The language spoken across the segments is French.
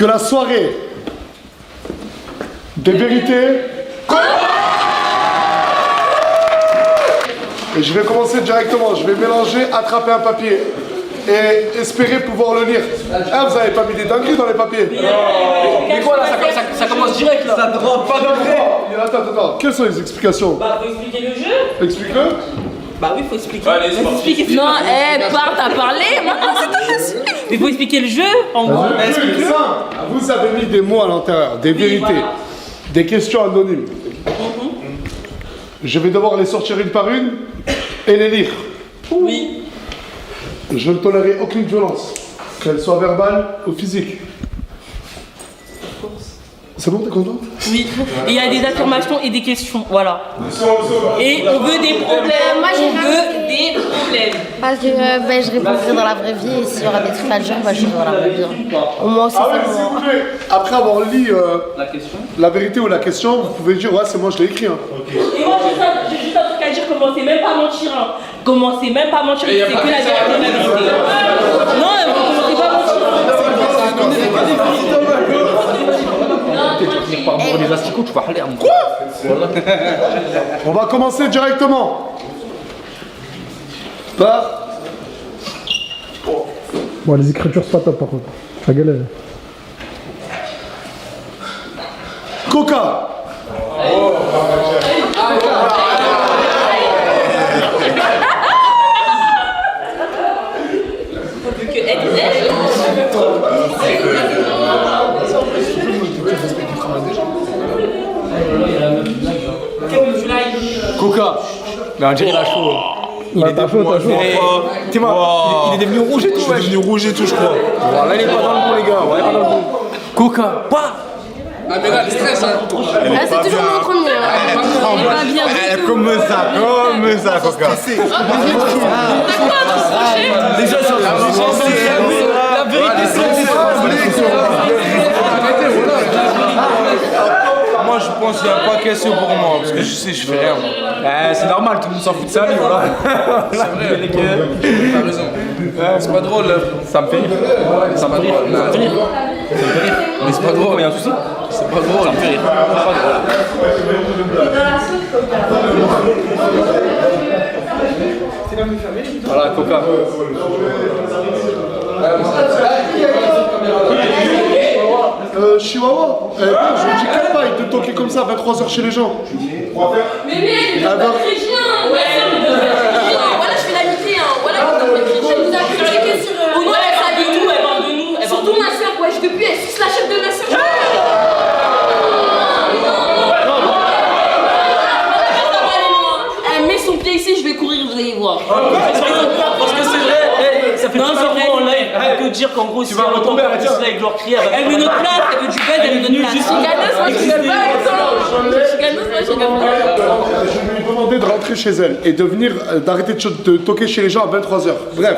que la soirée des vérités... Et je vais commencer directement, je vais mélanger, attraper un papier et espérer pouvoir le lire. Ah, vous avez pas mis des dingueries dans les papiers? Mais quoi là, ça commence direct là. Ça drop pas d'entrée. Attends, quelles sont les explications? Bah, faut expliquer le jeu. Explique-le. Bah oui, faut expliquer. Allez, Non, parle, t'as parlé, maintenant c'est facile. Mais faut expliquer le jeu, en gros. Explique ça. Vous avez mis des mots à l'intérieur, des vérités, voilà. des questions anonymes. Je vais devoir les sortir une par une et les lire. Oui. Je ne tolérerai aucune violence, qu'elle soit verbale ou physique. C'est bon, t'es contente? Oui. Et il y a des affirmations et des questions, voilà. Et on veut des problèmes, moi, j'ai on veut des problèmes. Parce que je répondrai dans la vraie vie et s'il y aura des trucs à dire, je dirai dans la vraie vie. Au moins, c'est Ah ouais, ça. s'il vous plaît. Après avoir lu la vérité ou la question, vous pouvez dire ouais, c'est moi, je l'ai écrit. Hein. Et moi, j'ai juste un truc à dire, commencez même pas à mentir. Hein. Commencez même pas à mentir, c'est que la vérité et la vérité. Non, vous commencez pas à mentir. Par rapport des asticots, tu vas aller à moi. On va commencer directement. Par... Bon, les écritures, c'est pas top par contre. La galère. Coca. Coca. Mais on dirait la chaud. Il est devenu rouge et tout. Il est devenu rouge et tout, je crois. Voilà, il est pas dans le bon, les gars. Ouais, pas dans le bon. Coca. Pas. Ah mais là, le stress, hein. C'est toujours mon premier. Il est pas bien. Comme ça, Coca. Déjà, ça la vérité, c'est Moi, je pense qu'il n'y a pas question pour moi, parce que je sais, je fais rien. c'est normal, tout le monde s'en fout de sa vie, voilà. C'est vrai, t'as raison. C'est pas drôle, là. Ça me fait rire. Ça me fait rire. Ça me fait rire. Ça me fait rire. Mais c'est pas drôle, il y a un souci. C'est pas drôle. Ça me fait rire. C'est pas drôle. Voilà, Coca. Chihuahua. Je vous dis quelle paille de toquer comme ça à 23h chez les gens. Mais mec, pas chrétien. Voilà, je fais l'amitié. Voilà, je vous a critiqué sur. Au moins, elle parle de nous, elle parle de nous. Surtout ma soeur, wesh, depuis, elle suce la chef de ma soeur. Elle met son pied ici, je vais courir, vous allez voir. Parce que c'est vrai, ça fait plusieurs fois en live. Elle peut dire qu'en gros, si on entend pas là avec leur cri, Elle veut notre place, elle veut du buzz, elle veut notre place. Je suis ganeuse, moi je rigole pas avec ça. Je suis ganeuse, moi je rigole pas. Je vais lui demander de rentrer chez elle et de venir, d'arrêter de toquer chez les gens à 23h. Bref,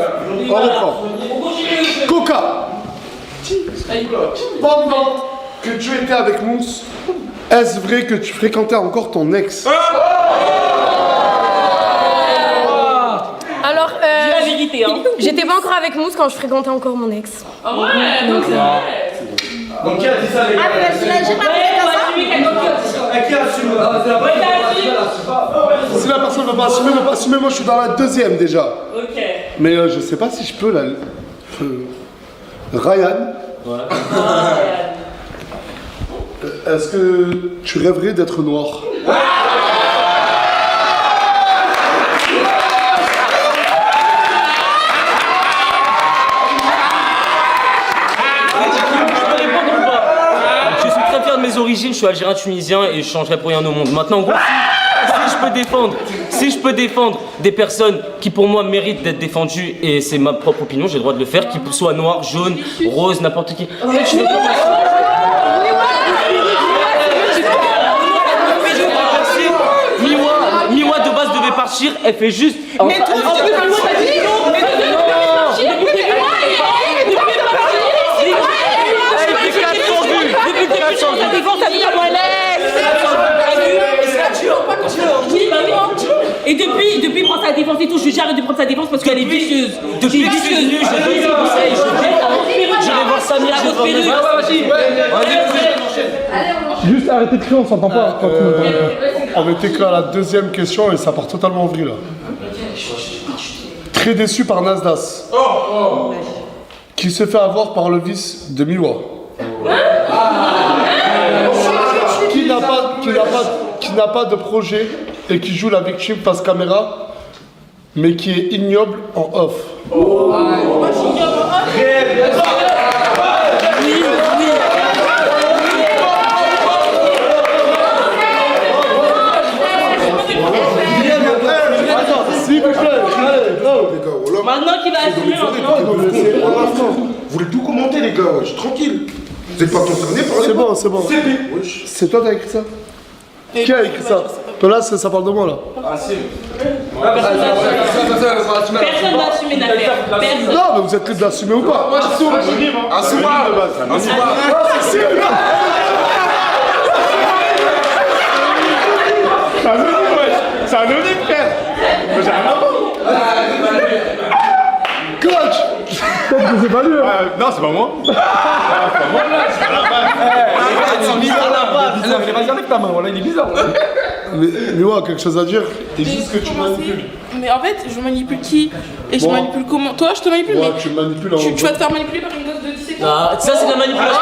on reprend. Coca. Pendant que tu étais avec Mousse, est-ce vrai que tu fréquentais encore ton ex? Alors, Dis la vérité, hein. j'étais pas encore avec Mousse quand je fréquentais encore mon ex. Ah ouais, donc Donc, qui a dit ça, les Ah, mais j'ai pas Qui assume Si la personne ne veut pas assumer, moi je suis dans la deuxième déjà. Ok. Mais je sais pas si je peux là. Ryan. Est-ce que tu rêverais d'être noir? Je suis très fier de mes origines, je suis algérien tunisien et je changerai pour rien au monde. Maintenant, en gros, si je peux défendre des personnes qui pour moi méritent d'être défendues, et c'est ma propre opinion, j'ai le droit de le faire, qu'ils soient noirs, jaunes, roses, n'importe qui. Miwa de base devait partir, elle fait juste. Mais toi, en plus, Miwa t'as dit non. Mais et depuis, il prend sa défense et tout. Je lui arrête de prendre sa défense parce qu'elle est vicieuse. Depuis que je suis venu, je donne des conseils, je vais voir ça. sa grosse perruque. Juste arrêtez de crier, on s'entend pas. Quand tu m'entends pas. On était qu'à la deuxième question et ça part totalement en vrille là. Très déçu par Nasdas. Qui se fait avoir par le vice de Miwa. Qui n'a pas de projet et qui joue la victime face caméra, mais qui est ignoble en off. S'il vous plaît, allez, go. Maintenant qu'il va assumer maintenant. Vous voulez tout commenter, les gars, wesh, tranquille. Vous n'êtes pas concernés par les. C'est bon, c'est bon. C'est toi qui as écrit ça? Qui a écrit ça? Là, ça parle de moi là. Personne va assumer l'affaire. Personne. Non, mais vous êtes libre d'assumer ou pas? C'est anonyme, frère. J'ai rien à voir. Coach! Peut-être que c'est pas lui. Non, c'est pas moi. Vas-y avec ta main, voilà, il est bizarre. Mais ouais, quelque chose à dire? Et juste que tu manipules. Mais en fait, je manipule qui? Et je Bon. manipule comment? Toi, je te manipule, Ouais, mais tu manipules en tu vas te faire manipuler par une gosse de 17 ans. Ah, ça c'est de la manipulation.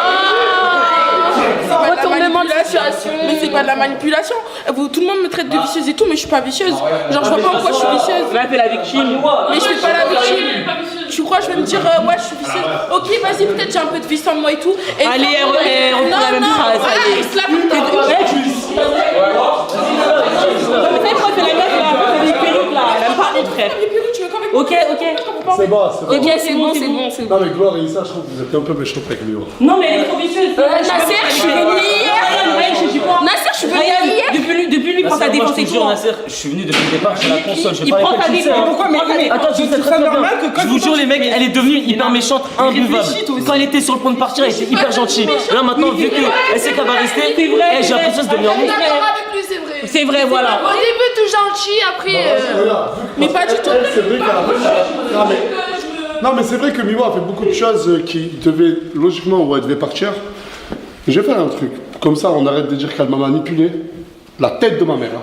C'est pas de la Retournement de manipulation. situation. Mais c'est pas de la manipulation. Tout le monde me traite de vicieuse et tout, mais je suis pas vicieuse. Genre, je vois pas en quoi je suis vicieuse. Là, t'es la victime. Mais je suis pas la victime. Tu crois, je vais me dire, ouais, je suis vicieuse. Ok, vas-y, peut-être j'ai un peu de vice en moi et tout. Et Allez, non, elle reprend la même phrase, voilà, allez. il se la fout. Mais c'est quoi, c'est la meuf là? C'est des perruques là. Elle aime pas mon frère. Tu veux quand même. Ok. C'est bon, c'est bon. Ok, c'est bon, c'est bon, c'est bon. Non, mais Gloire et Issa, je trouve que vous êtes un peu méchants avec lui. Non, mais elle est trop vicieuse. Nasser, je suis venue hier. Nasser, je suis venue hier. Depuis lui, prend ta Nasser, moi, défense je et te tout. jure, Nasser, je suis venu depuis le départ, j'ai la console, je vais Il pas prend ta répéter. défense. Pourquoi? Mais Attends, tu sais très bien. Je vous jure, les mecs, elle est devenue hyper méchante, imbuvable. Quand elle était sur le point de partir, elle était hyper gentille. Là, maintenant, vu qu'elle sait qu'elle va rester, C'est vrai, j'ai l'impression de devenir Je suis d'accord avec lui, c'est vrai. C'est vrai, voilà. Au début, tout gentil, après. Mais pas du tout. C'est vrai qu'à la fin, non, mais c'est vrai que Miwa a fait beaucoup de choses qui devaient, logiquement, où elle devait partir. J'ai fait un truc. Comme ça, on arrête de dire qu'elle m'a manipulé. La tête de ma mère. Hein.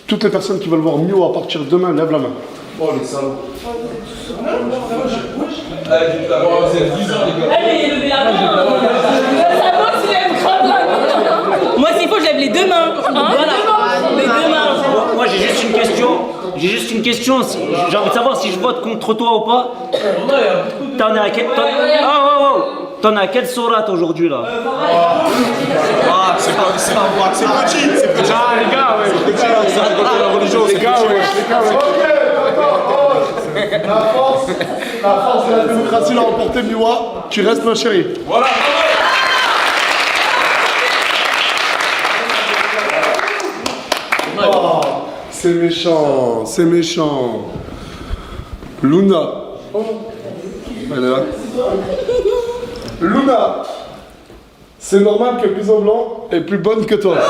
Toutes les personnes qui veulent voir Miwa partir demain, lève la main. Oh, les salauds. Allez, levez la main. Moi, s'il faut, je lève les deux mains. Voilà. Les deux mains. Moi, j'ai juste une question. J'ai envie de savoir si je vote contre toi ou pas. T'en es à quel. T'en es à quelle sourate aujourd'hui là? Ah, c'est petit. Ah, les gars, ouais. C'est petit, là, c'est la religion. Les gars, ouais. La force de la démocratie l'a remporté, Miwa. Tu restes ma chérie. Voilà. Oh, c'est méchant, c'est méchant. Luna. Elle est là. Luna. C'est normal que Bison Blanc est plus bonne que toi. Honnêtement,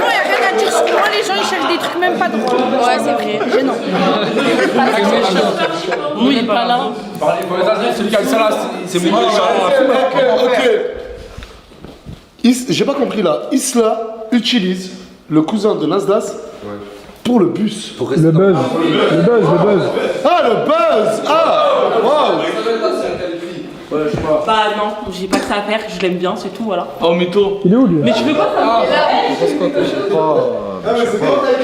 il n'y a rien à dire sur moi, les gens ils cherchent des trucs même pas drôles. Ouais, c'est vrai, gênant. Nous, il est pas là. Celui qui a dit ça là, c'est mon Ok. J'ai pas compris là. Isla utilise le cousin de Nasdas pour le bus. Le buzz. Ah, le buzz. Ah, wow. Bah non, j'ai pas que ça à faire, je l'aime bien, c'est tout, voilà. Oh, mytho. Il est où lui? Mais tu veux pas ça?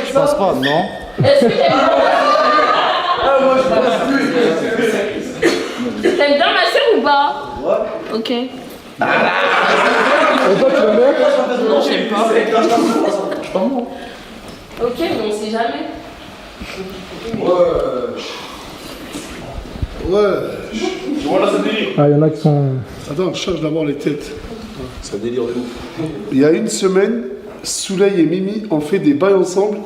Je pense pas, non. T'aimes bien ma soeur ou pas? Ouais. Ok. Et toi, tu l'aimes bien? Non, j'aime pas. Ok, mais on sait jamais. Ouais. Ah, il y en a qui sont. Attends, je cherche d'abord les têtes. C'est un délire de ouf. Il y a une semaine, Souley et Mimi ont fait des bails ensemble.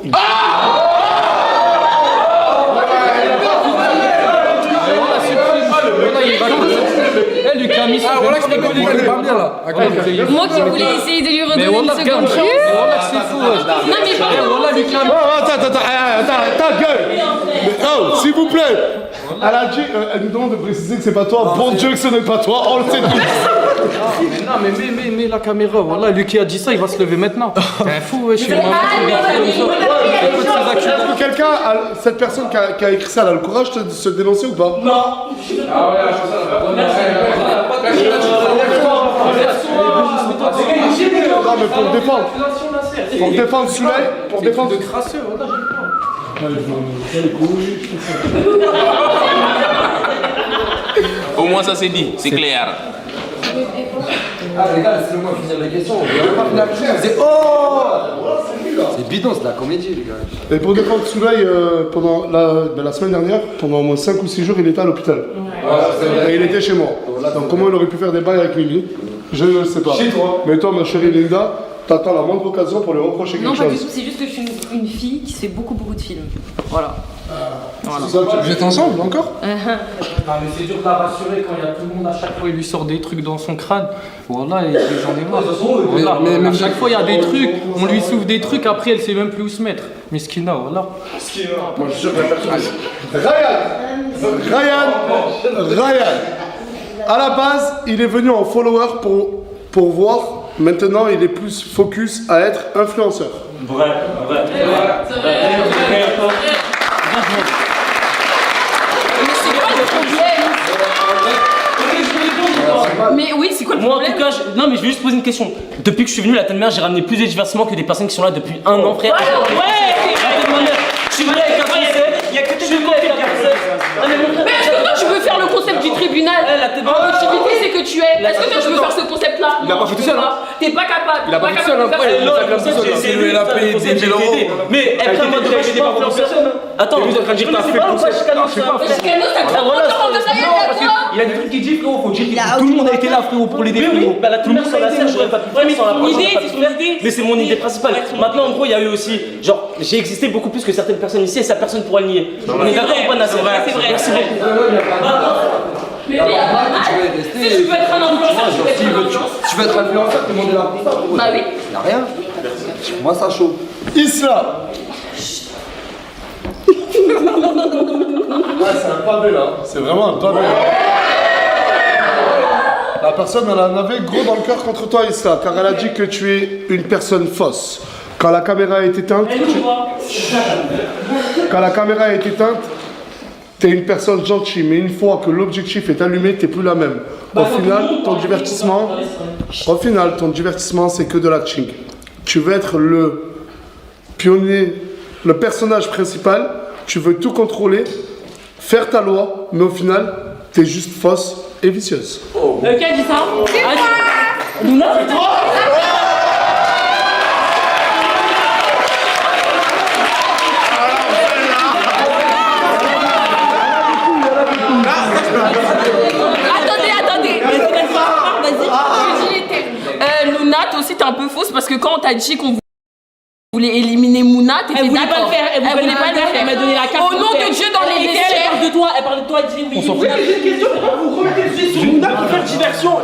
Elle lui a mis ça. Voilà, je pas bien là. Moi qui voulais essayer de lui redonner une seconde chance. Voilà, c'est fou. Non, mais pas Attends, gueule. Mais, oh, s'il vous plaît. Elle a dit, elle nous demande de préciser que c'est pas toi. Bon Dieu que ce n'est pas toi, on le sait tous. Mais la caméra, voilà, lui qui a dit ça, il va se lever maintenant. T'es un fou, wesh. Est-ce que quelqu'un, cette personne qui a écrit ça, elle a le courage de se dénoncer ou pas? Non. Non, mais pour défendre. Pour défendre Souley, pour défendre. De crasseux, voilà, Au moins ça c'est dit, c'est clair. Ah les gars, laissez-moi finir la question. C'est bidon, c'est de la comédie les gars. Et pour défendre Souley, pendant la semaine dernière, pendant au moins 5 ou 6 jours, il était à l'hôpital. Et il était chez moi. Donc comment il aurait pu faire des bails avec Mimi? Je ne sais pas. Chez toi. Mais toi, ma chérie Linda, t'attends la moindre occasion pour lui reprocher quelque chose. Non, pas du tout, c'est juste que je suis une fille qui fait beaucoup de films. Voilà. Vous êtes ensemble encore? Non mais c'est dur de la rassurer quand il y a tout le monde, à chaque fois il lui sort des trucs dans son crâne. Voilà, et j'en ai marre. Voilà. Mais à chaque fois il y a des trucs, on lui souffle des trucs, après elle sait même plus où se mettre. Miskina, voilà. Moi je suis sûr que la personne. Ryan. À la base, il est venu en follower pour voir. Maintenant, il est plus focus à être influenceur. Vrai. Mais oui, c'est quoi le Moi en problème? tout cas, non mais je vais juste poser une question. Depuis que je suis venu, la Telmer, j'ai ramené plus de divertissements que des personnes qui sont là depuis 1 an, frère. Je suis venu avec un français, il y a que tes deux avec un français. Mais est-ce que toi tu veux faire le concept du tribunal? L'objectivité c'est que tu es. Est-ce que toi tu veux faire ce concept là? Il a pas fait tout seul, hein. T'es pas capable. Il a pas fait tout seul, hein. C'est lui, il a payé 10 000 €. Mais elle prend moi de personne. Attends, vous êtes en train de dire que t'as fait le concept. Il y a des trucs qui disent frérot, faut dire que tout le monde a été là frérot pour l'aider frérot. Bah là tout le monde sur la scène, j'aurais pas pu faire sans la mais c'est mon idée principale. Maintenant en gros il y a eu aussi, genre j'ai existé beaucoup plus que certaines personnes ici et ça personne pourra le nier. On est d'accord ou pas Nasser? C'est vrai. Merci beaucoup. Mais si tu veux être un influenceur, Tu veux être influenceur, tout le monde est là pour ça. Bah oui. Y'a rien. Moi ça chaud. Isla. C'est un pavé là, c'est vraiment un pavé. La personne elle en avait gros dans le cœur contre toi Isla, car elle a dit que tu es une personne fausse. Quand la caméra est éteinte, t'es une personne gentille, mais une fois que l'objectif est allumé, t'es plus la même. Au final, ton divertissement, c'est que de l'acting. Tu veux être le pionnier, le personnage principal, tu veux tout contrôler, faire ta loi, mais au final, t'es juste fausse et vicieuse. Qui a dit ça? C'est moi. Luna, c'est toi? Attendez. Luna, toi aussi t'es un peu fausse parce que quand on t'a dit qu'on voulait éliminer Mouna, t'étais Elle voulait pas le d'accord. faire, elle voulait pas le faire, elle m'a donné la carte. Au nom de Dieu dans les vestiaires. Elle parle de toi, elle dit oui. On s'en fout. Vous remettez le sujet sur Mouna pour faire diversion. Non,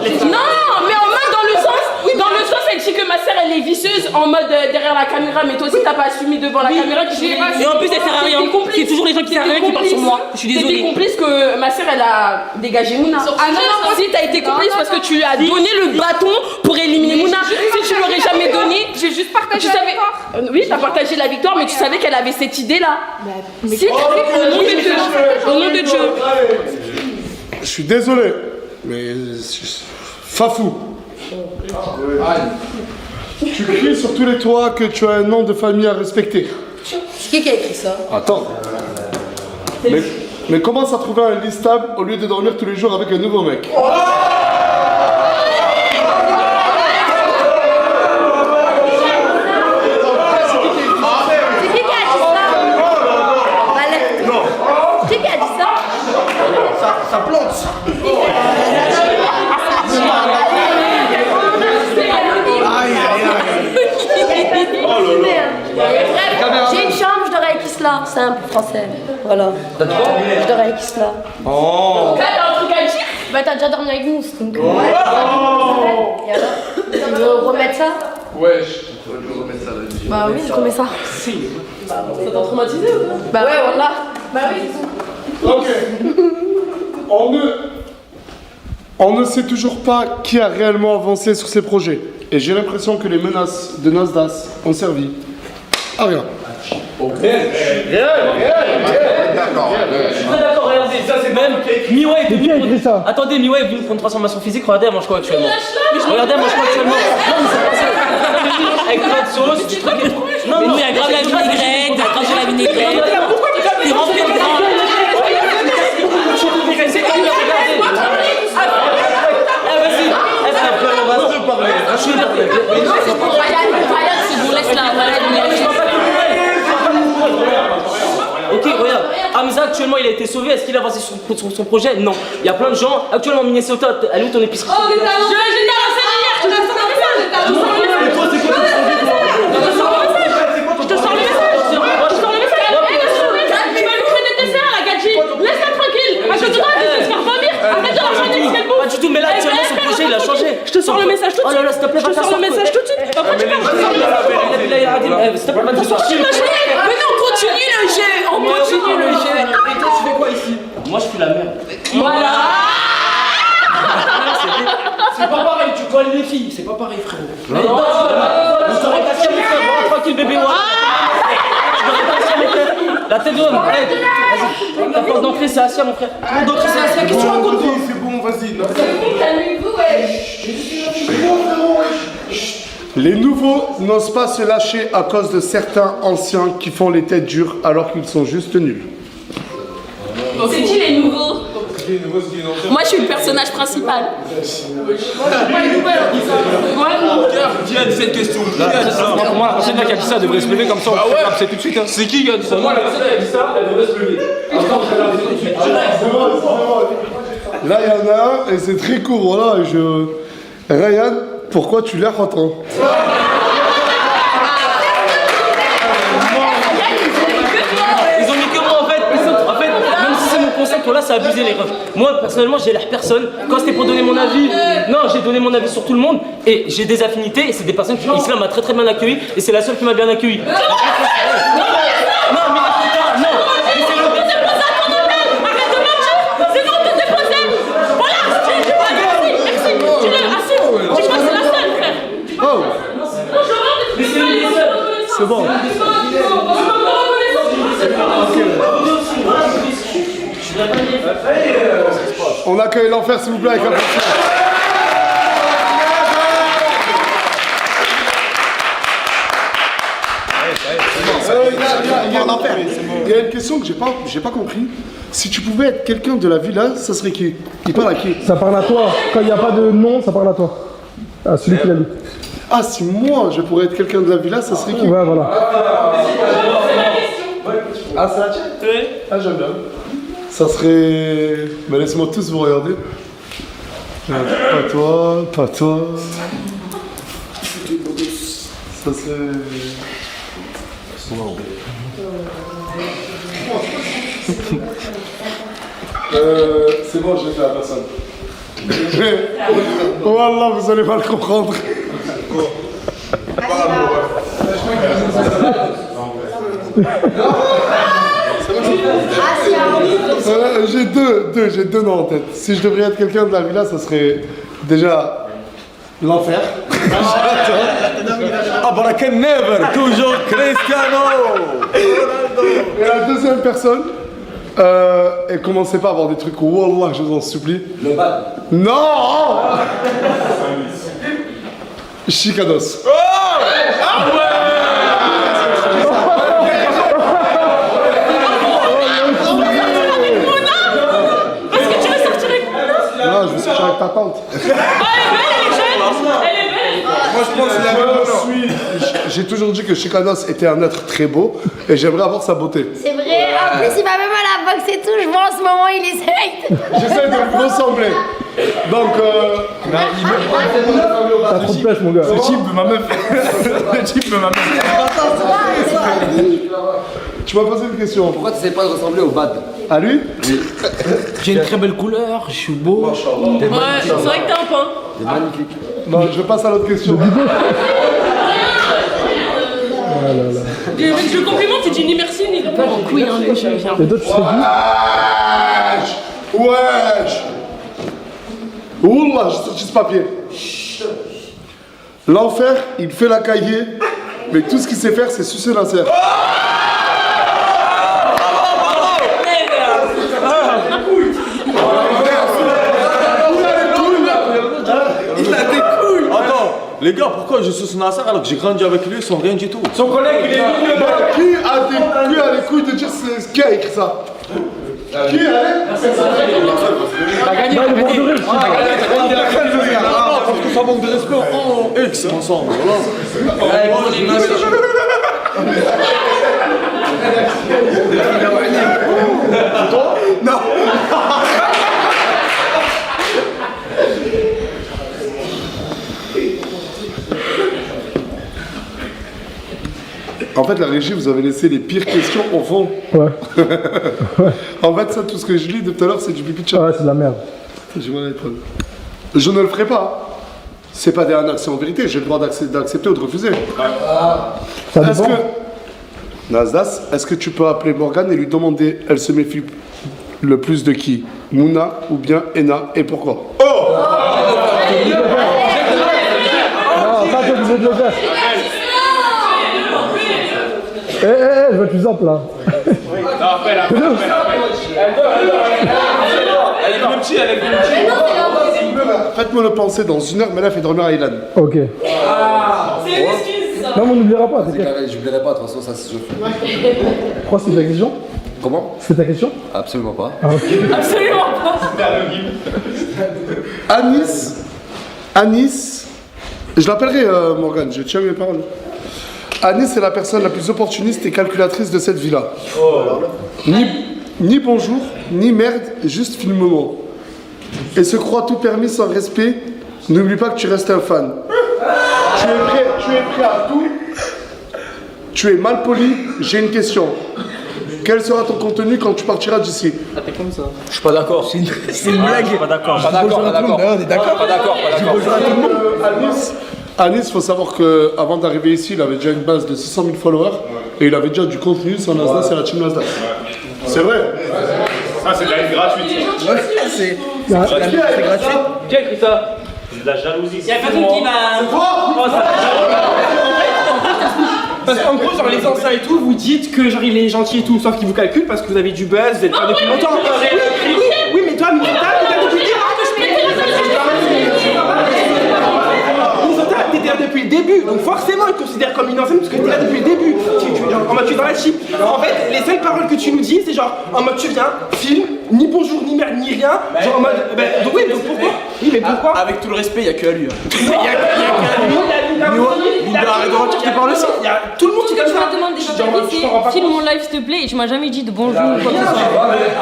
mais en mode dans le sens, elle dit que ma sœur elle est vicieuse en mode derrière la caméra, mais toi aussi t'as pas assumé devant la caméra. Et en plus elle sert à rien. C'est toujours les gens qui servent à rien qui parlent sur moi. Je suis désolée. T'étais complice que ma sœur elle a dégagé Mouna. Ah non, si t'as été complice parce que tu lui as donné le bâton pour éliminer Mouna. Si tu l'aurais jamais donné, j'ai juste partagé la victoire. Oui, t'as partagé la victoire, mais tu savais qu'elle avait cette idée là. Si, au nom de Dieu. Je suis désolé, mais Fafou. Tu cries sur tous les toits que tu as un nom de famille à respecter. C'est qui a écrit ça? Attends. Mais commence à trouver un lit stable au lieu de dormir tous les jours avec un nouveau mec. Qui a dit ça? Ça plante. J'ai une chambre, je dors avec Isla. Simple, français. Voilà. Je dors avec Isla. Oh. T'as un truc à dire? Bah t'as déjà dormi avec nous, donc. Et alors? Tu veux remettre ça? Ouais, je veux remettre ça là. Bah oui, je connais ça. Ça t'a traumatisé ou pas? Bah ouais, voilà. Bah oui, c'est ça. Ok. On ne sait toujours pas qui a réellement avancé sur ces projets. Et j'ai l'impression que les menaces de Nasdaq ont servi à rien. Je suis très d'accord, regardez, ça c'est même. Miwa est venu écrit ça? Attendez, Miwa est venu prendre transformation physique, regardez, elle mange quoi actuellement? Regardez, elle mange quoi actuellement? Non, mais c'est pas ça. Avec pas de sauce, du truc et tout. Non, Mais nous, il y a grave la vinaigrette, il y a grave de la vinaigrette. Il remplit de grand. C'est comme le regarder. Vas-y, laisse-le parler. Ryan, si vous laisse là, voilà, Ok, regarde, Hamza actuellement il a été sauvé, est-ce qu'il a avancé sur son projet? Non. Il y a plein de gens, actuellement Minnesota, elle est où ton épicerie? Oh, j'étais à l'ancienne hier, je te laisse un message, j'étais à l'ancienne hier. Et toi, c'est quoi ton projet? Je te sors le message. Tu vas lui créer des desserts, la gadji. Laisse-la tranquille. À côté de toi, tu vas se faire vomir. Arrête de l'enchaîner, c'est le bout. Pas du tout, mais là actuellement son projet il a changé. Je te sors le message tout de suite. Oh là là, s'il te plaît, Je te sors le message tout de suite. Pourquoi tu parles? Je te sors le message. S'il te plaît, pas de Mais non, on continue le jeu. On continue le jeu. Et toi, tu fais quoi ici? Moi je suis la merde. Voilà. C'est pas pareil, tu vois les filles, c'est pas pareil, frérot. Non, je t'aurais cassé mon frère, moi, tranquille bébé, moi. Je t'aurais cassé mon frère. La tête d'homme, vas-y. Ta porte d'entrée c'est Asia mon frère. Porte d'entrée c'est Asia, qu'est-ce que tu racontes? C'est bon, vas-y. Les nouveaux n'osent pas se lâcher à cause de certains anciens qui font les têtes dures alors qu'ils sont juste nuls. C'est qui les nouveaux? Moi, je suis le personnage principal. Qui a dit cette question? Qui a dit ça? Pour moi, la personne qui a dit ça devrait se lever comme ça. Ah ouais? C'est tout de suite. C'est qui a dit ça? Moi, la personne qui a dit ça, elle devrait se lever. Là, il y en a un et c'est très court. Voilà, Ryan, pourquoi tu l'air content? Ils ont mis que moi en fait. Même si c'est mon concept, voilà, c'est abusé les refs. Moi personnellement, j'ai l'air personne. Quand c'était pour donner mon avis, non, j'ai donné mon avis sur tout le monde et j'ai des affinités et c'est des personnes qui Islam m'a très très bien accueilli et c'est la seule qui m'a bien accueilli. Non, mais non. C'est bon de déposer. Voilà, merci. Tu l'as assis. Tu vois, c'est la seule, frère. Oh, c'est bon. On accueille l'enfer s'il vous plaît avec un peu de Il y a une question que j'ai pas compris. Si tu pouvais être quelqu'un de la villa, ça serait qui? Il parle à qui? Ça parle à toi. Quand il n'y a pas de nom, ça parle à toi. À celui qui l'a dit. Ah, si moi je pourrais être quelqu'un de la villa, ça serait qui? Ouais, voilà. Ah, c'est la tienne? Oui. Ah, j'aime bien. Ça serait... Mais laisse-moi tous vous regarder. Pas toi, pas toi. Ça serait... C'est bon, j'ai fait la personne. Wallah, vous allez pas le comprendre. J'ai deux noms en tête. Si je devrais être quelqu'un de la villa, ça serait déjà l'enfer. Abraken never, toujours Cristiano. Et la deuxième personne, elle commençait pas à avoir des trucs, wallah, je vous en supplie. Le bad. Non. Chicanos. Oh! Ah ouais! Parce que tu veux sortir avec moi? Non, je veux sortir avec ta tante. Elle est belle. Moi je pense qu'il avait J'ai toujours dit que Chicanos était un être très beau et j'aimerais avoir sa beauté. C'est vrai, en plus il va même à la boxe et tout, je vois en ce moment il essaye. J'essaie de me ressembler. Donc, T'as trop de pêche, mon gars. Le type veut ma meuf. Le type veut ma meuf. tu m'as posé une question. Pourquoi tu sais pas de ressembler au bad? À lui? J'ai une très belle couleur, je suis beau. Ouais, c'est vrai que t'es un pain. C'est magnifique. Non, je passe à l'autre question. Je complimente, tu dis ni merci ni rien. Pas en couille, hein, je viens. Et toi, tu serais qui? Wesh. Oula, j'ai sorti ce papier. L'enfer, il fait la cahier, mais tout ce qu'il sait faire, c'est sucer la serre. Il a des couilles. Attends, les gars, pourquoi je suis Nasser alors que j'ai grandi avec lui sans rien du tout? Son collègue, il est venu. Qui a les couilles de dire qui a écrit ça? Qui a T'as gagné, le bord de rire. Parce que ça manque de respect en X ensemble. Non. En fait, la régie, vous avez laissé les pires questions au fond. Ouais. En fait, ça, tout ce que je lis de tout à l'heure, c'est du pipi de chat. Ouais, c'est de la merde. Je ne le ferai pas. C'est pas des annexes, en vérité. J'ai le droit d'accepter ou de refuser. Ça Est-ce dépend. que... Nasdas, est-ce que tu peux appeler Morgane et lui demander, elle se méfie le plus de qui? Mouna ou bien Ena, et pourquoi? Non, ça, t'es obligé de le faire. Je veux plus simple là. Elle est plus petite, elle est plus Faites-moi le penser dans 1 heure, mais là, fait dormir à Ilan. Ok. C'est une excuse, ça. Non, mais on n'oubliera pas, t'inquiète. J'oublierai pas, de toute façon, ça c'est sûr. Pourquoi c'est ta question? Comment? C'est ta question? Absolument pas. Ah, ok. Absolument pas. Anis, je l'appellerai Morgane, je tiens mes paroles. Anis est la personne la plus opportuniste et calculatrice de cette vie-là. Ni bonjour, ni merde, juste filme-moi. Et se croit tout permis sans respect, n'oublie pas que tu restes un fan. Tu es prêt à tout. Tu es mal poli, j'ai une question. Quel sera ton contenu quand tu partiras d'ici? Ah, t'es comme ça. Je suis pas d'accord. C'est une blague. Pas d'accord. Pas d'accord. On est d'accord. Pas d'accord. Anis, il faut savoir qu'avant d'arriver ici, il avait déjà une base de 600 000 followers et il avait déjà du contenu sur Nasdaq et la team Nasdaq. C'est vrai. Ça, c'est de la vie gratuite. C'est Qui gratuit. a écrit ça? C'est de la jalousie. Y'a personne qui va. Parce qu'en gros, genre les anciens et tout, vous dites que genre il est gentil et tout, sauf qu'il vous calcule parce que vous avez du buzz, vous êtes pas depuis longtemps. Oui, mais toi, Minota, t'étais là depuis le début, donc forcément il te considère comme une ancienne parce que t'es là depuis le début. En mode tu es dans la chip. En fait, les seules paroles que tu nous dis, c'est genre en mode tu viens, filme, ni bonjour, ni merde, ni rien. Genre en mode. Donc oui, donc pourquoi? Oui, mais pourquoi? Avec tout le respect, il y a que à lui. Il y a que lui. Arrête de mentir, tu parles aussi. Il y a tout le monde qui est Tu comme ça. me demandes déjà filme mon live s'il te plaît et tu m'as jamais dit de bonjour ou quoi que ce soit.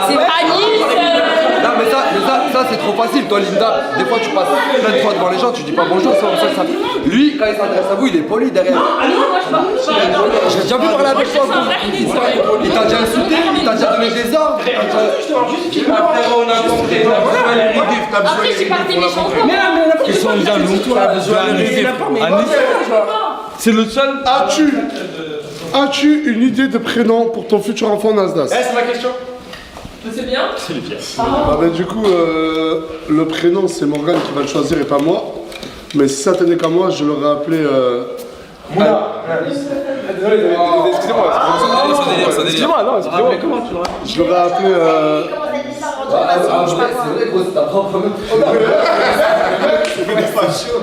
C'est Anis. Non, mais ça c'est trop facile. Toi, Linda, des fois tu passes plein de fois devant les gens, tu dis pas bonjour, ça. Lui, quand il s'adresse à vous, il est poli derrière. J'ai déjà vu parler avec toi. Il t'a déjà insulté, il t'a déjà donné des ordres. Après, on a compris. Après, j'ai parté méchant. Ils sont déjà longtemps, là, besoin de c'est le seul. As-tu une idée de prénom pour ton futur enfant Nasdaq? C'est ma question. C'est bien. C'est le pire. Du coup, le prénom c'est Morgane qui va le choisir et pas moi. Mais si ça tenait qu'à moi, je l'aurais appelé. Excusez-moi, non, excusez-moi. Comment tu l'aurais? Je l'aurais appelé. C'est vrai, gros, c'est ta propre meuf.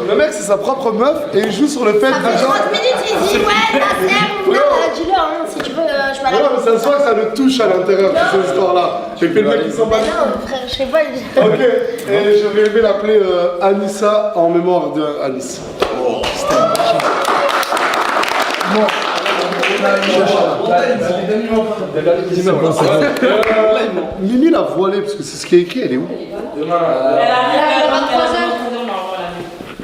Le mec, c'est sa propre meuf et il joue sur le fait Ça fait 30 minutes, il dit ouais, Nasser, Mouna, dis-le, hein, si tu veux, je peux Non, mais ça se voit que ça le touche à l'intérieur de cette histoire-là. Et puis le mec, il s'en bat. Non, frère, je sais pas. Ok, et j'aurais aimé l'appeler Anissa en mémoire de Anis. Mimi l'a voilée parce que c'est ce qui est écrit, elle est où? Elle arrive à 23h.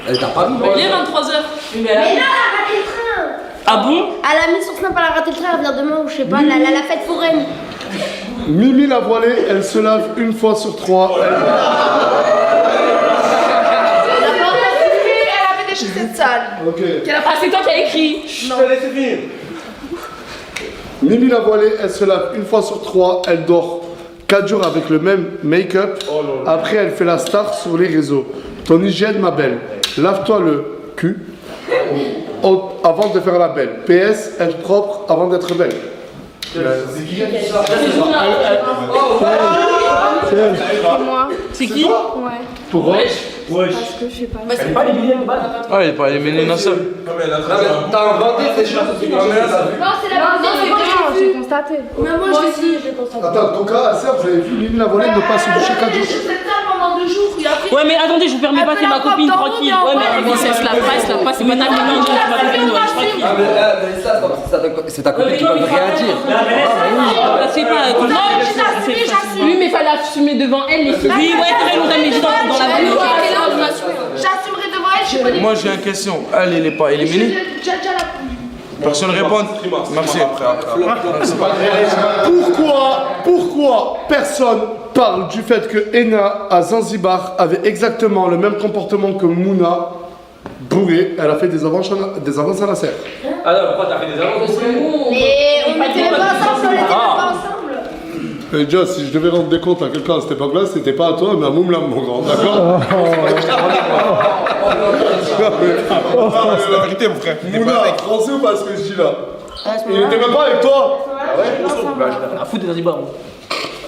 Elle t'a pas vu? Il est 23h. Mais là, elle a raté le train. Ah bon? Elle a mis sur Snap, elle a raté le train, elle vient demain ou je sais pas, la fête foraine. Mimi l'a voilée, elle se lave une fois sur 3. Elle a fait des chaussettes sales. Ok. Ah, c'est toi qui as écrit. Non. Mimi la voilée, elle se lave une fois sur 3, elle dort 4 jours avec le même make-up. Après, elle fait la star sur les réseaux. Ton hygiène, ma belle. Lave-toi le cul avant de faire la belle. PS, être propre avant d'être belle. C'est moi. C'est qui? Ouais. Pourquoi? Parce que je sais pas. C'est pas éliminé de base. Ah, il est pas éliminé d'un seul. T'as inventé ces choses. Non, c'est la base. Non, c'est moi j'ai constaté. Mais moi j'ai constaté. Attends, ton cas, vous avez vu Mimi la voilée ne pas se doucher 4 jours. Pendant 2 jours. Ouais, mais attendez, je vous permets pas, c'est ma copine, tranquille. Ouais, mais Mais ça se lave pas, c'est pas ta copine, c'est ma copine, ouais, tranquille. Ah, mais ça, c'est ta copine qui peut rien dire. Ça se fait pas. Oui, mais fallait assumer devant elle les filles. Oui, ouais, c'est vrai, on t'a mis dans la bouche. J'assumerai devant elle, je suis pas Moi j'ai une question. Elle n'est pas éliminée. Personne ne répond. Merci après. Pourquoi personne parle du fait que Ena à Zanzibar avait exactement le même comportement que Mouna bourrée, elle a fait des avances à la serre. Ah non, pourquoi t'as fait des avances? Mais on n'était même pas ensemble, on n'était même pas ensemble. Joss, si je devais rendre des comptes à quelqu'un à cette époque-là, c'était pas à toi, mais à Moumlam, mon grand, d'accord? C'est la vérité, mon frère. Mouna, français ou pas ce que je dis là? Il était même pas avec toi? À foutre des Zanzibar.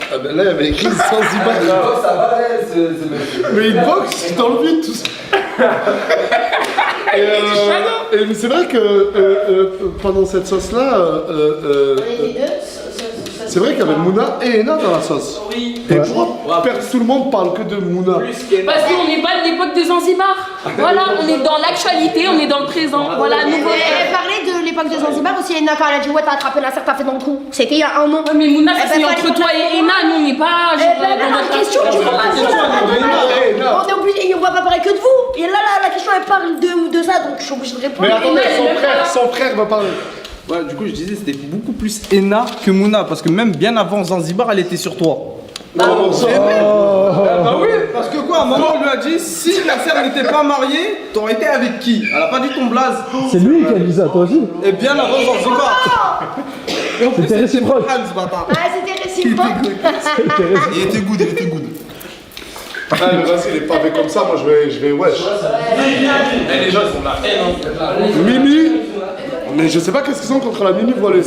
Ah ben là, il y avait écrit Zanzibar. Ça va, Mais il boxe dans le vide, tout ça. Et c'est vrai que pendant cette sauce-là, c'est vrai qu'il y avait Mouna et Ena dans la sauce. Oui. Et pourquoi tout le monde parle que de Mouna? Parce qu'on n'est pas de l'époque de Zanzibar. Voilà, on est dans l'actualité, on est dans le présent. Voilà, nouveau. Elle parlait de l'époque de Zanzibar aussi. Ena, quand elle a dit ouais, t'as attrapé la serre, t'as fait dans le trou. C'était il y a 1 an. Mais Mouna, c'est entre toi et Ena, nous on n'est pas. La question, tu vois pas. On est obligé, on va pas parler que de vous. Et là, la question, elle parle de ça, donc je suis obligé de répondre. Mais attendez, son frère va parler. Ouais, du coup, je disais c'était beaucoup plus Ena que Mouna, parce que même bien avant Zanzibar, elle était sur toi. Bah oui, parce que quoi, maman lui a dit si la sœur n'était pas mariée, t'aurais été avec qui? Elle a pas dit ton blaze. C'est lui qui a dit ça, toi aussi. Et bien avant Zanzibar. C'était réciproque. Ah, c'était réciproque. Il était good, il était good. Ah, mais vas-y, il est pavé comme ça, moi je vais wesh. Les gens ils font de la haine. Mimi, mais je sais pas qu'est-ce qu'ils ont contre la Mimi voilée.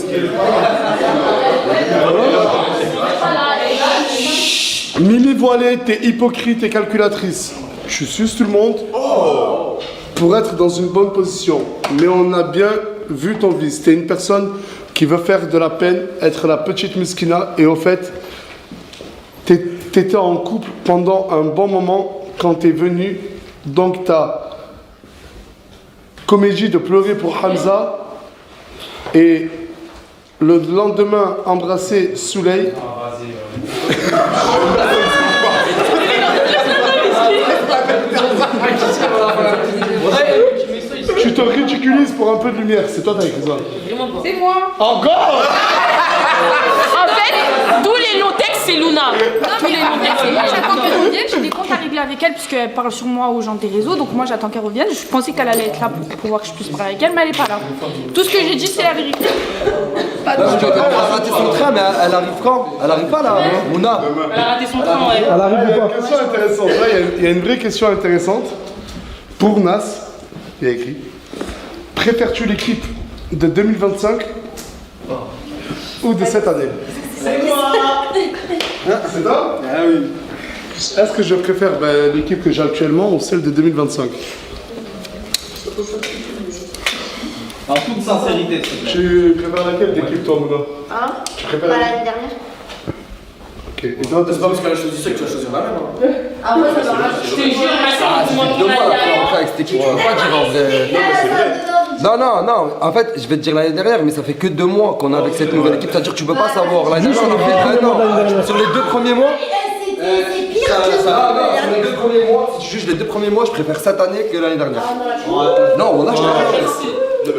Mimi voilée, t'es hypocrite et calculatrice. Tu suces tout le monde pour être dans une bonne position. Mais on a bien vu ton vice. T'es une personne qui veut faire de la peine, être la petite Miskina. Et au fait, t'étais en couple pendant un bon moment quand t'es venu. Donc t'as comédie de pleurer pour Hamza. Et le lendemain, embrasser Souley. Tu te ridiculises pour un peu de lumière, c'est toi qui as écrit ça. C'est moi. Encore? En fait, tous les longs textes, c'est Luna. Tous les longs textes, c'est Moi, Luna. j'attends qu'elle revienne. J'ai des comptes à régler avec elle, puisqu'elle parle sur moi aux gens des réseaux. Donc, moi, j'attends qu'elle revienne. Je pensais qu'elle allait être là pour pouvoir que je puisse parler avec elle, mais elle n'est pas là. Tout ce que j'ai dit, c'est la vérité. Elle a raté son train, mais elle arrive quand? Elle arrive pas là, Mouna. Elle a raté son train, ouais. Elle arrive ou pas? Une question intéressante. Là, il y a une vraie question intéressante. Pour Nas, il y a écrit: préfères-tu l'équipe de 2025 ou de cette année? C'est moi. C'est toi? Ah oui. Est-ce que je préfère l'équipe que j'ai actuellement ou celle de 2025? En toute sincérité, s'il te plaît. Tu préfères laquelle d'équipe, toi, Mouna? Hein? Tu préfères Pas l'année dernière. Ok. Et toi, C'est pas parce qu'elle a choisi ça que tu vas choisir la même. Ah ouais, ça va. Je te jure, Ah, ça fait 2 mois là qu'on est rentré avec cette équipe, tu peux pas dire en vrai. Non, en fait, je vais te dire l'année dernière, mais ça fait que 2 mois qu'on est avec cette nouvelle équipe, c'est-à-dire que tu peux pas savoir. L'année dernière, on a fait 1 an. Sur les 2 premiers mois, C'est pire que sur les 2 premiers mois, si tu juges les 2 premiers mois, je préfère cette année que l'année dernière. Non, on a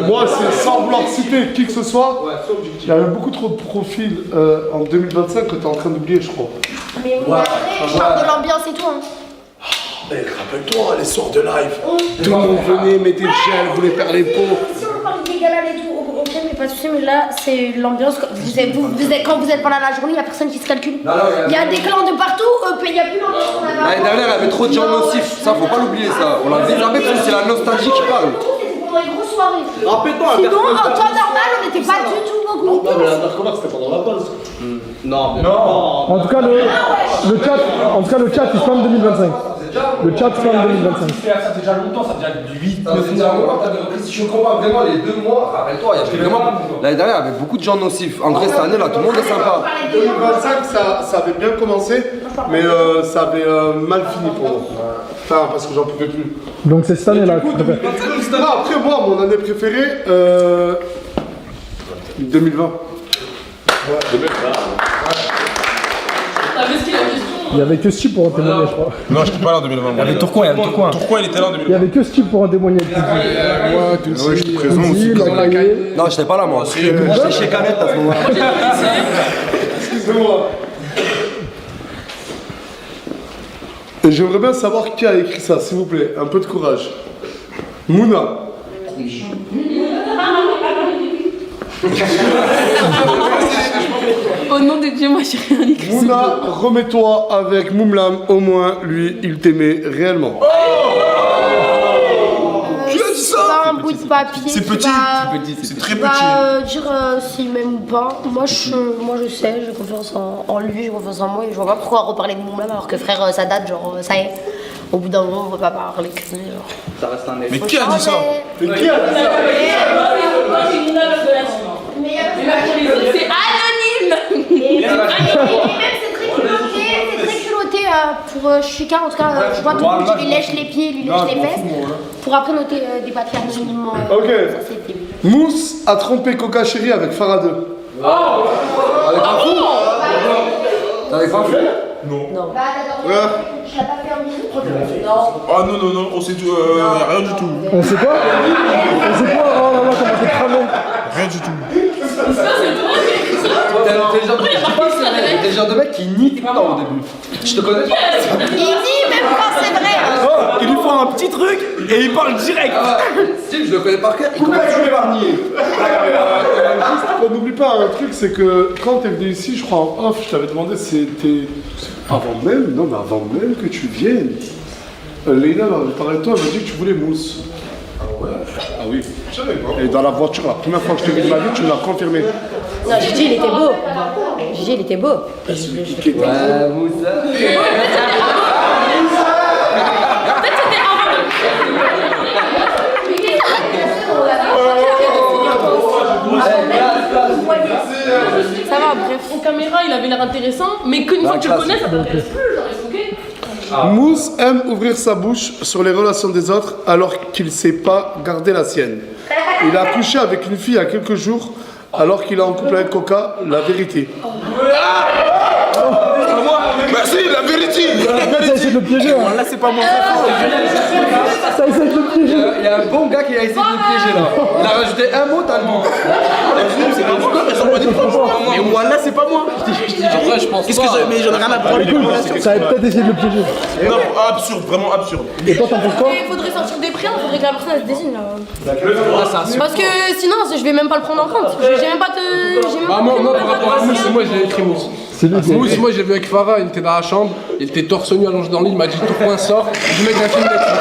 moi, c'est sans vouloir citer qui que ce soit, il y avait beaucoup trop de profils en 2025 que tu es en train d'oublier, je crois. Mais oui, après, je parle de l'ambiance et tout. Hein. Rappelle-toi, les soirs de live, tout le monde venait, mettait le gel, voulait faire les pots. Si on parle des galas et tout, ok, mais pas de soucis, mais là, c'est l'ambiance. Quand vous êtes pendant la journée, il n'y a personne qui se calcule. Il y a des clans de partout, il n'y a plus l'ambiance qu'on avait. L'année dernière, il y avait trop de gens nocifs. Ça, faut pas l'oublier, ça. On l'a développé parce que c'est la nostalgie qui parle. C'était pendant les grosses soirées. Rappelle-toi, sinon, en temps normal, on n'était pas du tout beaucoup. Non, mais la Dark c'était pendant la pause. Non. En tout cas, le chat, il se en 2025. Le chat se en 2025. Ça fait déjà longtemps, ça fait déjà du 8, 9 mois. Si je compare vraiment les 2 mois, rappelle-toi, il y avait vraiment. L'année dernière, il y avait beaucoup de gens nocifs. En vrai, cette année là, tout le monde est sympa. 2025, ça avait bien commencé, mais ça avait mal fini pour moi. Enfin, parce que j'en pouvais plus. Donc c'est cette année-là que tu préfères. Non, après, moi, mon année préférée, 2020. Ouais, 2020. T'as vu ce qu'il a dit? Il y avait que Steve pour en témoigner, je crois. Non, je n'étais pas là en 2020. Il y avait Tourcoing, Tourcoing, il était là en 2020. Il y avait que Steve pour en témoigner. Ouais, tu le sais. J'étais présent aussi. Non, j'étais pas là, moi. J'étais chez Canette à ce moment-là. Excusez-moi. Et j'aimerais bien savoir qui a écrit ça, s'il vous plaît. Un peu de courage. Mouna. Au nom de Dieu, moi j'ai rien écrit. Mouna, remets-toi avec Moumlam, au moins lui, il t'aimait réellement. Qui a dit ça? C'est pas un bout de papier. C'est petit, c'est très Bah, petit. dire s'il m'aime ou pas. Moi je sais, j'ai confiance en lui, j'ai confiance en moi et je vois pas pourquoi reparler de Moumlam alors que frère, ça date, genre ça y est. Au bout d'un moment, on va pas parler que genre. Ça reste un Mais qui a dit ça? Mais qui a dit ça? C'est anonyme. Et même c'est très culotté pour Chica, en tout cas, je vois tout le monde qui lui lèche les pieds, lui lèche les fesses, pour après noter des papiers anonymement. Ok. Mousse a trompé Coca Chéri avec Farah 2. Avec un fou? Avec un fou? Non. Bah d'accord, je l'ai pas fait en bisou. Non. Ah non, on sait tout, rien du tout. On sait quoi? On sait quoi? Oh là là, comment t'es cramé? Rien du tout. T'es le genre de mec qui nie tout le temps au début. Je te connais pas. Il dit même quand c'est vrai. Oh, il lui faut un petit truc et il parle direct. Steve, je le connais par cœur. Comment tu vas nier? On n'oublie pas un truc, c'est que quand t'es venu ici, je crois en off, je t'avais demandé si c'était avant même que tu viennes. Leïla m'avait parlé de toi, elle m'a dit que tu voulais Mousse. Ah ouais? Ah oui. Et dans la voiture, la première fois que je t'ai vu de ma vie, tu me l'as confirmé. Non, j'ai dit il était beau. J'ai dit il était beau. Ouais, Moussa. Ça va, bref. En caméra, il avait l'air intéressant, mais qu'une fois que tu le connais, ça t'intéresse plus, genre, ok? Mousse aime ouvrir sa bouche sur les relations des autres alors qu'il ne sait pas garder la sienne. Il a couché avec une fille il y a quelques jours alors qu'il est en couple avec Coca, la vérité. Merci, la vérité. Ça essaie de le piéger. Là, c'est pas mon Ça essaie de le piéger. Il y a un bon gars qui a essayé de le piéger là. Il a rajouté un mot tellement. C'est pas moi, elles sont pas des franches. Mais moi, là, c'est pas moi. Après, je pense Qu'est-ce que j'ai? Mais j'en ai rien à prendre. Ça avait peut-être essayé de le piéger. Non, absurde, vraiment absurde. Et toi, t'en penses quoi? Il faudrait sortir des prénoms, il faudrait que la personne elle se désigne là. Parce que sinon, je vais même pas le prendre en compte. J'ai même pas de. J'ai même Bah pas moi, de- par rapport à Mousse, moi j'ai écrit Mousse. C'est lui qui a Mousse, écrit. moi j'ai vu avec Farah, il était dans la chambre, il était torse nu allongé dans le lit, il m'a dit Tourcoing sort, je mets un film Netflix.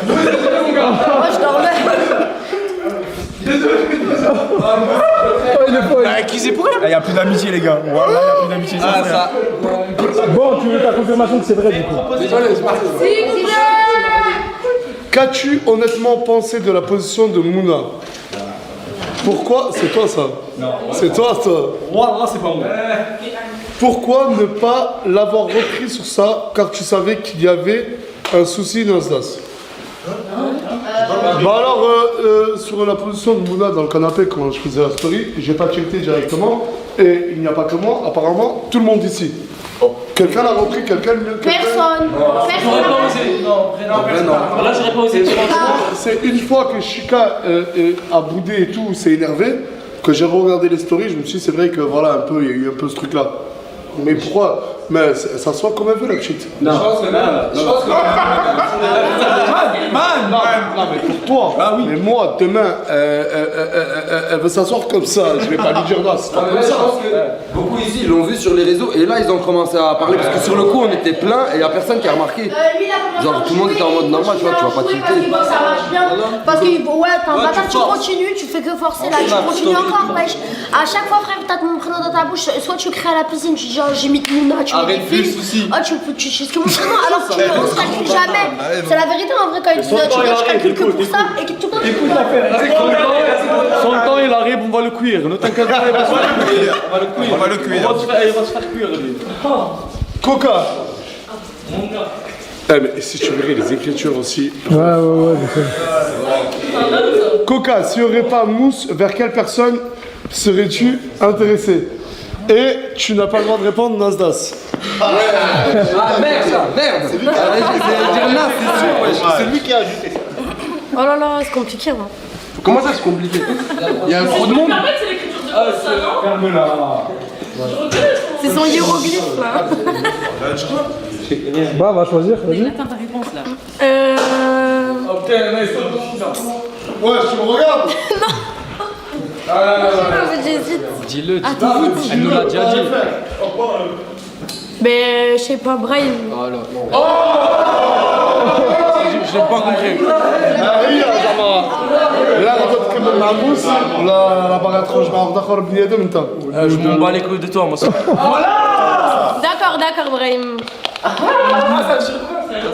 Moi je dormais. Oh, il est faux. Accusé pour rien. Il y a plus d'amitié, les gars. Voilà, il y a plus d'amitié. Ah, ça. Bon, tu veux ta confirmation que c'est vrai du coup? Désolé, c'est parti. Qu'as-tu honnêtement pensé de la position de Mouna? Pourquoi? C'est toi ça? Non. C'est toi ça? Moi, c'est pas moi. Pourquoi ne pas l'avoir repris sur ça car tu savais qu'il y avait un souci dans ce das? Bah alors, sur la position de Mouna dans le canapé quand je faisais la story, j'ai pas checké directement et il n'y a pas que moi, apparemment tout le monde ici. Quelqu'un l'a repris, quelqu'un... Personne. J'aurais pas osé. Non. Là, j'aurais pas osé. C'est une fois que Chica a boudé et tout, s'est énervé, que j'ai regardé les stories, je me suis dit c'est vrai que voilà un peu, il y a eu un peu ce truc là. Mais pourquoi? Mais elle s'assoit comme elle veut, la petite. Non. Je pense que Non, mais pour toi. Ah oui. Mais moi, demain, elle veut s'asseoir comme ça. Je vais pas lui dire non, c'est pas comme je ça. pense que beaucoup ici l'ont vu sur les réseaux et là ils ont commencé à parler parce que sur le coup on était plein et il y a personne qui a remarqué. Genre tout le monde était en mode normal, tu vois, tu vas pas tilter. Parce qu'il voit que ça marche bien. Parce que ouais, t'es un bâtard, tu continues, tu fais que forcer là, tu continues encore, wesh. À chaque fois, frère, t'as mon prénom dans ta bouche, soit tu cries à la piscine, tu dis genre j'ai mis Mouna, tu mets des films. Oh, tu sais ce que mon prénom, alors que on se calcule jamais. C'est la vérité en vrai quand ils disent tu vois, je calcule que pour ça et que tout le temps tu Son temps il arrive, on va le cuire. Ne t'inquiète pas, on va le cuire. Il va se faire cuire lui. Coca. Eh mais si tu verrais les écritures aussi. Ouais, je sais. Coca, s'il n'y aurait pas Mousse, vers quelle personne serais-tu intéressé? Et tu n'as pas le droit de répondre, Nasdas. Ah merde ça, merde. C'est lui qui a dire Nas, c'est sûr, wesh. C'est lui qui a ajouté ça. Oh là là, c'est compliqué, moi. Comment ça c'est compliqué? Il y a trop de monde. C'est l'écriture de ça, non? C'est son hiéroglyphe là. Bah, va choisir, vas-y. Attends ta réponse là. Ouais, tu me regardes. J'hésite. Dis-le, Ah, t'hésites. elle nous l'a déjà dit. Mais je sais pas, Brahim. Je n'ai pas compris. لا لا تكمل مع موس ولا لا باغي تخرج مع واحد اخر بنيادم انت Je m'en bats les couilles de toi, moi. D'accord, Brahim.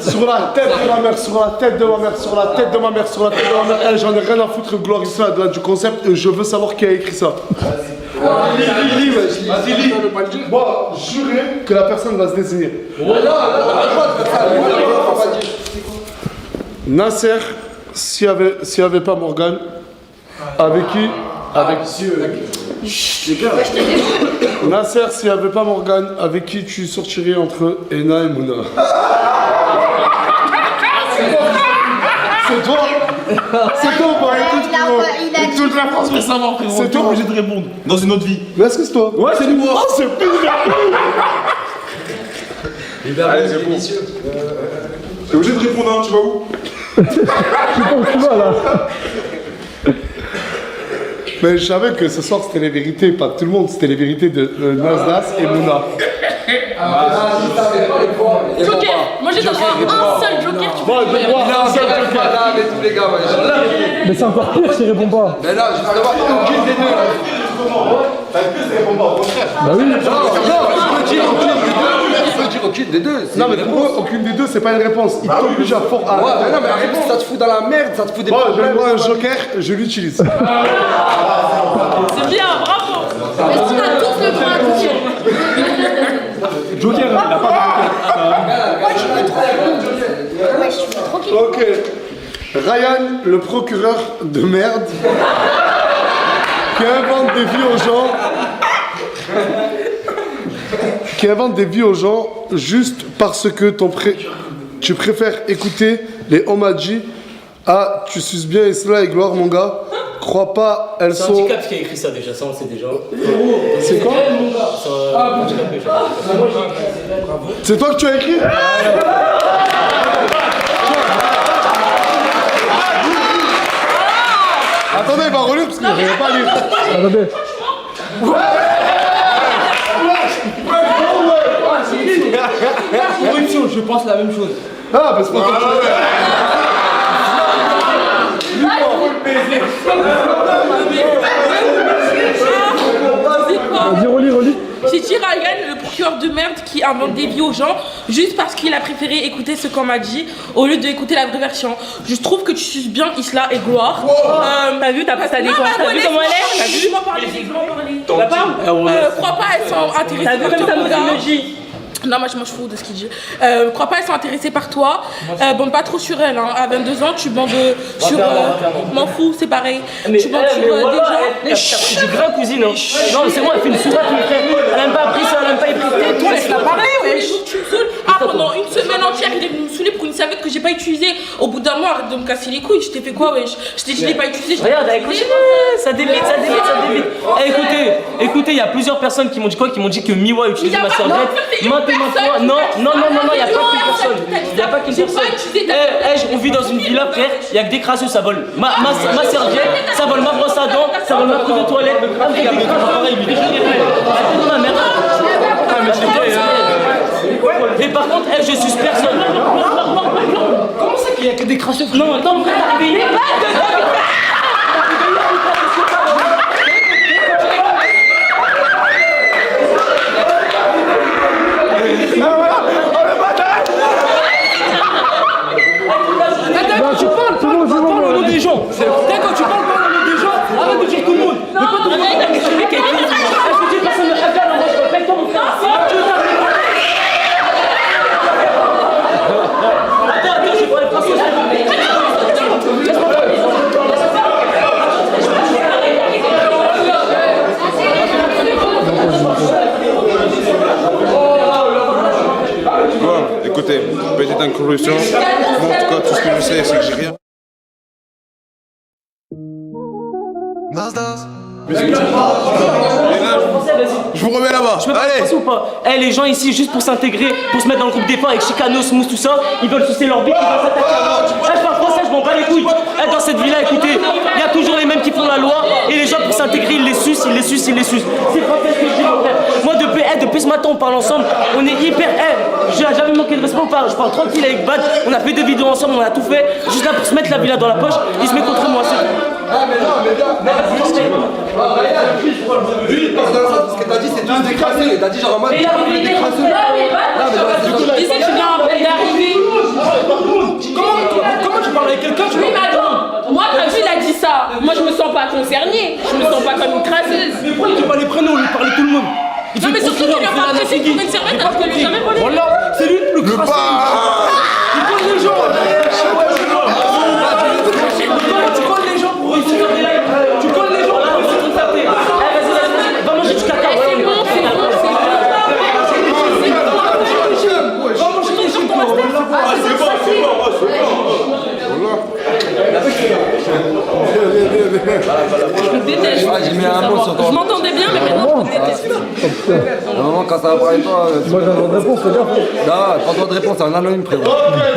Sur la tête de ma mère, sur la tête de ma mère, sur la tête de ma mère, sur la tête de ma mère. J'en ai rien à foutre, Gloris là, du concept. Je veux savoir qui a écrit ça. Bon, jurez que la personne va se désigner. Nasser, s'il n'y avait pas Morgane, avec qui? Avec Nasser, s'il n'y avait pas Morgane, avec qui tu sortirais entre Ena et Mouna? C'est toi? C'est toi ou pas? Écoute, toute la France veut savoir, frérot. C'est toi obligé de répondre. Dans une autre vie. Mais est-ce que c'est toi? Ouais, c'est moi. Oh, c'est plus Allez, c'est bon. T'es obligé de répondre, hein, tu vas où? Je sais pas où tu vas là. Mais je savais que ce soir c'était les vérités, pas de tout le monde, c'était les vérités de Nasdas et Mouna. Joker, moi j'ai droit à un seul joker, tu peux un seul joker. Tous les gars, Mais c'est encore pire s'il répond pas. mais là, je vais avoir aucune des deux. Bah oui. Non, je peux dire aucune des deux. Non, mais pour eux, aucune des deux, c'est pas une réponse. Ils t'obligent à fort. Ouais, mais non, mais la réponse, ça te fout dans la merde, ça te fout des Bon, problèmes. j'ai un joker, je l'utilise. C'est bien, bravo. Est-ce qu'on a tous le droit à toucher? Joker, il a pas Moi, tu peux trop. Ouais, je suis tranquille. Ok. Ryan, le procureur de merde, qui invente des vies aux gens. Qui invente des vies aux gens juste parce que tu préfères écouter les Omadji. Ah, tu suces bien Isla et Gloire, mon gars. Crois pas, elles C'est un sont. handicap qui a écrit ça déjà, ça on le sait déjà. C'est quoi? C'est un handicap déjà. C'est toi que tu as écrit? Attendez, il va relire parce que je vais pas lire. Attendez. Corruption, je pense la même chose. Ah, bah c'est pas toi. Vas-y, relis. C'est Ryan, le procureur de merde qui invente des vies aux gens juste parce qu'il a préféré écouter ce qu'on m'a dit au lieu d'écouter la vraie version. Je trouve que tu suces bien Isla et Gloire. T'as vu, t'as pas ta défense. T'as vu comment elle est? T'as vu? Laisse-moi parler. Bah parle. Crois pas, elles sont intéressées. T'as vu comme ça me logie. Non, moi je m'en fous de ce qu'il dit. Crois pas, elles sont intéressées par toi. Bande pas trop sur elles. Hein. À 22 ans, tu bandes sur. M'en fous, c'est pareil. Mais tu bandes sur des gens. C'est du grain, cousine. Hein. Non, mais c'est moi, elle fait une sourate, mon frère. Elle aime pas appris ça, elle aime pas écouter. Tout, C'est pas pareil, wesh. Tu me saoules. Ah, pendant une semaine entière, il est venu me saouler pour une serviette que j'ai pas utilisée. Au bout d'un mois, arrête de me casser les couilles. Je t'ai fait quoi, wesh? Je l'ai pas utilisée. Regarde, elle continue, ça débite. Eh, écoutez, il y a plusieurs personnes qui m'ont dit quoi? Qui m'ont dit que Miwa utilisait ma serviette. Maintenant, non, il n'y a pas qu'une personne. Il n'y a pas qu'une personne. On vit dans une villa, frère, il n'y a que des crasseux, ça vole ma serviette, ça vole ma brosse à dents, ça vole ma couche de toilette. Ma mère. Et par contre, je suce personne. Comment ça qu'il y a que des crasseux? Non, attends, mon frère, t'es arrivé. Tu parles pas le nom des gens. D'accord, tu parles pas le nom des gens. Arrête de dire tout le monde. Mais pas tout le monde. Je dis personne ne regarde, moi je respecte ton frère. Attends, je vais parler français. Bon, écoutez, petite incursion. Bon, en tout cas, tout ce que je sais, c'est que j'ai rien. Je vous remets là-bas. Allez. Ou pas. Les gens ici, juste pour s'intégrer, pour se mettre dans le groupe départ avec Chicano, Smooth, tout ça, ils veulent sucer leur bite, ils veulent s'attaquer à moi. Je parle français, je m'en bats les couilles. Dans cette villa, écoutez, il y a toujours les mêmes qui font la loi et les gens pour s'intégrer, ils les sucent. C'est français ce que je dis, mon frère. Moi, depuis ce matin, on parle ensemble, on est hyper. J'ai jamais manqué de respect, je parle tranquille avec Bad, on a fait des vidéos ensemble, on a tout fait, juste là pour se mettre la villa dans la poche, il se met contre moi. Lui, parce que ce que t'as dit, c'est tous des crasseux. T'as dit genre en mode. Il disait que tu viens en peine d'arriver. Comment tu parles avec quelqu'un? Oui, mais attends, moi, quand il a dit ça, moi je me sens pas concernée, je me sens pas comme une crasseuse. Mais pourquoi il dit pas les prénoms, il parlait tout le monde? Non, mais surtout qu'il lui a pas apprécié pour une serviette alors qu'il lui a jamais volé. Voilà, c'est lui le plus crasseux. Il colle les gens. Tu colles les gens pour réussir. Tu colles les gens pour réussir ton tapé. Va manger du caca. C'est bon. Je me déteste. J'ai mis un mot sur ton. Je m'entendais bien, mais maintenant je me déteste. À un moment, quand ça va parler de toi. Moi j'ai un droit de réponse, fais gaffe. Non, pas droit de réponse, c'est un anonyme, frérot. Ok,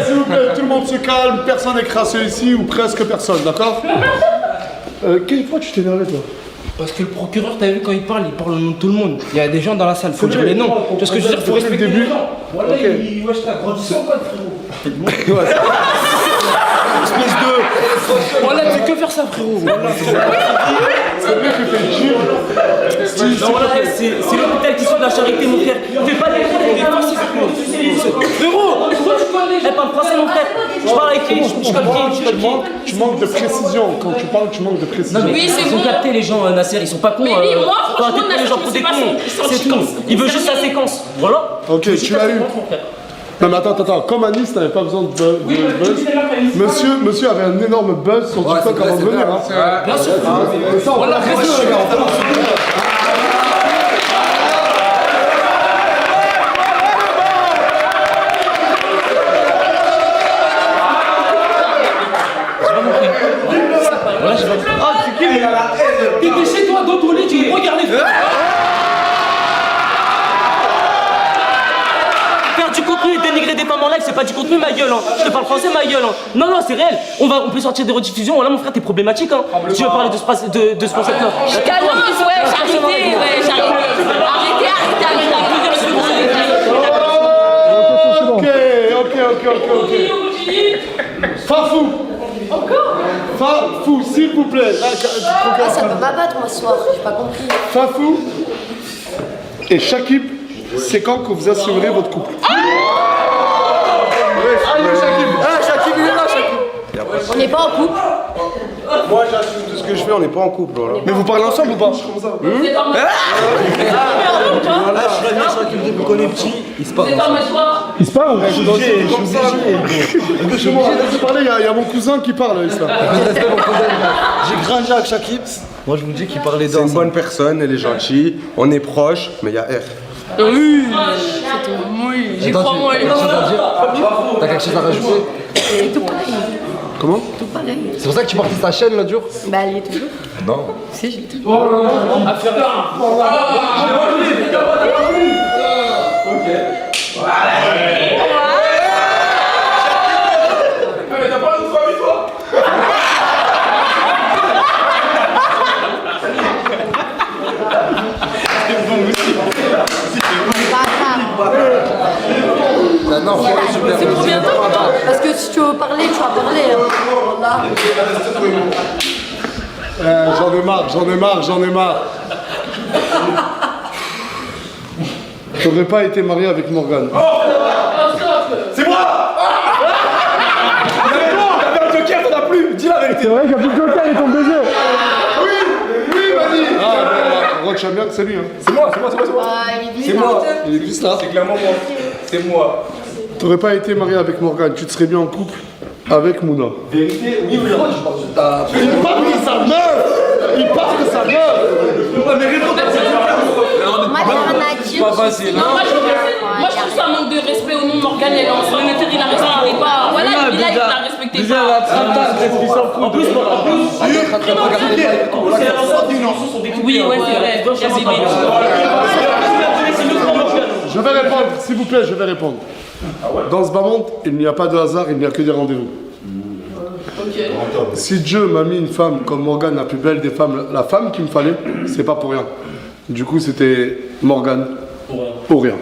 s'il vous plaît, tout le monde se calme, personne n'est crasseux ici, ou presque personne, d'accord? Quelle fois tu t'es énervé, toi? Parce que le procureur, t'as vu quand il parle au nom de tout le monde. Il y a des gens dans la salle, faut dire les noms. Tu vois ce que je veux dire? Faut respecter le début. Voilà, il wesh, t'as grandi sans code, frérot. Espèce de. Voilà, tu fais que faire ça, frérot. Voilà. C'est le mec qui fait le gym. C'est l'hôpital qui sauve la charité, mon frère. Fais pas des trucs, frérot. Elle parle français, mon frère. Je parle avec qui? Je colle qui? Tu manques de précision. Quand tu parles, tu manques de précision. Oui, ils ont capté les gens, Nasser, ils sont pas cons. Mais oui, moi, franchement, les gens pour des cons. C'est tout. Il veut juste sa séquence. Voilà. Ok, tu l'as eu. Non mais attends, comme Anis n'avait pas besoin de buzz, monsieur avait un énorme buzz sur TikTok avant de venir. Bien sûr. Et ça, on va l'apprécier, les gars. T'étais chez toi, dos tourné, tu me regardais. Faire du contenu et dénigrer des femmes en live, c'est pas du contenu, ma gueule. Je te parle français, ma gueule. Non, c'est réel. On peut sortir des rediffusions. Voilà, mon frère, t'es problématique. Tu veux parler de ce concept-là? Calme, arrêtez. Ok. Fafou. Encore Fafou, s'il vous plaît. Ah, ça peut m'abattre moi ce soir, j'ai pas compris. Fafou et Shakib, c'est quand que vous assumerez votre couple? Shakib, il est là, Shakib. On n'est pas en couple. Moi, j'assume tout ce que je fais, on n'est pas en couple. Voilà. Mais vous parlez ensemble ou pas? Shakib, depuis qu'on est petit, il se parle. Il se parle? Je suis obligé de parler, il y a mon cousin qui parle, Islam. J'ai grandi avec Shakib. Moi, je vous dis qu'il parlait d'un. C'est une bonne personne, elle est gentille, on est proche, mais il y a R. Oui, j'y crois moi. T'as quelque chose à rajouter? C'est tout pareil. Comment? Tout pareil. C'est pour ça que tu portais ta chaîne l'autre jour? Bah, elle y est toujours. Non. Si, je l'ai toujours. T'as pas d'autre famille, toi? C'est pour bientôt ou pas? Parce que si tu veux parler, tu vas parler. J'en ai marre. T'aurais pas été marié avec Morgane. C'est moi! T'avais un joker, t'en as plus! Dis la vérité! C'est vrai qu'il n'y a plus de joker, il tombe deuxième. Oui, vas-y. Rock Champion, c'est lui. Hein. C'est moi. C'est moi. Il est plus là. C'est clairement moi. C'est moi. T'aurais pas été marié avec Morgane, tu te serais bien en couple avec Mouna. Vérité, oui, mais tu parles de ta. Il parle de sa meuf. Moi, c'est pas facile. Moi, je trouve ça un manque de respect au nom de Morgane. Elle est en son inter, il a respecté pas. Voilà, il a respecté pas. En plus, oui, ouais, c'est vrai. Je vais répondre, s'il vous plaît, je vais répondre. Dans ce bas monde, il n'y a pas de hasard, il n'y a que des rendez-vous. Si Dieu m'a mis une femme comme Morgane, la plus belle des femmes, la femme qu'il me fallait, c'est pas pour rien. Du coup, c'était Morgane. Pour rien.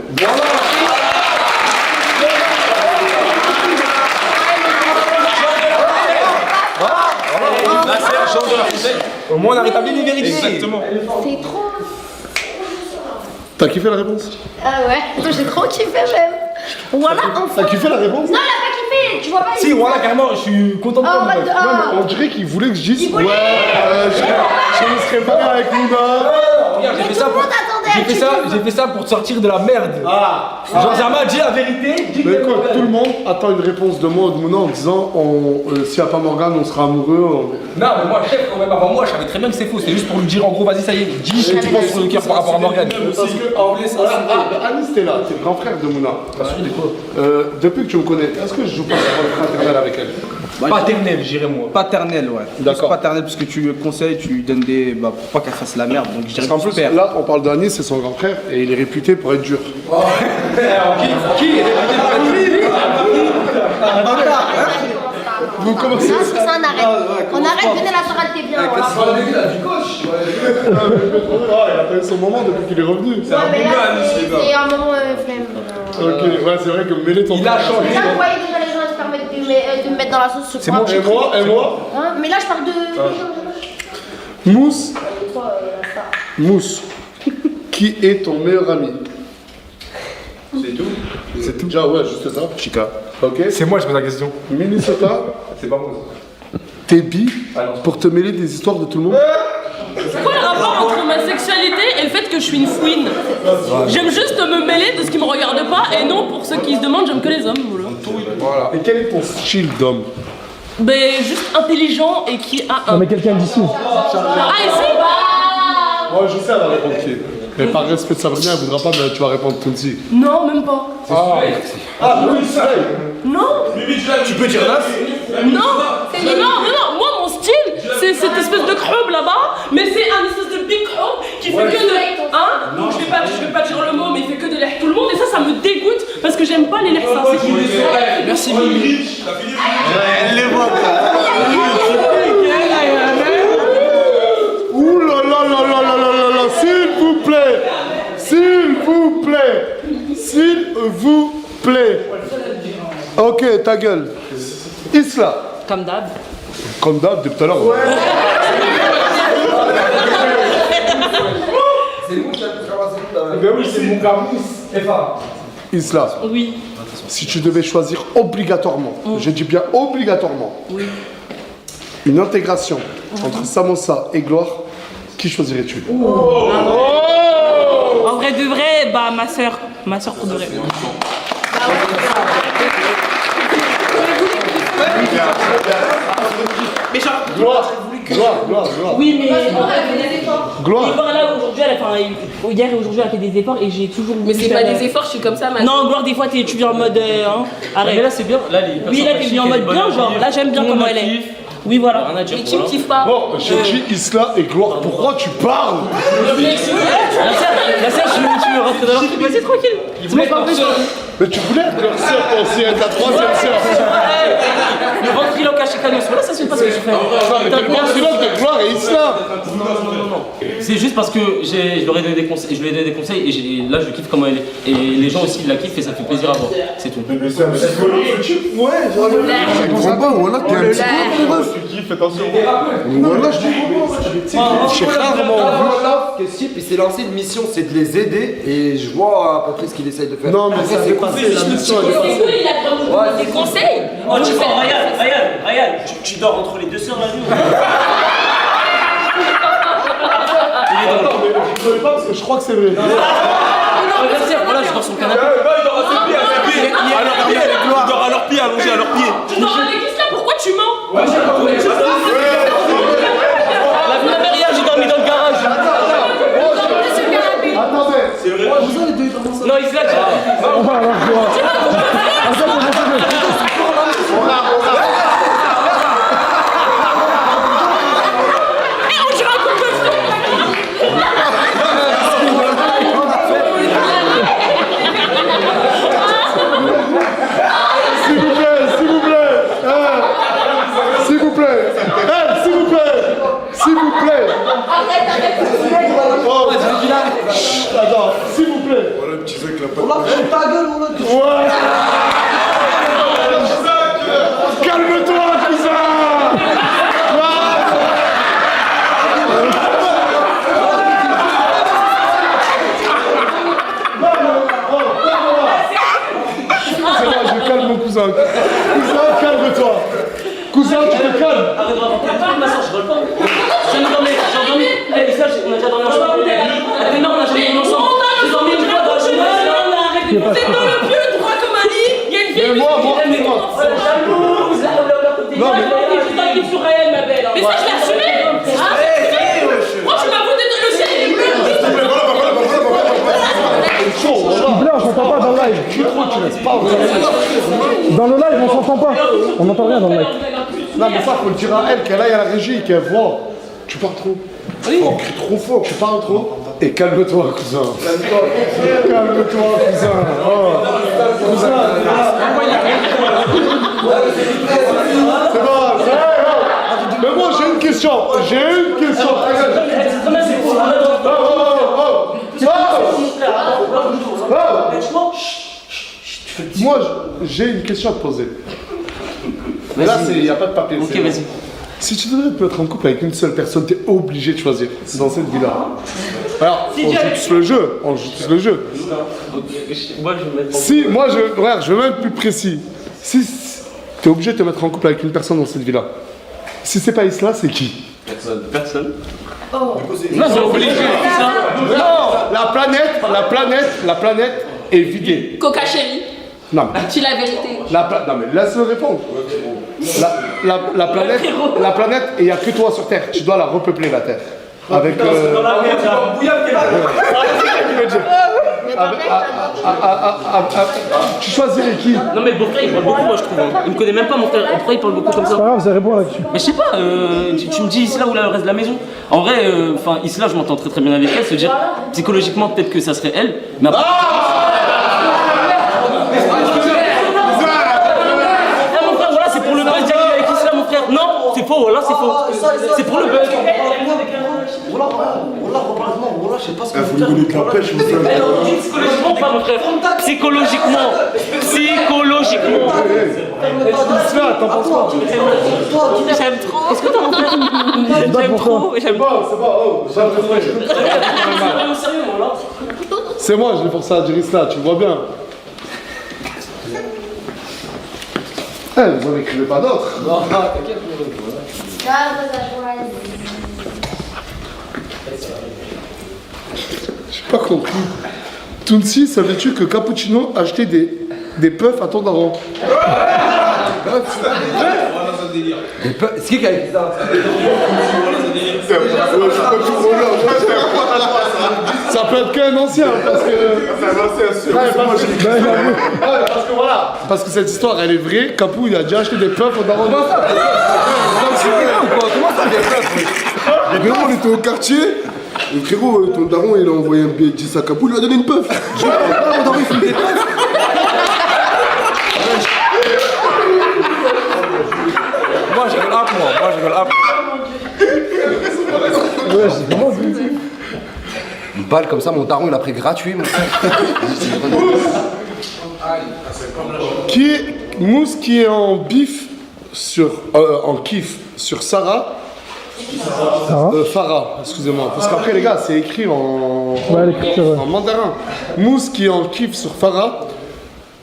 Au moins, on a rétabli les vérités. Exactement. C'est trop. T'as kiffé la réponse? Ah ouais, j'ai trop kiffé même. Voilà, enfin. T'as kiffé la réponse? Non, elle a pas kiffé, tu vois pas. Si, voilà, carrément, je suis content de toi. Oh, On dirait qu'il voulait que je dise. Il voulait. Je me serais pas bien avec Mouna. Regarde, j'ai fait ça Tout le pour. monde attendait. J'ai fait ça pour te sortir de la merde. Genre, Zama, dis la vérité. Mais écoute, tout le monde attend une réponse de moi ou de Mouna en disant s'il n'y a pas Morgane, on sera amoureux. Non, mais moi, chef, quand même, avant moi, je savais très bien que c'est faux. C'était juste pour lui dire en gros, vas-y, ça y est, dis ce que tu penses sur le cœur par rapport à Morgane. Parce que Anis, t'es là, t'es le grand frère de Mouna. Depuis que tu me connais, est-ce que je joue pas sur le fraternel avec elle? Paternel, j'irais moi. Paternel, ouais. D'accord. Paternel, parce que tu lui conseilles, tu lui donnes des. Bah, pour pas qu'elle fasse la merde. Donc je dirais Parce qu'en plus, là, on parle d'Anis, c'est son grand frère, et il est réputé pour être dur. Qui est Vous commencez Non, c'est ça, on arrête. On arrête, venez la soirée, t'es bien. Voilà. il a pas eu son moment depuis qu'il est revenu. Ouais, mais là, c'est un moment flemme. Ok, ouais, c'est vrai que mêler ton Il a changé. Là, vous voyez déjà les gens se permettent de me mettre dans la sauce. C'est bon, et moi Hein, mais là, je parle de. Mousse. Mousse. Qui est ton meilleur ami? C'est tout. C'est tout. Déjà, ouais, juste ça. Chica. Ok. C'est moi, je pose la question. Minnesota. C'est pas moi. T'es bi pour te mêler des histoires de tout le monde? C'est quoi le rapport entre ma sexualité et le fait que je suis une fouine? J'aime juste me mêler de ce qui me regarde pas et non pour ceux qui se demandent, j'aime que les hommes. Voilà. Et quel est ton style d'homme? Ben juste intelligent et qui a Non, un. mais quelqu'un d'ici. Ah ici? Moi, je sais, elle va répondre qui. Mais par respect de Sabrina, elle voudra pas, mais tu vas répondre Tunsi. Non, même pas. Ah, oui, c'est Non. Tu peux dire Nas? Non, moi mon style, c'est cette espèce de crumb là-bas, mais c'est un espèce de big crumb qui fait que de. Hein? Donc je vais pas dire le mot, mais il fait que de l'air tout le monde, et ça me dégoûte parce que j'aime pas les lairs sincères. Merci Mimi. Elle les voit. Ouh là là là là là là là, s'il vous plaît, s'il vous plaît, s'il vous plaît. Ok, ta gueule. Isla. Comme d'hab. Comme d'hab, depuis tout à l'heure. Ben oui, c'est mon campus. Isla. Oui. Si tu devais choisir obligatoirement, je dis bien obligatoirement, une intégration entre Samosa et Gloire, qui choisirais-tu? En vrai de vrai, bah ma soeur pour de vrai. Gloire. Oui, mais. Gloire. Et voilà, aujourd'hui, elle a fait hier et aujourd'hui, elle a fait des efforts et j'ai toujours. Mais c'est pas des efforts, je suis comme ça, maintenant. Non, Gloire, des fois, tu viens en mode. Hein, arrête. Mais là, c'est bien. Là, oui, là, t'es bien en mode bien, genre. Là, j'aime bien comment elle est. Oui, voilà. Mais tu me kiffes pas. Bon, j'ai dit Isla et Gloire, pourquoi tu parles? La sœur, tu veux rentrer dans leur truc, vas-y, tranquille. Mais tu voulais être leur sœur, toi aussi, être la troisième sœur. Le ventriloque caché Canos, voilà, ça c'est pas ce que je fais. Non, mais t'es le ventriloque de Gloire et Isla. Non. C'est juste parce que je leur ai donné des conseils, et là je kiffe comment elle est. Et les gens aussi ils la kiffent et ça fait plaisir à voir. C'est tout. Mais c'est un psychologue. Ouais, je comprends pas, voilà, t'es un psychologue. Tu kiffes, attention. Voilà, je dis j'ai rarement vu. Que Sip il s'est lancé une mission, c'est de les aider et je vois à peu près ce qu'il essaye de faire. Non, mais ça c'est passé, la mission elle est passée. Il a des conseils. Oh, tu vois, Ryan, tu dors entre les deux sœurs la nuit. Attends, mais je ne pas parce que je crois que c'est vrai. Voilà, je dors sur le canapé. Il dort à ses pieds, il dort à leurs pieds, allongé à leurs pieds. Tu dors avec Isla, pourquoi tu mens? La première hier, j'ai dormi dans le garage. Attendez, C'est vrai. Non, il se l'a déjà. Attends, s'il vous plaît. Voilà le petit Zach la patte. On l'a fait ta gueule, on l'a dit. Ouais. Calme-toi, cousin. C'est moi, je calme mon cousin. Cousin, calme-toi. Cousin, tu te calmes. Arrête de raconter ma soeur, je vole pas. J'ai dormi. On a déjà dormi ensemble. Non, on a jamais dormi ensemble. J'ai dormi une fois dans le chemin. C'est dans le pieu droit comme un lit. Il y a une vieille. Mais moi. Non, mais sur Ryan, ma belle. Mais ça, je l'ai assumé. Moi, tu m'as voté dans le ciel. Blanc, on s'entend pas dans le live. Dans le live, on s'entend pas. On n'entend rien dans le live. Non, mais ça, faut le dire à elle, qu'elle aille à la régie, qu'elle voit. Tu parles trop. Oui. Oh, crie trop fort, tu parles trop. Et calme-toi, cousin. Calme-toi, cousin. Oh. Cousin. C'est bon, c'est bon. Mais moi, j'ai une question. Moi, j'ai une question à te poser. Là, il n'y a pas de papier. Ok, vas-y. Si tu devrais te mettre en couple avec une seule personne, tu es obligé de choisir dans cette vie-là. Alors, on joue tous le jeu. Moi, je vais mettre. Si, moi, je vais même être plus précis. Si tu es obligé de te mettre en couple avec une personne dans cette vie-là, si c'est pas Isla, c'est qui? Personne. Oh. Non, c'est obligé. Non, la planète est vidée. Coca chérie. Non, Dis la vérité. non mais laisse-le répondre. La planète, et il n'y a que toi sur Terre. Tu dois la repeupler, la Terre. Avec. Tu choisirais qui? Non, mais le beau-frère il parle beaucoup, moi je trouve. Il me connaît même pas, mon frère. Pourquoi il parle beaucoup comme ça? C'est pas grave, ça répond là-dessus. Mais je sais pas, tu me dis Isla ou le reste de la maison. En vrai, Isla, je m'entends très très bien avec elle. Se dire psychologiquement, peut-être que ça serait elle. Mais après. C'est pour le buzz d'y aller avec Isla, mon frère. Non, c'est faux, voilà, c'est faux. C'est pour le buzz. Je sais pas ce que vous voulez de la pêche, vous savez. Psychologiquement pas, mon frère. Psychologiquement. Isla, t'en penses quoi? J'aime trop. Est-ce que t'en entends? J'aime trop. C'est bon, c'est moi, je l'ai forcé à dire Isla, tu vois bien. Vous en écrivez pas d'autres? Non, t'inquiète. J'ai pas compris. Tounsi, savais-tu que Cappuccino achetait des puffs à ton daron? C'est qui a écrit ça? Ça peut être qu'un ancien, parce que. C'est un ancien, sûr. Ouais, parce que voilà. Parce que cette histoire, elle est vraie. Capou, il a déjà acheté des puffs au daron. Comment ça, des puffs? Frérot, on était au quartier. Et frérot, ton daron, il a envoyé un billet 10 à Capou, il lui a donné une puff. Mon daron, il fume des puffs. Moi, je rigole up, moi. Moi, je rigole up. Ouais, j'ai vraiment vu. Une balle comme ça, mon daron, il a pris gratuit, mon frère. Mousse qui est en bif sur. En kiff sur Sarah. Farah, excusez-moi. Parce qu'après, les gars, c'est écrit en mandarin. Mousse qui est en kiff sur Farah,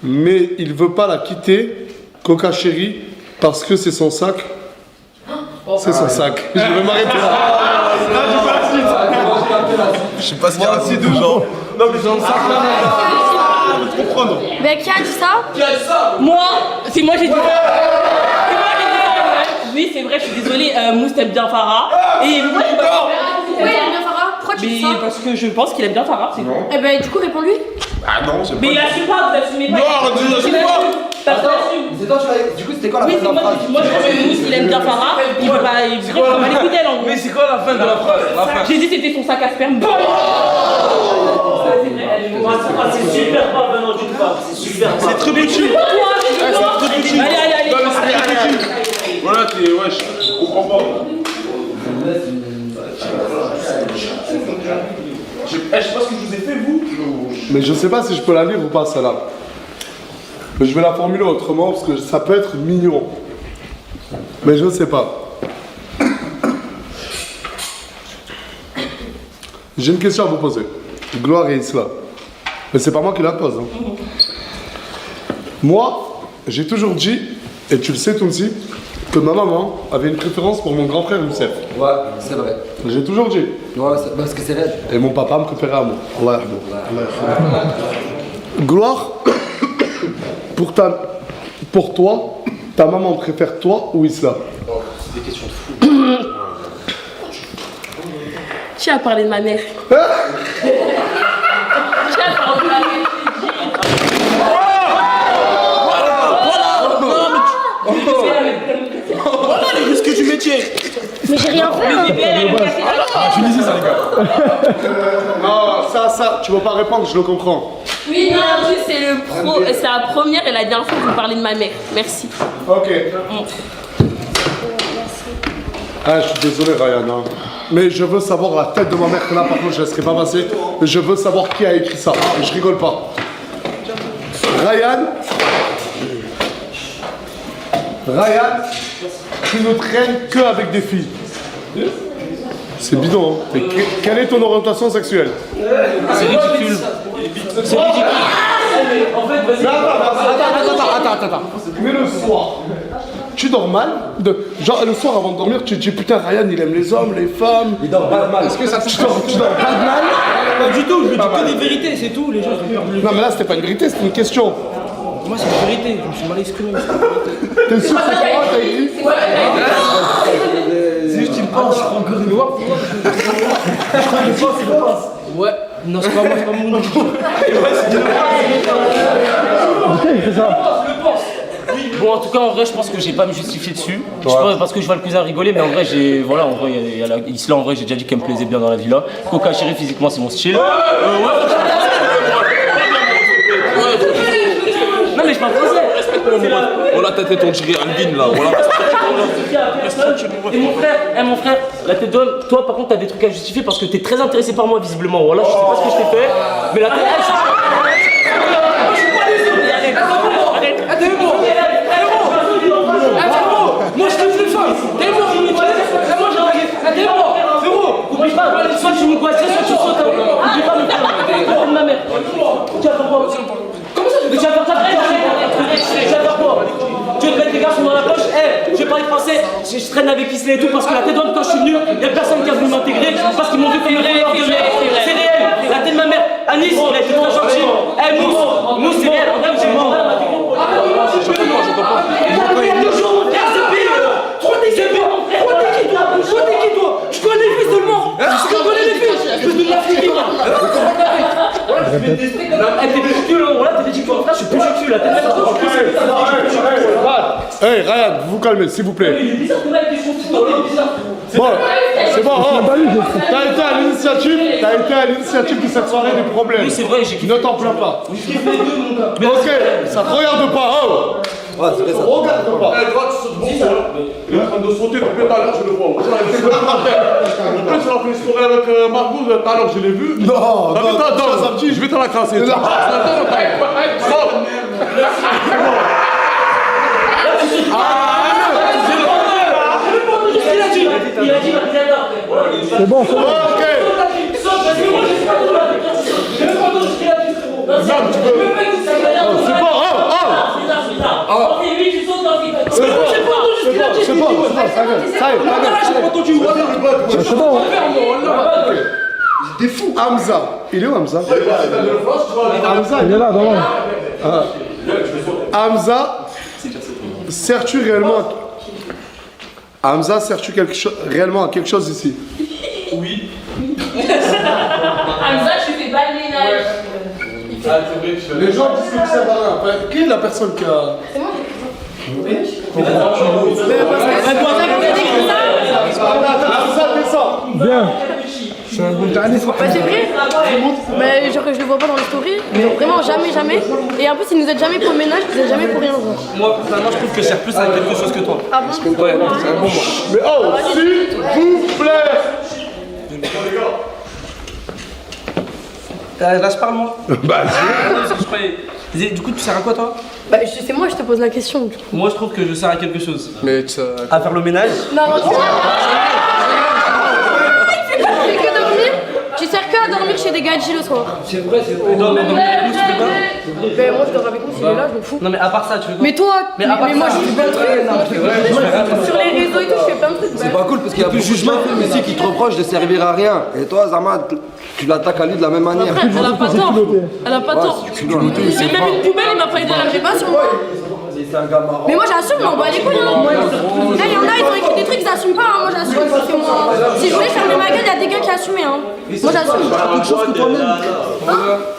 mais il veut pas la quitter, Coca Chéri, parce que c'est son sac. C'est son sac. Je vais m'arrêter là. Je sais pas ce qu'il y a assez de gens. Non, mais dans le sac là, je comprends. Mais qui a dit ça? Moi, c'est moi j'ai dit. Oui, c'est vrai, je suis désolée, Mousse t'aime bien Farah. Et moi, je Pourquoi il aime bien Farah? Pourquoi tu dis ça? parce que je pense qu'il aime bien Farah, c'est bon. Eh ben, du coup, réponds-lui. Ah non, c'est pas. Mais il assume pas, vous assumez pas. Non, tu l'assumes pas. C'est toi, du coup, c'était quoi la Oui, fin de c'est la phrase? moi je pense que Mousse il aime bien Farah. Il veut pas l'écouter d'elle en gros. Mais c'est quoi la fin de la phrase? J'ai dit c'était son sac à sperme. C'est super pas venant d'une femme, c'est super pas. C'est très petit. Allez. Voilà, t'es. Wesh, je comprends pas. Je sais pas ce que je vous ai fait, vous. Mais je sais pas si je peux la lire ou pas, celle-là. Mais je vais la formuler autrement, parce que ça peut être mignon. Mais je sais pas. J'ai une question à vous poser. Gloire et Isla. Mais c'est pas moi qui la pose. Hein. Moi, j'ai toujours dit, et tu le sais, Tounsi, que ma maman avait une préférence pour mon grand frère Youssef. Ouais, c'est vrai. J'ai toujours dit. Ouais, parce que c'est réel. Et mon papa me préférait à moi. Allah yahmou. Gloire, pour toi, ta maman préfère toi ou Isla? C'est des questions de fou. Qui a parlé de ma mère? Qui a parlé de ma mère? Voilà les risques du métier. Mais j'ai rien fait. Tunisie, ça, les gars. Non, ça, tu vas pas répondre, je le comprends. Oui, non, en plus c'est la première et la dernière fois que vous parlez de ma mère. Merci. Ok. Ah, je suis désolé, Ryan. Hein. Mais je veux savoir la tête de ma mère que là, par contre, je ne laisserai pas passer. Mais je veux savoir qui a écrit ça. Et je rigole pas. Ryan, tu ne traînes que avec des filles. C'est bidon, hein. Et quelle est ton orientation sexuelle? C'est ridicule. C'est ridicule. En fait, vas-y. Attends. Mais le soir, tu dors mal? Genre, le soir avant de dormir, tu te dis putain, Ryan, il aime les hommes, les femmes. Il dort pas mal. Est-ce que ça tu dors pas de mal? Pas du tout, je veux dire que des vérités, c'est tout. Les gens sont perdus. Non, mais là, c'était pas une vérité, c'était une question. Moi, c'est une vérité, je me suis mal exprimé. T'es sûr que c'est toi, t'as écrit? C'est juste qu'il pense, je crois encore une fois. Je crois qu'il pense, il pense. Ouais, non, c'est pas moi, c'est pas mon nom. Bon, en tout cas, en vrai, je pense que j'ai pas à me justifier dessus. Je pense parce que je vois le cousin rigoler, mais en vrai, voilà, en vrai, Isla, en vrai, j'ai déjà dit qu'elle me plaisait bien dans la villa. Coca Chéri, physiquement, c'est mon style. Non, mais je m'en posais. Voilà ta tête, on dirait Alvin là. Voilà. Et mon frère, la tête d'homme, toi par contre t'as des trucs à justifier parce que t'es très intéressé par moi visiblement. Voilà, je sais pas ce que je t'ai fait, mais la tête. Moi je te fais face. Oublie pas, soit tu me boites, soit tu sautes. Oublie pas me faire ma mère. Tu vas faire quoi? Comment ça? Tu vas faire ta tête? Tu vas faire quoi? Tu veux te mettre des garçons dans la poche? Eh, je parle français, je traîne avec Islay et tout parce que la tête d'homme quand je suis venu, y'a personne qui a voulu m'intégrer parce qu'ils m'ont vu comme réel. C'est réel. La tête de ma mère, Anis, il a été très gentil. Eh, Mousse, c'est réel. Regarde, j'ai mon frère. Il y a 2 jours, mon frère, c'est pire. Trop t'es qui toi? Je connais les filles seulement. Je connais les filles. Espèce de la fille. répète. Elle t'es plus cul, là, t'es ridicule, frère, je suis plus cul, là, t'es Hey, Ryan, vous vous calmez, s'il vous plaît. Il est bizarre que là, il est bizarre. Bon, c'est bon, t'as été à l'initiative de cette soirée des problèmes. Oui, c'est vrai, j'ai kiffé. Ne t'en plains pas. J'ai kiffé les deux, mon gars. Ok, ça te regarde pas, oh. Ouais, c'est vrai ça. Regarde pas. Eh, toi, tu sautes bon, il est en train de sauter depuis tout à l'heure, je le vois. En plus, on a fait une soirée avec Margot tout à l'heure, je l'ai vu. Non, je vais te la casser. C'est bon, c'est bon. Ok. C'est bon, c'est bon, ça y est, C'est bon. Des fous. Hamza, il est où Hamza? Hamza, Il est là, devant. Hamza, sers-tu réellement Hamza, sers-tu réellement à quelque chose ici? Oui. Hamza, tu fais pas le ménage. Les gens disent que tu sais pas rien. Qui est la personne qui a... C'est moi. Bien. Bah, c'est vrai. Mais genre je le vois pas dans les stories. Vraiment jamais. Et en plus il nous aide jamais pour le ménage, il nous aide jamais pour rien. Genre. Moi, personnellement, je trouve que je sers plus à quelque chose que toi. Ah bon? Ouais, c'est un bon moment. Mais oh, s'il vous plaît. Là, je parle, moi. Bah, du coup, tu sers à quoi, toi? Bah, c'est moi, je te pose la question. Moi, je trouve que je sers à quelque chose. Mais tu à faire le ménage? Non, tu fais que dormir. Tu sers que à dormir chez des gadgets le soir. C'est vrai, c'est vrai. Non, mais tu fais pas? Ben moi je dors avec vous s'il est là, je m'en fous. Non, mais à part ça, tu veux quoi? Mais toi, mais moi je fais plein de trucs. Sur les réseaux et tout, je fais plein de trucs. C'est pas cool parce qu'il y a beaucoup de gens ici qui te reprochent de servir à rien. Et toi, Zama, tu l'attaques à lui de la même manière. Elle a pas tort. Elle a pas tort. Même une poubelle, il m'a pas aidé à la pas sur moi. Mais moi j'assume, on bat les couilles. Là, il y en a, ils ont écrit des trucs, ils assument pas. Moi j'assume. C'est moi. Si je voulais fermer ma gueule, il y a des gars qui assumaient. Moi j'assume. À quelque chose que toi-même.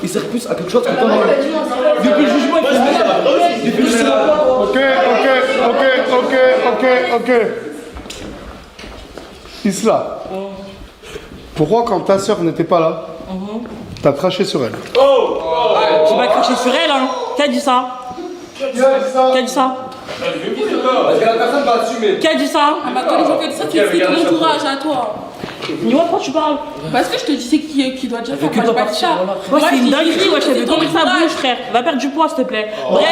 Il sert plus à quelque chose que toi-même. Depuis le jugement, il faut se mettre. Ok. Isla, pourquoi quand ta soeur n'était pas là, t'as craché sur elle? J'ai pas craché sur elle, hein. Qui a dit ça? Qui a dit ça? Parce que la personne va assumer. Qui a dit ça? Ah bah toi les gens qui disent ça, c'est ton entourage à toi. Dis-moi pourquoi tu parles? Parce que je te dis c'est qui doit déjà faire, moi j'ai pas dit ça. Ouais c'est une dinguerie, ouais, je t'avais tombé sa bouche frère. Va perdre du poids s'il te plaît. Bref.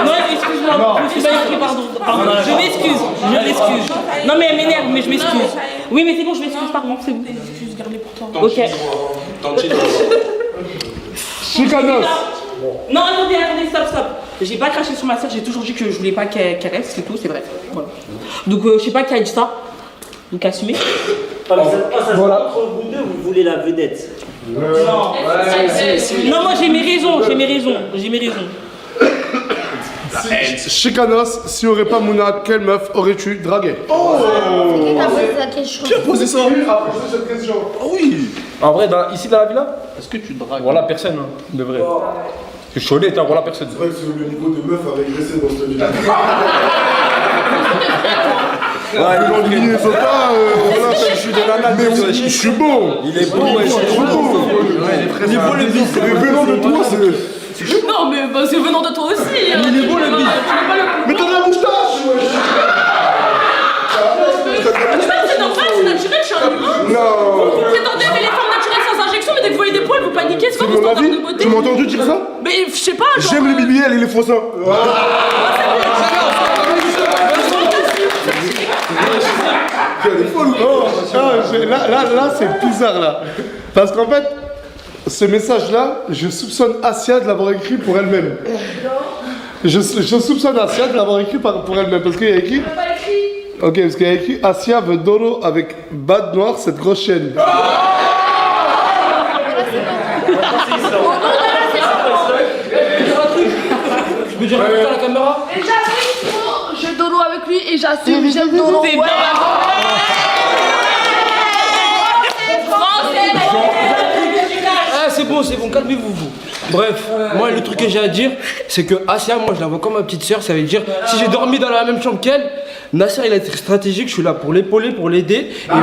Non excuse-moi, je me suis pas écrit, pardon. Je m'excuse. Non mais elle m'énerve, mais je m'excuse. Oui mais c'est bon, je m'excuse, pardon, c'est bon. Juste garder pour toi. Ok. Chicanos. Non, attendez, stop. J'ai pas craché sur ma soeur, j'ai toujours dit que je voulais pas qu'elle reste, c'est tout, c'est vrai. Voilà. Donc, je sais pas qui a dit ça. Donc, assumez. Voilà. Entre vous deux, vous voulez la vedette. Non, moi j'ai mes raisons. Chicanos, si aurait pas Mouna, quelle meuf aurais-tu dragué? Qui t'a posé la question? Qui a posé ça? Cette question. Ah oui. En vrai, ici dans la villa, est-ce que tu dragues? Voilà personne, hein, de vrai. C'est chaud, hein, voilà personne. C'est vrai que le niveau de meuf a régressé dans cette villa. Ouais, les gens du milieu sont pas. Voilà, je suis de la nana, mais je suis beau. Il est beau, ouais, je suis beau. Il est beau le bis. Mais venant de toi, c'est. Non, mais bah, c'est venant de toi aussi. Il est beau le bis. Mais t'as la moustache! C'est normal, c'est naturel, je suis un humain. Non! Vous prétendez aimer les femmes naturelles sans injection, mais dès que vous voyez des poils, vous paniquez, c'est quoi vos standards de beauté? Tu m'as entendu dire ça? Mais je sais pas, genre. J'aime les BBL et les faux seins. Là, c'est bizarre là. Parce qu'en fait, ce message-là, je soupçonne Asia de l'avoir écrit pour elle-même. Je soupçonne Asia de l'avoir écrit pour elle-même. Parce qu'il y a écrit. Ok, parce qu'il y a écrit Asia veut Doro avec Bad Noir, cette grosse chaîne. Je peux dire à la caméra? Je Doro avec lui et j'assume, j'aime Doro. C'est bien. Ah, c'est bon, calmez-vous, vous. Bref, moi, le truc que j'ai à dire, c'est que Asia, moi, je la vois comme ma petite sœur. Ça veut dire, si j'ai dormi dans la même chambre qu'elle, Nasser, il a été stratégique. Je suis là pour l'épauler, pour l'aider. Et... Asia,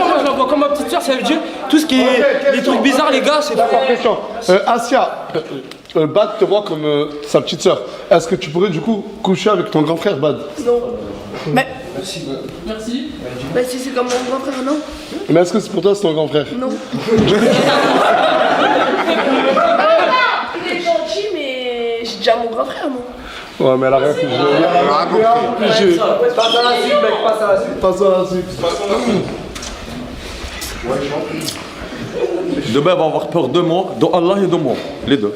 moi, je la vois comme ma petite sœur. Ça veut dire, tout ce qui est les trucs bizarres, les gars, c'est pas question. Asia, Bad te voit comme sa petite sœur. Est-ce que tu pourrais du coup coucher avec ton grand frère, Bad? Non. Mais. Merci. Bah, si c'est comme mon grand frère, non. Mais est-ce que c'est pour toi, c'est ton grand frère? Non. Il est gentil, mais j'ai déjà mon grand frère, moi. Ouais, mais elle a rien fait. Passe à la suite, mec, passe à la suite. Passe à la suite. Demain, elle va avoir peur de moi, de Allah et de moi. Les deux.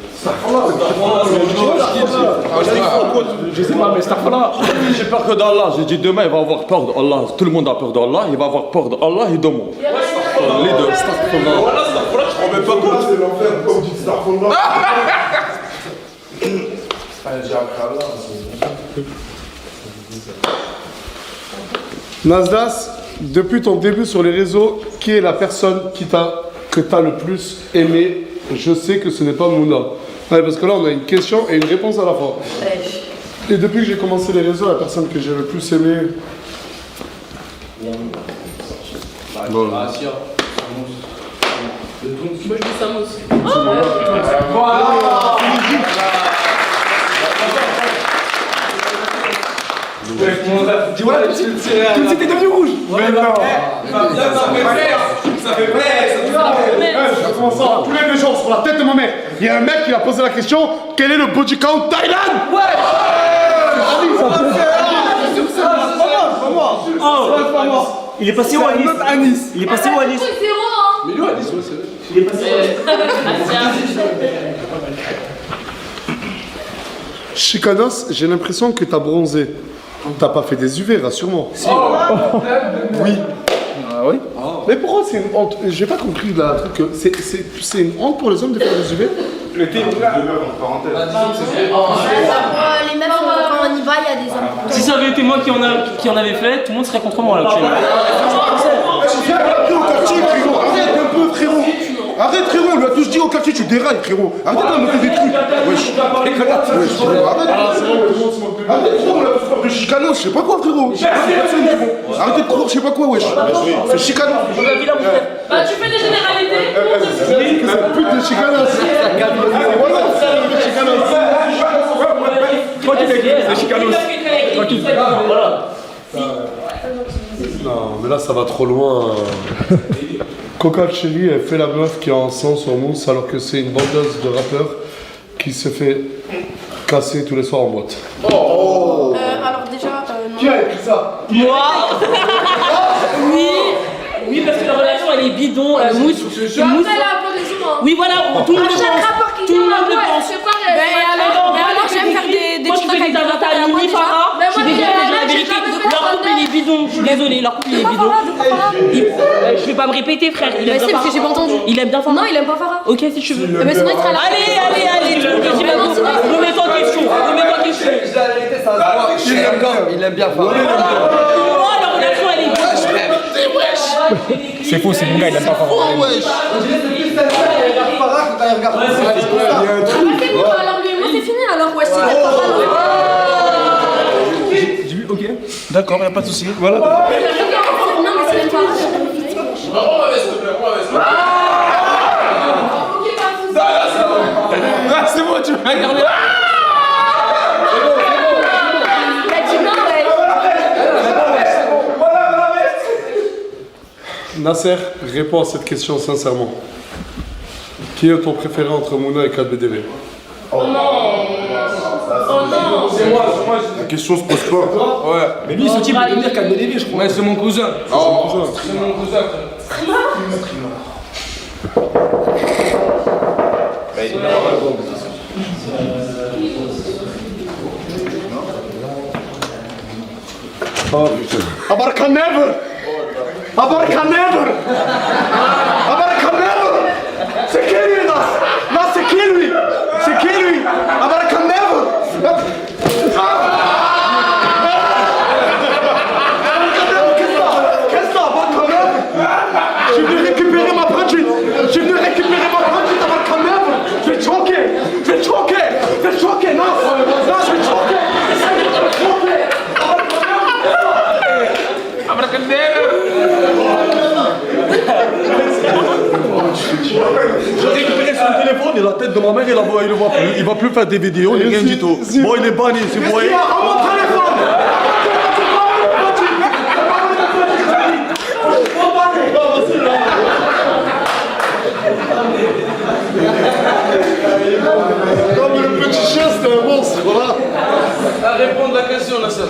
Je sais pas, mais Starfala. J'ai peur que d'Allah. J'ai dit demain, il va avoir peur d'Allah. Tout le monde a peur d'Allah. Il va avoir peur d'Allah et de moi. Les deux. Voilà, je te remets pas compte. C'est l'enfer, comme dit Starfala. Nasdas, depuis ton début sur les réseaux, qui est la personne que t'as le plus aimé? Je sais que ce n'est pas Mouna. Ouais, parce que là, on a une question et une réponse à la fois. Et depuis que j'ai commencé les réseaux, la personne que j'ai le plus aimé... Bon. Tu vois, tout de suite t'es devenu rouge. Mais non. Ça fait plaisir. Tous les 2 jours sur la tête de ma mère, il y a un mec qui a posé la question: quel est le body count Thaïlande? Ouais. Il est passé où Anis? Il est passé où Anis? Mais lui, Anis, c'est vrai. Il est passé Chicanos, j'ai l'impression que t'as bronzé. T'as pas fait des UV, rassure-moi. Si. Oui. Ah oui? Mais pourquoi c'est une honte? J'ai pas compris la truc. C'est une honte pour les hommes de faire des UV? Les meufs, quand on y va, il y a des hommes. Si ça avait été moi qui en avait fait, tout le monde serait contre moi là actuellement. Arrête un peu, frérot. Arrête, frérot, on lui a tous dit au quartier, tu dérailles, frérot. Arrête de me faire des trucs. Wesh. Arrête, frérot, on a tous peur de chicanos, je sais pas quoi, frérot. Arrêtez de croire, je sais pas quoi, wesh. C'est chicanos. Bah, tu fais des généralités. C'est pute de chicanos. C'est chicanos. Tranquille. Voilà. Non, mais là, ça va trop loin. Coca Cherry, elle fait la meuf qui est en sang sur mousse alors que c'est une bandeuse de rappeurs qui se fait casser tous les soirs en boîte. Alors déjà, non. Qui a écrit ça? Moi. Oui, parce que la relation elle est bidon, mousse. Oui, voilà, tout le monde le pense. Tout le monde le pense. Alors j'aime faire des moi, je fais des avatar à Mimi Farah. Je suis désolée, je dis la vérité. Leur couple il est bidon. Je suis désolée, leur couple il est bidon. Je vais pas me répéter, frère. Il aime bien Farah. J'ai pas entendu. Il aime bien Farah. Non, il aime pas Farah. Ok, si tu veux. Mais sinon, il sera là. Allez, remets-toi en question. Remets-toi en question. La vérité, ça se voit. Il aime bien Farah. Moi, la relation elle est bidon. C'est faux, c'est mon gars, il aime pas Farah. Alors lui et moi, c'est fini. Alors, ouais, c'est pas J'ai vu, ok. D'accord, y'a pas de soucis. Voilà. Non, mais c'est même pas. C'est bon, tu vas regarder. Nasser, réponds à cette question sincèrement. Qui est ton préféré entre Mouna et 4BDV? Oh non. C'est moi. La question se pose pas. Ouais. Mais lui, ce type il aime bien 4BDV, je crois. Ouais, c'est mon cousin. C'est mon cousin. Oh putain. Abaraka never! Abaraka never! Abaraka never! C'est qui lui, Nas? Nas, c'est qui lui? C'est qui lui? ta mère, il le voit plus. Il va plus faire des vidéos, ni rien du tout. Bon, il est banni, si vous voyez. Non, mais le petit chien, c'était un monstre, voilà. Répondre la question, Nasser.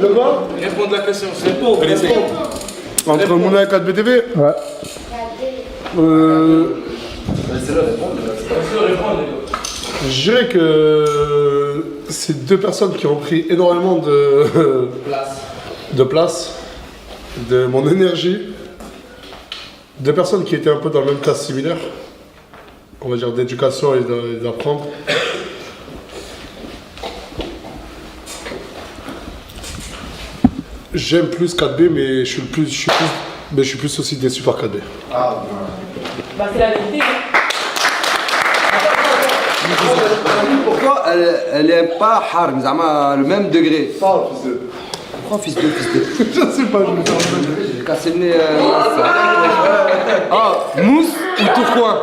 De quoi? Répondre la question, c'est pour. Entre Mouna et 4BTV? Ouais. Je dirais que c'est deux personnes qui ont pris énormément de place, de mon énergie. Deux personnes qui étaient un peu dans le même classe similaire, on va dire d'éducation et d'apprendre. J'aime plus 4B, mais je suis plus aussi déçu par 4B. Bah, c'est la vérité. Pourquoi elle aime pas Harm, Zama, le même degré? Parle, fils de. Pourquoi fils de? Je sais pas, je me fais J'ai cassé le nez. Ah, Mousse ou Tourcoing?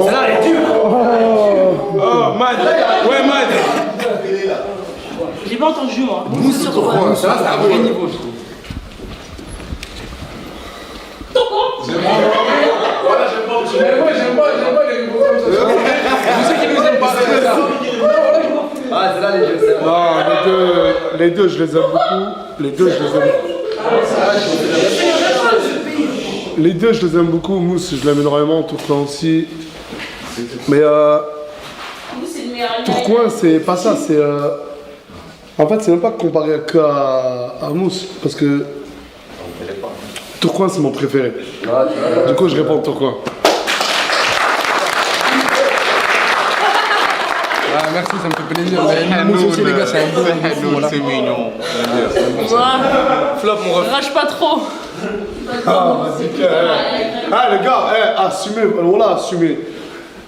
Celle-là, elle est dure. Oh, Mad. Ouais, Mad. J'ai pas entendu, moi. Mousse ou Tourcoing? Celle-là, c'est un vrai niveau, je trouve. Voilà, j'aime pas les niveaux comme ça. Je sais qu'ils nous aiment pas, c'est ça. Ah, c'est là les jeux. Non, les deux, je les aime beaucoup. Les deux, je les aime beaucoup. Mousse, je l'aime énormément. Tourcoing aussi. Mais Tourcoing, c'est pas ça. C'est en fait, c'est même pas comparé à Mousse, parce que Tourcoing, c'est mon préféré. Du coup, je réponds Tourcoing. Ah, merci, ça me fait plaisir. Mousse aussi, les gars, c'est un bon. C'est mignon. Flop, mon ref. Rage pas trop. Ah, vas-y, ah, les gars, assumez, voilà, assumez.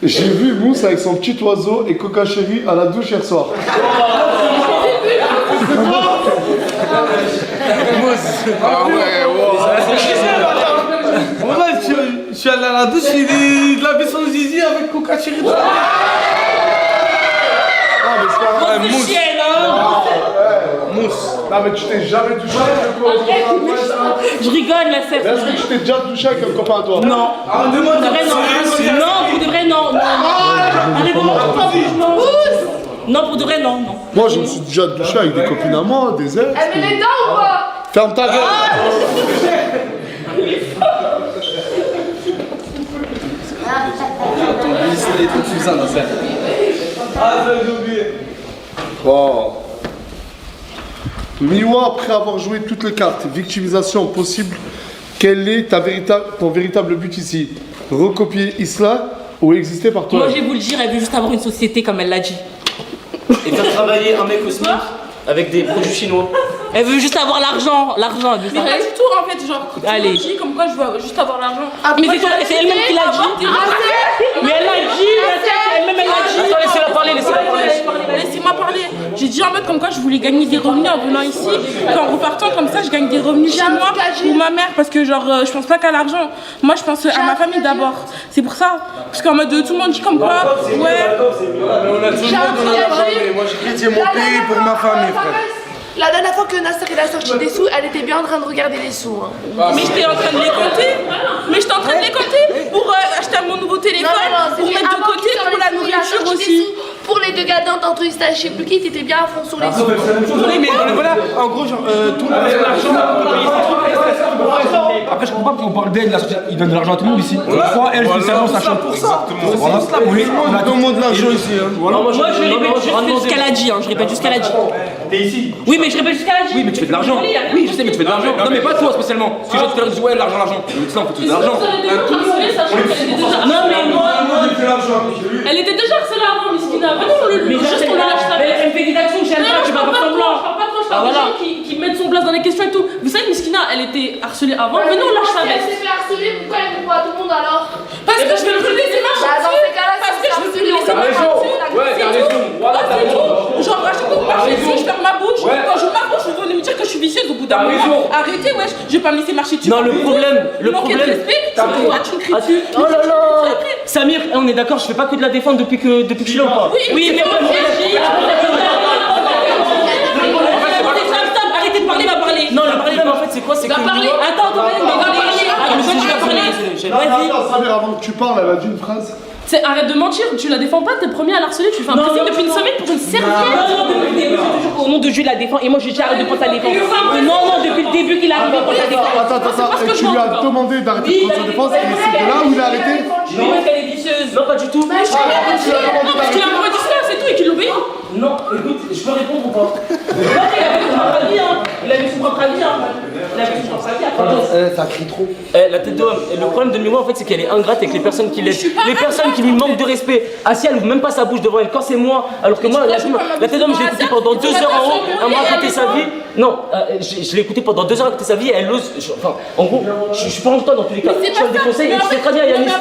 J'ai vu Mousse avec son petit oiseau et Coca Chéri à la douche hier soir. Ah ouais, Je suis allé à la douche, il avait son zizi avec Coca Chéri. Ah, mais c'est pas vrai. Mousse. Mousse. Non, mais tu t'es jamais touché avec un copain à toi? Je rigole, la sève. Est-ce que tu t'es déjà touché avec un copain à toi? Non. Pour de vrai, non. Non, pour de vrai, non. Non, pour de vrai, non. Moi, je me suis déjà touché avec des copines à moi, des ex. Elle met les dents ou quoi? Ferme ta gueule. Ton bis, il est trop puissant, Nasser. Ah, j'ai oublié. Bon. Miwa, après avoir joué toutes les cartes, victimisation possible, quel est ton véritable but ici? Recopier Isla ou exister par toi? Moi, je vais vous le dire, elle veut juste avoir une société comme elle l'a dit. Et faire travailler un mec au SMIC avec des produits chinois. Elle veut juste avoir l'argent, elle veut Mais pas du tout en fait, genre, allez. tu dis comme quoi je veux juste avoir l'argent. Mais c'est elle-même qui l'a dit. Mais elle l'a dit, elle-même elle l'a dit. Attends, laissez-la parler. Laissez-moi parler. J'ai dit en mode comme quoi je voulais gagner des revenus en venant ici. Qu'en repartant comme ça, je gagne des revenus chez moi ou ma mère. Parce que genre, je pense pas qu'à l'argent. Moi, je pense à ma famille d'abord. C'est pour ça. Parce qu'en mode tout le monde dit comme quoi, ouais. On a tout le monde dans la famille. Moi, j'ai créé mon pays pour ma famille, frère. La dernière fois que Nasser il a sorti des sous, elle était bien en train de regarder les sous. Hein. Mais j'étais en train de les compter. Pour acheter mon nouveau téléphone, pour mettre de côté pour la nourriture aussi. Pour les deux gars d'entendre je sais plus qui, t'étais bien à fond sur les sous. Oui, mais voilà, en gros, genre, tout le monde après, je comprends pas qu'on parle d'elle, il donne de l'argent à tout le monde ici. Pourquoi elle, spécialement, ça change? Voilà, On a tout le monde de l'argent ici. Moi, je répète juste ce qu'elle a dit. Je répète juste ce qu'elle a dit. T'es ici. Oui, mais je répète juste ce qu'elle a dit. Oui, mais tu fais de l'argent. Oui, je sais, mais tu fais de l'argent. Non, mais pas toi spécialement. Si je te dis, ouais, l'argent. Mais ça, on fait tout de l'argent. Non, mais moi. Elle était déjà harcelée avant, Miskina. Mais elle fait des actions que j'aime pas, tu vas pas semblant. Je parle pas de gens qui mettent son place dans les questions et tout. Vous savez, Miskina, elle était harcelée avant, mais non, lâche sa Elle veste. s'est fait harceler, pourquoi elle répond à tout le monde alors? Parce que je veux plus laisser marcher Dans ces cas-là, parce que je veux plus laisser T'as raison. Ouais, t'as raison. Voilà, t'as raison. Genre, à chaque fois que je marche ici, je ferme ma bouche. Quand je marche, vous venez me dire que je suis vicieuse au bout d'un moment. Arrêtez, wesh, je vais pas me laisser marcher dessus. Non, le problème, respect, tu me cries dessus. Oh là là. Samir, on est d'accord, je fais pas que de la défendre depuis que je suis là ou pas? Oui, mais moi, arrêtez de parler, va parler. Non, le problème en fait, c'est quoi? C'est que. Va parler. Attends, mais va parler. Attends, Samir, avant que tu parles, elle a dit une phrase. Arrête de mentir, tu la défends pas, t'es le premier à l'harceler, tu fais un pressing depuis une semaine pour une serviette. Non, depuis le début, c'est toujours au nom de Dieu, la défend. Et moi, j'ai déjà arrêté de prendre sa défense. Non, depuis le début qu'il est arrivé pour sa défense. Attends, et tu lui as demandé d'arrêter de prendre sa défense, et c'est de là où il a arrêté? Non, parce qu'elle est vicieuse. Non, pas du tout. Non, parce qu'il a envoyé du cela, c'est tout, et qu'il l'obéit. Non, écoute, je peux répondre ou pas? Il avait son propre avis, hein. Il avait son propre avis. Ça crie trop. La tête d'homme. Et le problème de Miwa, en fait, c'est qu'elle est ingrate avec les personnes qui l'aident. Les personnes qui lui manquent de respect. Assia, elle ouvre même pas sa bouche devant elle quand c'est moi. Alors que moi, la tête d'homme, je l'ai écouté pendant 2 heures en haut. Elle m'a raconté sa vie. Non, je l'ai écouté pendant 2 heures raconter sa vie. Elle ose. Enfin, en gros, je suis pas en toi dans tous les cas. Je donne des conseils. Et tu sais très bien, Yanis,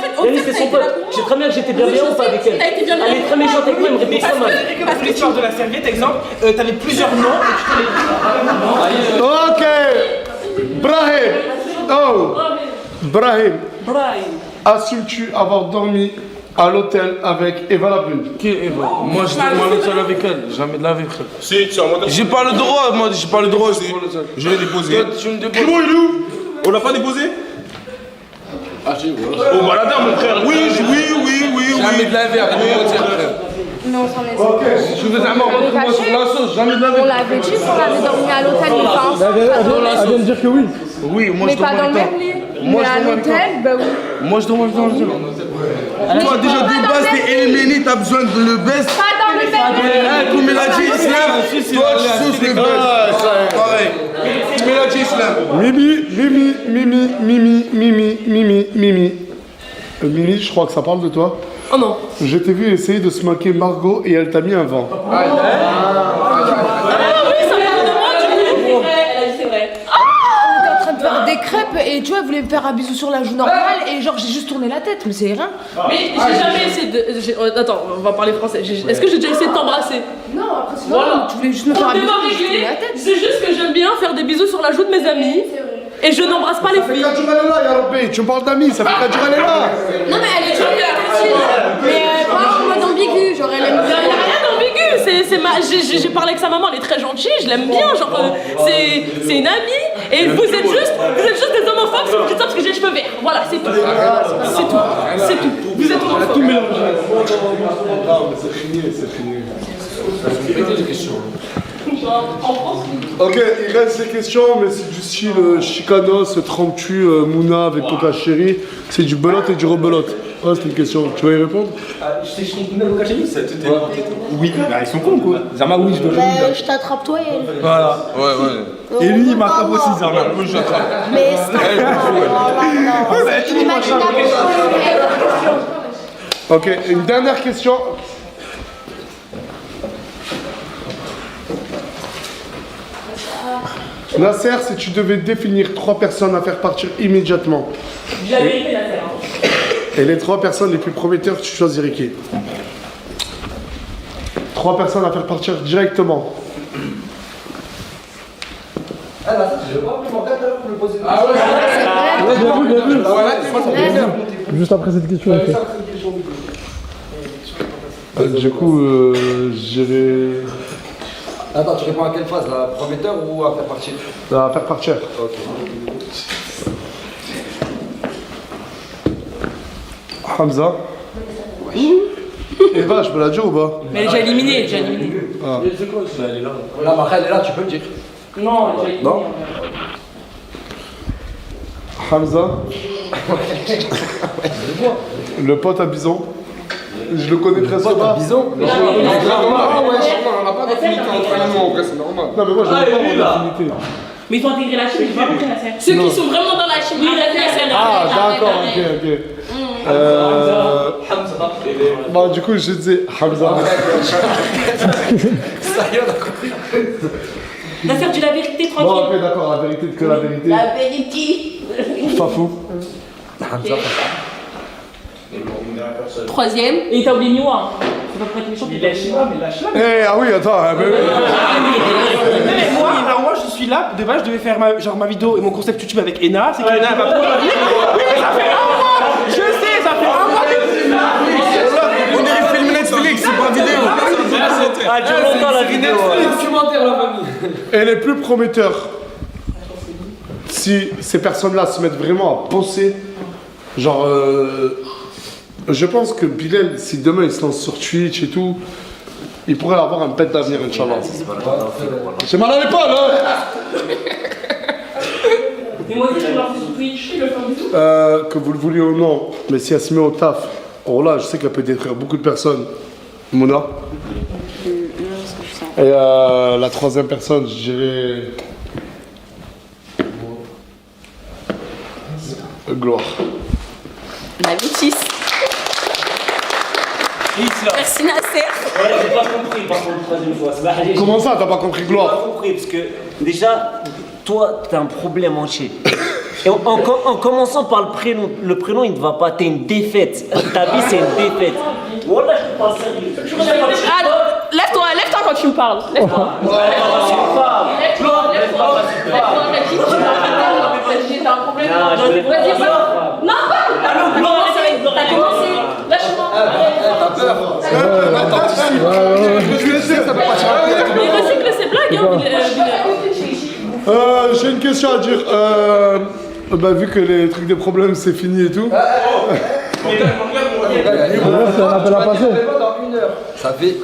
c'est son pote. Je sais très bien que j'étais bienveillant ou pas avec elle. Elle est très méchante avec moi, elle me répète ça mal. Parce que l'histoire de la serviette, exemple, t'avais plusieurs noms et tu te les. Ok. Brahim. Oh. Brahim. Assumes-tu avoir dormi à l'hôtel avec Eva la brune? Qui est Eva? Moi je dors à l'hôtel avec elle, jamais de la vie frère. Si, tu as j'ai pas le droit, moi j'ai pas le droit aussi. Je l'ai déposé. Tu me déposes. Comment il est où? On l'a pas déposé? Ah si, ouais. Oh bah là mon frère. Oui. Jamais de la vie, arrête de mentir frère. Non, sans les Je faisais un mort contre moi sur la sauce, jamais de la vie. On l'avait dit qu'on avait dormi à l'hôtel, mais pas ensemble. Elle vient de dire que oui. Oui, moi Mais je dors pas dans avec le toi. même lit. Moi Mais je à dors avec toi. l'hôtel, bah oui. Moi je dors avec toi. Toi déjà de base t'es éliminé, t'as besoin de le best. Pas dans le même lit. Comme il a dit Islam, toi tu sauces le best. Pareil. Comme il a dit Islam. Mimi, je crois que ça parle de toi. Oh non. Je t'ai vu essayer de se moquer Margot et elle t'a mis un vent. Ah oui, ça parle de moi, du coup. Elle a dit c'est vrai. On était en train de faire des crêpes et tu vois, elle voulait me faire un bisou sur la joue normale et genre j'ai juste tourné la tête, mais c'est rien. Mais j'ai jamais essayé de. Attends, on va parler français. Est-ce que j'ai déjà essayé de t'embrasser? Non, après c'est normal, tu voulais juste me faire un bisou. C'est juste que j'aime bien faire des bisous sur la joue de mes amis. Et je n'embrasse pas les filles. Ça fait 4 jours elle est là, Yarobé. Tu me parles d'amis, ça fait 4 jours elle est là. Non, mais elle est gentille, mais pas en mode ambigu. Genre, elle aime bien. Il n'y a rien d'ambigu. J'ai parlé avec sa maman, elle est très gentille, je l'aime bien. Genre, c'est une amie. Et vous êtes juste des homophobes si vous dites ça parce que j'ai les cheveux verts. Voilà, c'est tout. C'est tout. Vous êtes homophobes. Tout mélangé. Non, mais c'est fini. Ok, il reste les questions, mais c'est du style Chicanos, Trempe-tu, Mouna avec Coca Chéri. C'est du belote et du rebelote. Ouais, c'est une question. Tu vas y répondre? Je t'ai Mouna Coca Chéri, ça tout est. Oui, bah ils sont cons quoi. Zama, oui, je dois Bah, je t'attrape toi et elle. Voilà. Ouais. Et lui, il m'attrape aussi, Zama. Moi je l'attrape. Mais c'est inimaginable. Ok, une dernière question. Nasser, si tu devais définir 3 personnes à faire partir immédiatement. La vérité, Nasser. Et les 3 personnes les plus prometteurs, tu choisirais qui? 3 personnes à faire partir directement. Ah là, je vais pas plus m'en faire pour le poser. Ah ouais, bien vu. Juste après cette question. Du coup, j'irai. Attends, tu réponds à quelle phase? La prometteur ou à faire partir? À faire partir. Ok. Hamza. Eva, je peux la dire ou pas? Mais elle est déjà éliminée, Ah. Elle est là. Là, Marca, elle est là, tu peux me dire. Non, elle est déjà Non. Hamza. Le pote à Bison. Je le connais presque pas. Bison? Ah ouais, on n'a pas d'affinité entre nous, en vrai, c'est normal. Non, mais moi, je n'ai pas d'affinité. Mais il faut intégrer la chimie, pas compris la scène. Ceux qui sont vraiment dans la chimie, la scène. Ah, d'accord, ok. Bon, du coup, je disais Hamza. Ça y est, on a compris. Nasser, dis la vérité, Bon, tranquille. ok, d'accord, la vérité que la vérité. La vérité. Pas fou. Hamza, Troisième. Et t'as oublié Miwa. C'est pas pour être méchant. Il lâche pas, mais lâche là. Eh, ah oui, attends. Mais moi, je suis là. De base, je devais faire ma vidéo et mon concept YouTube avec Ena. C'est que Ena, elle va pouvoir la vie. Oui, mais ça fait un mois. Je sais, ça fait un mois que. Ah, dure longtemps la vidéo. Documentaire, la famille. Et les plus prometteurs, si ces personnes-là se mettent vraiment à bosser, genre, je pense que Bilal, si demain il se lance sur Twitch et tout, il pourrait avoir un pet d'avenir, Inch'Allah. C'est mal à l'épaule, hein. Que vous le vouliez ou non, mais si elle se met au taf, oh là, je sais qu'elle peut détruire beaucoup de personnes. Mouna. Et la troisième personne, je dirais. Gloire. La métisse. Merci Nasser. Ouais, j'ai pas compris par contre, troisième fois. Comment ça, t'as pas compris Gloire? J'ai pas compris, parce que déjà, toi, t'as un problème entier. Et en commençant par le prénom, il ne va pas, t'es une défaite. Ta vie, c'est une défaite. Voilà, je te parle sérieux. Lève-toi quand tu me parles. Lève-toi. J'ai un problème. Vas-y, non, t'as commencé. Lâche-moi. T'as peur. Il recycle ses blagues, J'ai une question à dire. Bah, vu que les trucs des problèmes c'est fini et tout. C'est un appel à passer.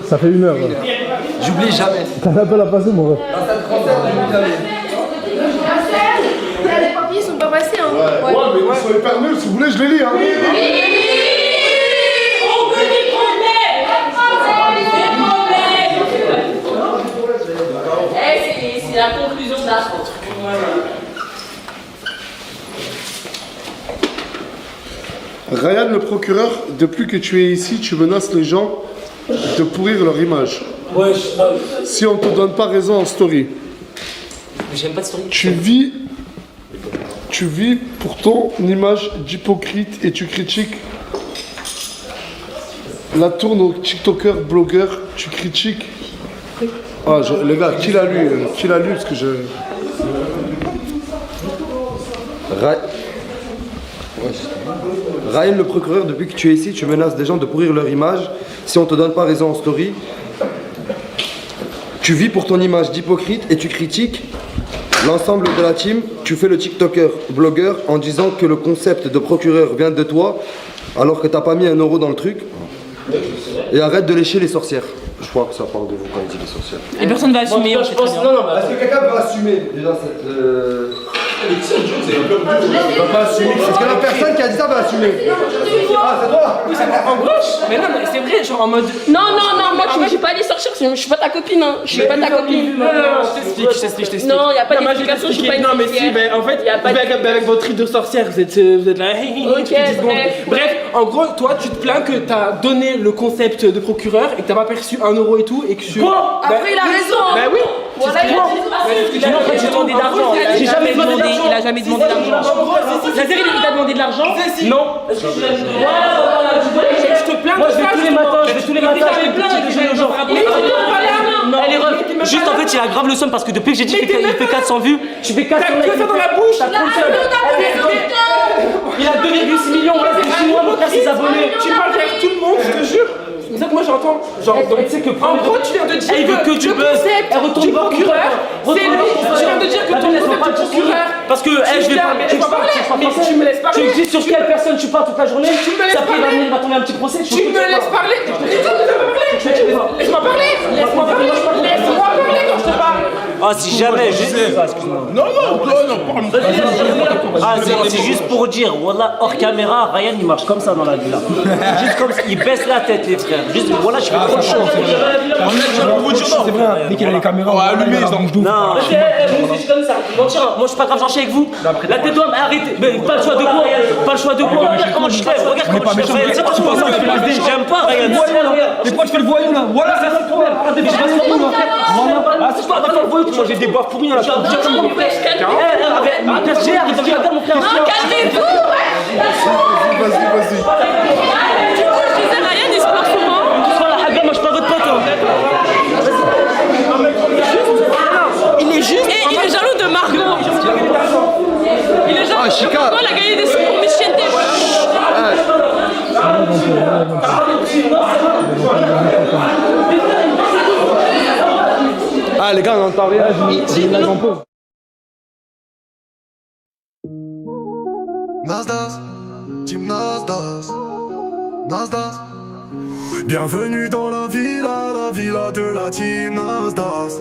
Ça fait 1 heure. J'oublie jamais. C'est un appel à passer, mon ref. Les papiers sont pas passés, hein. Ouais, mais ils sont hyper nuls, si vous voulez, je les lis, hein. C'est la conclusion de la chose. Ryan le procureur, depuis que tu es ici, tu menaces les gens de pourrir leur image. Ouais, si on te donne pas raison en story. J'aime pas de story. Tu vis pour ton image d'hypocrite et tu critiques la tourne aux tiktokers, blogueurs, tu critiques. Ah, les gars, qui l'a lu parce que je... Ryan le procureur, depuis que tu es ici, tu menaces des gens de pourrir leur image si on te donne pas raison en story. Tu vis pour ton image d'hypocrite et tu critiques l'ensemble de la team. Tu fais le tiktoker, blogueur en disant que le concept de procureur vient de toi alors que t'as pas mis 1 euro dans le truc. Et arrête de lécher les sorcières. Je crois que ça parle de vous quand il dit les sorcières. Et personne va assumer. Je pense, non, est-ce que quelqu'un peut assumer déjà cette... va pas assumer. Est-ce que la personne qui a dit ça va assumer? Ah, c'est toi? Oui, c'est en gauche. Mais non, mais c'est vrai, genre en mode. Non, moi je suis pas allée sortir, je suis pas ta copine, hein. Je suis pas ta copine. Non, je t'explique. Non, y a pas d'explication, je suis pas une Non, mais si, en fait, avec votre truc de sorcière, vous êtes là. Ok, bref, en gros, toi, tu te plains que t'as donné le concept de procureur et que t'as pas perçu 1 euro et tout et que tu. Après, il a raison. Bah oui. Voilà, il a dit. Non, en fait, j'ai demandé d'argent. J'ai jamais demandé. Il a jamais demandé d'argent. La série, il t'a demandé de l'argent? Non. Je te plains. Moi, je vais tous les matins, je vais petit déjeuner aux gens. Non, elle est ref. Juste en fait, il a grave le seum parce que depuis que j'ai dit qu'il fait 400 vues, tu fais 400 T'as que ça dans la bouche. Il a 2,6 millions, voilà, c'est 6 mois, mon frère, ses abonnés. Tu parles avec tout le monde, je te jure. C'est ça que moi j'entends. Genre, tu sais que en gros, tu viens de dire il veut que du buzz. Elle retourne du procureur. C'est lui. Tu viens de dire que ton concept du procureur. Parce que, je vais pas. Mais tu me laisses parler. Tu dis sur quelle personne tu parles toute la journée. Tu me laisses parler. Il va tomber un petit procès. Tu me laisses parler. Laisse-moi parler. Laisse-moi parler quand je te parle. Ah, si jamais, Non, parle-moi. Ah, c'est juste pour dire, voilà, hors caméra, Ryan il marche comme ça dans la vie là. Juste comme ça, il baisse la tête, les frères. Juste, voilà, je fais trop chaud. C'est vrai, dès qu'il a les caméras, allumé, Non, je suis comme ça. Mentir, moi je suis pas grave, j'en chie avec vous. La tête d'homme, arrêtez. Mais pas le choix de quoi? Pas le choix de quoi? Regarde comment je fais, regarde comment je fais. C'est quoi tu penses que j'aime pas, Ryan? Mais pourquoi tu fais le voyou là? Voilà, c'est ça le problème. Arrête de faire le voyou. Ah, c'est pas faire le voyou, tu manges des bois pourris là. Calmez-vous. Vas-y. Je disais, Ryan, il se parle souvent. Moi je suis pas votre pote. Il est juste. Et il est jaloux de Margot. Il est jaloux de Margot, elle a gagné des sous pour Miss Chente. Ah, les gars, on n'entend rien. J'ai une live en pause. Nasdaq, Team Nasdaq, Nasdaq. Bienvenue dans la villa de la Team Nasdaq.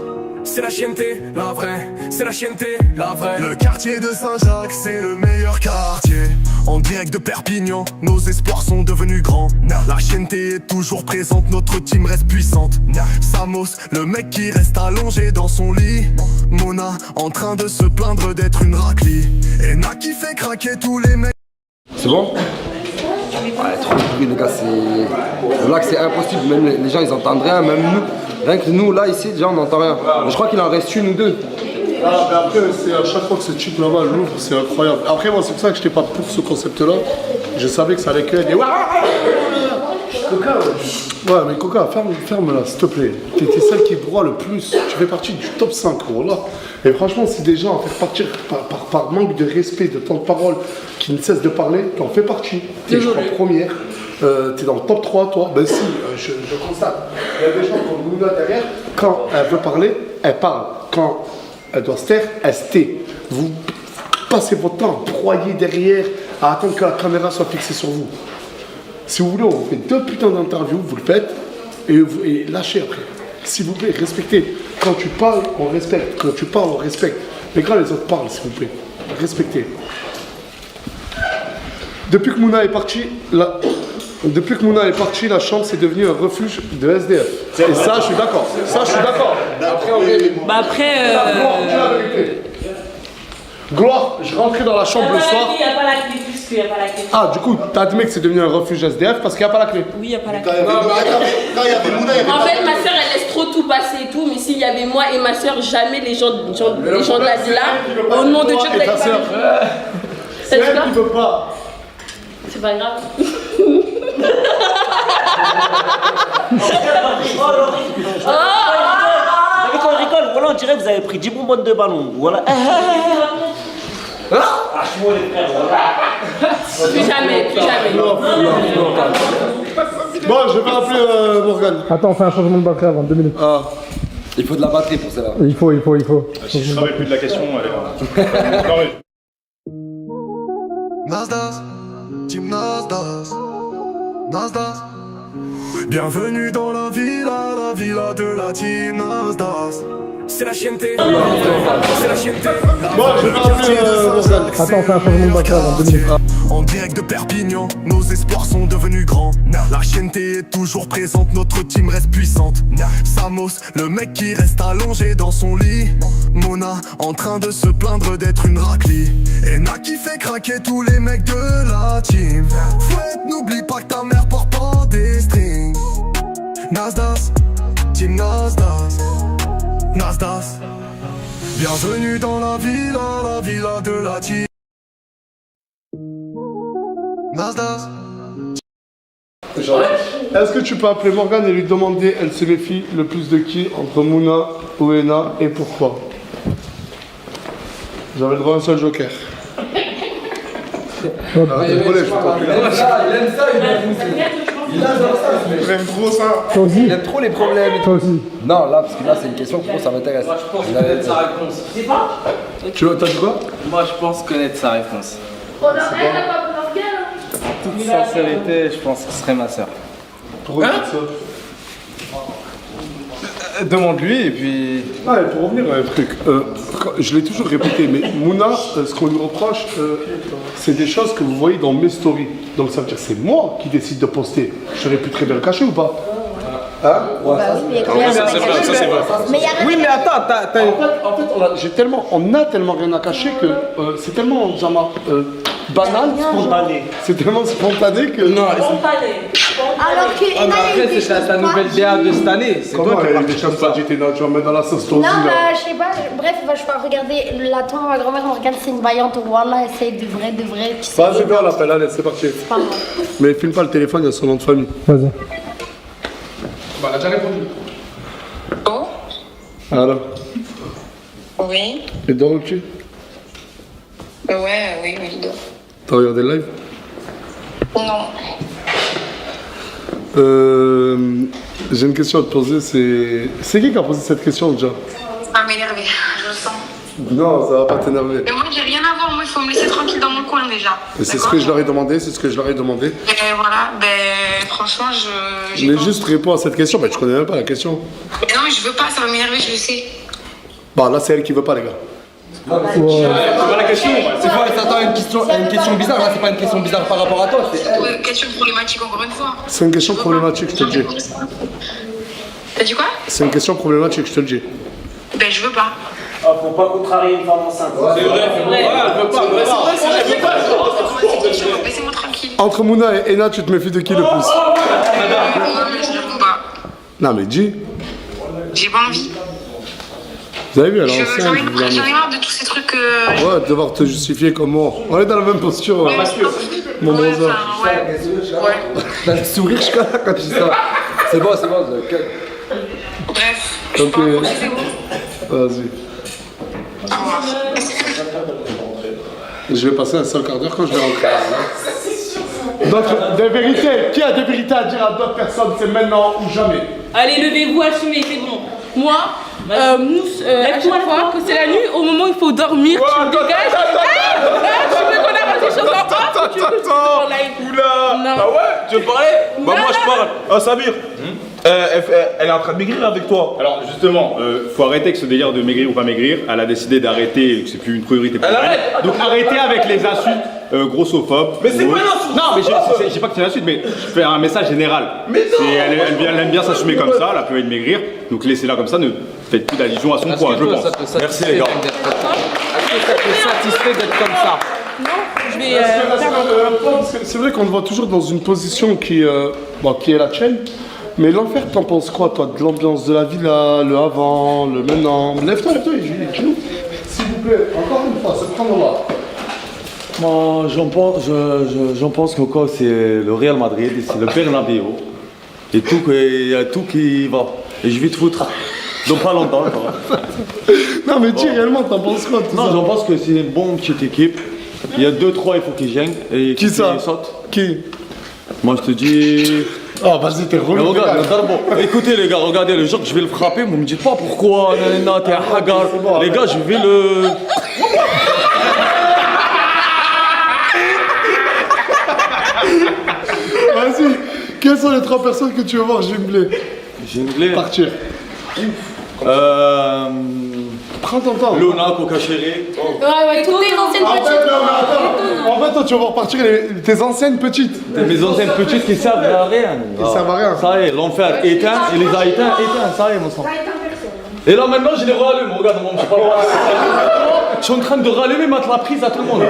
C'est la chienneté, la vraie, c'est la chienneté, la vraie. Le quartier de Saint-Jacques, c'est le meilleur quartier. En direct de Perpignan, nos espoirs sont devenus grands. La chienneté est toujours présente, notre team reste puissante. Samos, le mec qui reste allongé dans son lit. Mona, en train de se plaindre d'être une raclie. Et Na qui fait craquer tous les mecs. C'est bon? Ouais, trop de bruit les gars, c'est... Là que c'est impossible, même les gens ils entendent rien, même nous. Rien que nous là ici déjà on n'entend rien. Mais je crois qu'il en reste une ou deux. Ah, mais après, c'est à chaque fois que ce type là-bas l'ouvre, c'est incroyable. Après, moi, c'est pour ça que je n'étais pas pour ce concept-là. Je savais que ça allait créer des. Coca, ouais, mais Coca, ferme-la, s'il te plaît. T'es celle qui broie le plus. Tu fais partie du top 5, gros, là. Et franchement, si des gens en fait partir par manque de respect, de temps de parole, qui ne cessent de parler, t'en fais partie. T'es, je crois, première. T'es dans le top 3, toi. Ben si, je constate. Il y a des gens comme Mouna derrière, quand elle veut parler, elle parle. Quand elle doit se taire, elle se tait. Vous passez votre temps à broyer derrière, à attendre que la caméra soit fixée sur vous. Si vous voulez, on vous fait 2 putains d'interviews, vous le faites, et lâchez après. S'il vous plaît, respectez. Quand tu parles, on respecte. Quand tu parles, on respecte. Mais quand les autres parlent, s'il vous plaît, respectez. Depuis que Mouna est partie, la chambre c'est devenu un refuge de SDF. Et ça, je suis d'accord. Ça, je suis d'accord. Bah après. Gloire, je rentrais dans la chambre le soir. Il n'y a pas la clé, puisqu'il n'y a pas la clé. Ah, du coup, t'as admis que c'est devenu un refuge SDF parce qu'il n'y a pas la clé. Oui, il n'y a pas la clé. En fait, ma soeur, elle laisse trop tout passer et tout, mais s'il y avait moi et ma soeur, jamais les gens de la villa, au nom de Dieu, de la ta sœur. C'est elle qui veut pas. C'est pas grave. Quand on rigole, voilà, on dirait que vous avez pris 10 bonbons de ballon. Voilà. Plus jamais. Bon, je vais rappeler Morgane. Attends, on fait un changement de batterie avant 2 minutes. Ah, il faut de la batterie pour celle-là. Il faut. Si je travaille plus de la question, allez. Nasdaq, Team Nasdaq, Nasdaq. Bienvenue dans la villa de la Team Nasdaq. C'est la chienneté, c'est la chienneté. Bon, je vais rappeler Morgane. Attends, on fait un changement de batterie avant 2 minutes. En direct de Perpignan, nos espoirs sont devenus grands. La chienneté est toujours présente, notre team reste puissante. Samos, le mec qui reste allongé dans son lit. Mona, en train de se plaindre d'être une raclie. Et Na qui fait craquer tous les mecs de la team. Fouette, n'oublie pas que ta mère porte pas des strings. Nasdaq, Team Nasdaq, Nasdaq. Bienvenue dans la villa de la team. Nasdaq. Est-ce que tu peux appeler Morgane et lui demander elle se méfie le plus de qui entre Mouna, Ouena et pourquoi? J'avais le droit à un seul joker. Désolé, je suis trop plus là. Il aime ça, il adore ça. Il aime trop ça. Toi aussi. Il aime trop les problèmes. Toi aussi. Non, là, parce que là, c'est une question, pour moi, ça m'intéresse. Moi, je pense connaître sa réponse. C'est pas? T'as dit quoi? Moi, je pense connaître sa réponse. On a rien à pas Morgane. En toute sincérité, je pense que ce serait ma soeur. Pourquoi tu dis ça? Demande-lui et puis. Ah, et pour revenir à un truc, je l'ai toujours répété, mais Mouna, ce qu'on lui reproche, c'est des choses que vous voyez dans mes stories. Donc ça veut dire que c'est moi qui décide de poster. J'aurais pu très bien le cacher ou pas? Hein? Bah oui, mais il y a rien à cacher. Mais il y a rien. Oui, mais attends, En fait, on a tellement rien à cacher que c'est tellement banal, spontané. C'est tellement spontané que. Non, Alors que. Ah, mais après, c'est ta nouvelle DA de cette année. C'est Comment toi qui elle es est parti déjà comme ça. ça? Tu vas mettre dans la sauce Non, tosi là. bah, je sais pas. Bref, je vais regarder la tombe. Ma grand-mère me regarde, c'est une vaillante. Wallah, c'est de vrai. Tu sais. Vas-y, viens, on l'appelle, allez, c'est parti. Pas moi. Mais filme pas le téléphone, il y a son nom de famille. Vas-y. Bah, elle a déjà répondu. Alors, Oui, il dort le petit? oui, il dort. T'as regardé le live? Non. J'ai une question à te poser, c'est qui a posé cette question déjà? Ça va m'énerver, je le sens. Non, ça va pas t'énerver. Mais moi, j'ai rien à voir. Moi, il faut me laisser tranquille dans mon coin déjà. Et c'est ce que je leur ai demandé, c'est ce que je leur ai demandé. Et voilà, franchement, j'ai Mais pas juste réponds à cette question, mais tu connais même pas la question. Mais non, mais je veux pas, ça va m'énerver, je le sais. Bah là, c'est elle qui veut pas, les gars. C'est pas la question. C'est quoi? T'attends une question bizarre. Là, c'est pas une question bizarre par rapport à toi. C'est Une question problématique encore une fois. C'est une question problématique, je te le dis. T'as dit quoi? C'est une question problématique, je te le dis. Ben, je veux pas. Ah, faut pas contrarier une femme enceinte. C'est vrai, elle veut pas. Laissez-moi tranquille. Entre Mouna et Ena, tu te méfies de qui le plus? Non, mais je réponds pas. Non, mais dis. J'ai pas envie. Vous avez vu, alors J'en ai marre de tous ces trucs. Ouais, de devoir te justifier comme moi. On est dans la même posture. Mon brother. T'as le sourire jusqu'à là quand tu dis ça. C'est bon. Bref. Ok. Vas-y. Je vais passer un seul quart d'heure quand je vais rentrer. Donc, des vérités. Qui a des vérités à dire à d'autres personnes? C'est maintenant ou jamais. Allez, levez-vous, assumez, c'est bon. Moi, à chaque fois que c'est la nuit, au moment où il faut dormir, tu me dégages. Tu veux qu'on arrête des choses en off ou tu veux que je fasse en live? Oula. Ah ouais, tu veux parler? Bah moi je parle. Ah Samir, elle est en train de maigrir avec toi. Alors justement, faut arrêter avec ce délire de maigrir ou pas maigrir. Elle a décidé d'arrêter, que c'est plus une priorité pour elle. Donc arrêtez avec les insultes grossophobes. Mais c'est pas une insulte. Non, mais je sais pas que c'est une insulte, mais je fais un message général. Mais non. Elle aime bien s'assumer comme ça, elle a plus envie de maigrir. Donc laissez-la comme ça, ne faites plus d'allusion à son poids, je pense. Merci les gars. Est-ce que ça te satisfait d'être comme ça? Non, je vais. Parce que c'est vrai qu'on te voit toujours dans une position qui est la tienne. Mais l'enfer, t'en penses quoi, toi, de l'ambiance de la villa, le avant, le maintenant? Lève-toi, dis-nous. S'il vous plaît, encore une fois, se prendre là. Moi, j'en pense que quoi, c'est le Real Madrid, c'est le Bernabéu. Et il y a tout qui va. Et je vais te foutre. Donc pas longtemps. Non, mais dis réellement, t'en penses quoi, tout ça? Non, j'en pense que c'est une bonne petite équipe. Il y a 2-3, il faut qu'ils gênent. Et qui ça? Qui? Moi, je te dis. Oh, vas-y, t'es relou. Regarde, écoutez les gars, regardez le jour que je vais le frapper, vous me dites pas pourquoi, t'es un hagar. Les gars, je vais le. Vas-y, quelles sont les 3 personnes que tu veux voir jungler? Partir. Prends ton temps. Luna, Coca Chéri. Ouais, toutes tes anciennes petites. En fait, toi, tu vas voir partir tes anciennes petites. Mes anciennes petites qui servent à rien. Qui servent à rien. Ça y est, l'enfer éteint, il les a éteints, ça y est, mon sang. Et là maintenant, je les rallume, regarde, moi, je sais pas. Je suis en train de rallumer, mettre la prise à tout le monde.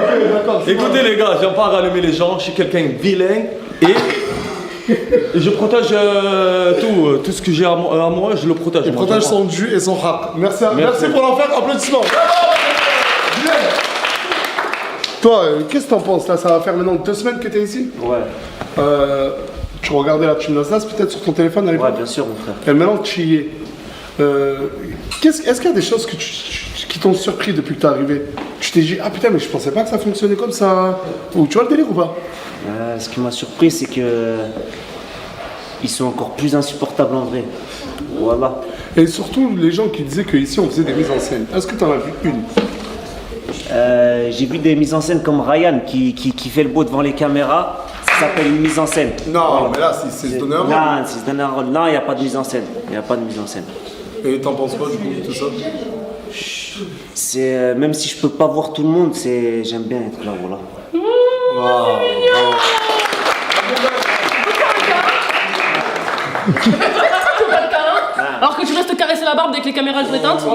Écoutez les gars, j'aime pas rallumer les gens, je suis quelqu'un de vilain et je protège tout ce que j'ai à moi, je le protège. Il protège son jus et son rap. Merci pour l'enfer, applaudissements. Toi, qu'est-ce que t'en penses là? Ça va faire maintenant 2 semaines que t'es ici? Ouais. Tu regardais la Team Nasdaq peut-être sur ton téléphone à l'époque? Ouais, bien sûr, mon frère. Et maintenant tu y es. Est-ce qu'il y a des choses qui t'ont surpris depuis que t'es arrivé? Tu t'es dit, ah putain, mais je pensais pas que ça fonctionnait comme ça. Ou tu vois le délire ou pas? Ce qui m'a surpris, c'est que ils sont encore plus insupportables en vrai. Voilà. Et surtout les gens qui disaient qu'ici on faisait des mises en scène. Est-ce que t'en as vu une? J'ai vu des mises en scène comme Ryan qui fait le beau devant les caméras. Ça s'appelle une mise en scène. Non, mais là, c'est se donner un rôle. Non, c'est se donner un rôle. Non, il n'y a pas de mise en scène. Il n'y a pas de mise en scène. Et t'en penses quoi du coup de tout ça? C'est même si je peux pas voir tout le monde, j'aime bien être là, voilà. Wow. Alors que tu restes te caresser la barbe dès que les caméras sont éteintes.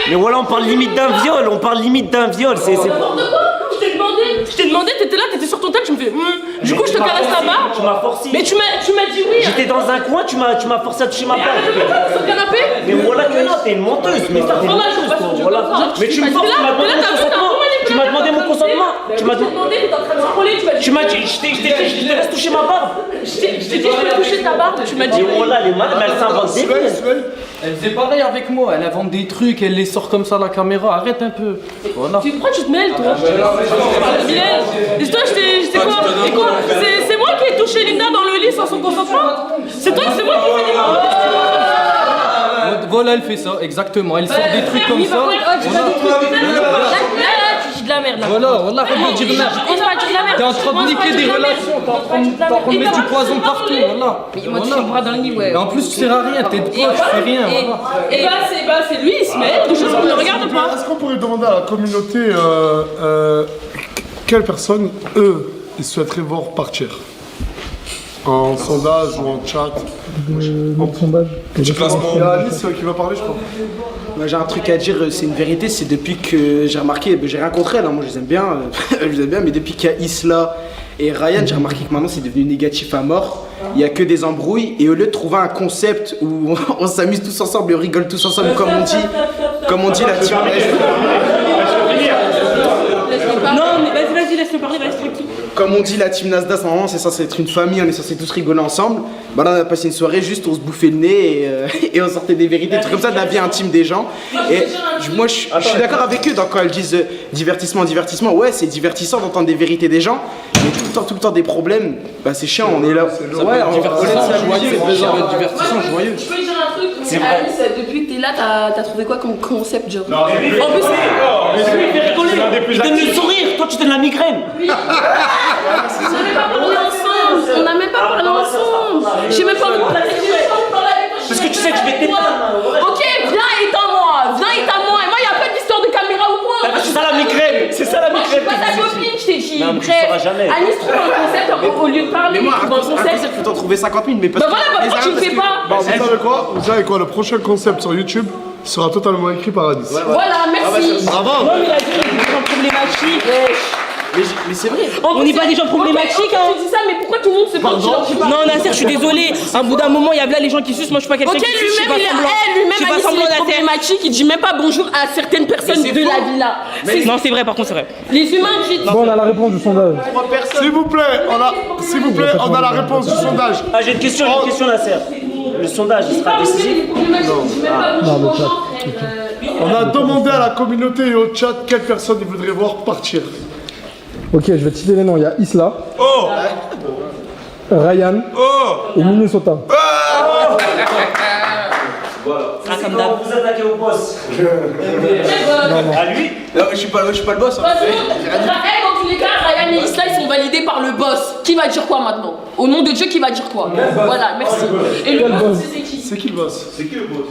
Mais voilà, on parle limite d'un viol, c'est Je t'ai demandé, t'étais là, t'étais sur ton tel, tu me fais. Du coup, je te caresse la barbe. Tu m'as forcé. Mais tu m'as dit oui. J'étais dans un coin, tu m'as forcé à toucher ma barbe. Sur le canapé. Mais voilà que non, t'es une menteuse. Mais t'es une menteuse, voilà. Mais tu me forces, tu m'as demandé mon consentement. Tu m'as demandé, t'étais en train de s'enrôler, tu m'as dit, je te laisse toucher ma barbe. Je t'ai dit, je peux toucher ta barbe, tu m'as dit. Mais voilà, les malades, elle s'invente des vies. Elle faisait pareil avec moi, elle invente des trucs, elle les sort comme ça à la caméra, arrête un peu. Voilà. Pourquoi tu te mêles, toi? Toi, c'est moi qui ai touché touché Linda dans le lit sans son consentement. C'est toi, c'est moi qui fais des Voilà, elle fait ça, exactement. Elle sort des trucs comme ça. Tu dis de la merde là. Voilà, voilà, faut pas dire de merde. T'es en train de niquer des relations, t'es en train de mettre du poison partout, voilà. Moi, tu fais le bras dans le lit, ouais. Et en plus, tu sers à rien, t'es de quoi, tu fais rien, voilà. Et bah, c'est lui, il se met des choses qu'on ne regarde pas. Est-ce qu'on pourrait demander à la communauté quelles personnes, eux, ils souhaiteraient voir partir? En sondage ou en chat? En sondage. Il y a Alice qui va parler, je crois. Moi j'ai un truc à dire, c'est une vérité, c'est depuis que j'ai remarqué, j'ai rien contre elle, hein, moi je les aime bien, mais depuis qu'il y a Isla et Ryan, j'ai remarqué que maintenant c'est devenu négatif à mort. Il n'y a que des embrouilles et au lieu de trouver un concept où on s'amuse tous ensemble et on rigole tous ensemble comme on dit la team. Non, mais vas-y, laisse-le parler, reste tranquille. Comme on dit la team Nasdaq, normalement c'est censé être une famille, on est censé tous rigoler ensemble. Bah là on a passé une soirée juste on se bouffait le nez et on sortait des vérités, des trucs comme ça de la vie intime des gens. Et moi je suis d'accord avec eux quand elles disent divertissement, ouais c'est divertissant d'entendre des vérités des gens, mais tout le temps des problèmes, bah c'est chiant, on est là. Ouais, divertissant, joyeux, divertissant, joyeux. Je peux dire un truc, Alice, depuis que t'es là, t'as trouvé quoi comme concept, genre? En plus, il fait rigoler, il donne le sourire, toi tu donnes la migraine. On n'a même pas parlé ensemble. J'ai même pas envie de parler. Parce que tu sais que je vais t'éteindre. Ok, viens éteins-moi. Et moi, il n'y a pas d'histoire de caméra ou quoi. C'est ça la migraine. C'est ça la Moi, je suis pas ta copine, je t'ai dit. Non, mais tu le sauras jamais. Alice trouve un concept au lieu de parler. Mais moi, trouve un concept. faut t'en trouver 50 000, mais parce Bah voilà, pourquoi tu le fais pas? Vous savez quoi? Le prochain concept sur YouTube sera totalement écrit par Alice. Voilà, merci. Bravo. Non, mais il a dit des gens problématiques. Mais c'est vrai. On n'est pas des gens problématiques, hein. Tu dis ça, mais pourquoi tout le monde se parle? Non, Nasser, je suis désolée. À un bout d'un moment, il y a là les gens qui sucent. Moi, je suis pas quelqu'un qui suce. Ok, lui-même, Alice, il est problématique. Il dit même pas bonjour à certaines personnes de la villa. Non, c'est vrai, par contre, c'est vrai. Les humains, Bon, on a la réponse du sondage. S'il vous plaît, on a la réponse du sondage. Ah, j'ai une question, Nasser. Le sondage, il sera décisif? Non, le chat. On a demandé à la communauté et au chat quelles personnes ils voudraient voir partir. Ok, je vais te citer les noms. Il y a Isla, Ryan et Minnesota. Ah, comme d'hab. Vous attaquez au boss. À lui? Non, je suis pas le boss. Dans tous les cas, Ryan et Isla, ils sont validés par le boss. Qui va dire quoi maintenant? Au nom de Dieu, qui va dire quoi? Voilà, merci. Et le boss, c'est qui? C'est qui le boss? C'est qui le boss?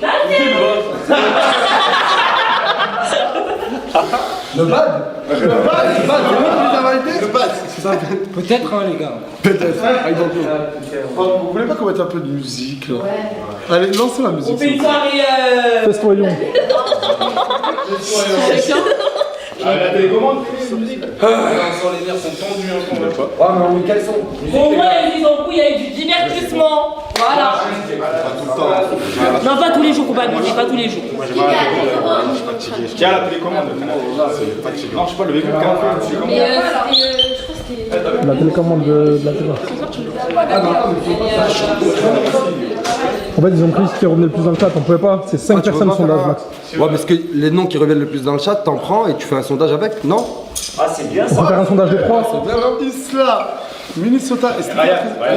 Le bad, c'est lui qui nous a validé. Peut-être, hein, les gars. Vous voulez pas qu'on mette un peu de musique là? Allez, lancez la musique. On fait une soirée. Festoyons. La télécommande, les nerfs sont tendus un peu. Ouais, mais on quels sont? Au moins, ils ont il y a eu du divertissement. Voilà. Non, pas tous les jours, pas tous les jours. Tiens, la télécommande. Non, je sais pas, le véhicule Mais je crois que c'était. La télécommande de la télé. En fait, ils ont pris ce qui revenait le plus dans le chat. On pouvait pas. C'est 5 personnes sondage max. Ouais, parce que les noms qui reviennent le plus dans le chat, t'en prends et tu fais un sondage avec, non? Ah, c'est bien On ça. peut faire un sondage de 3. Isla, Minnesota et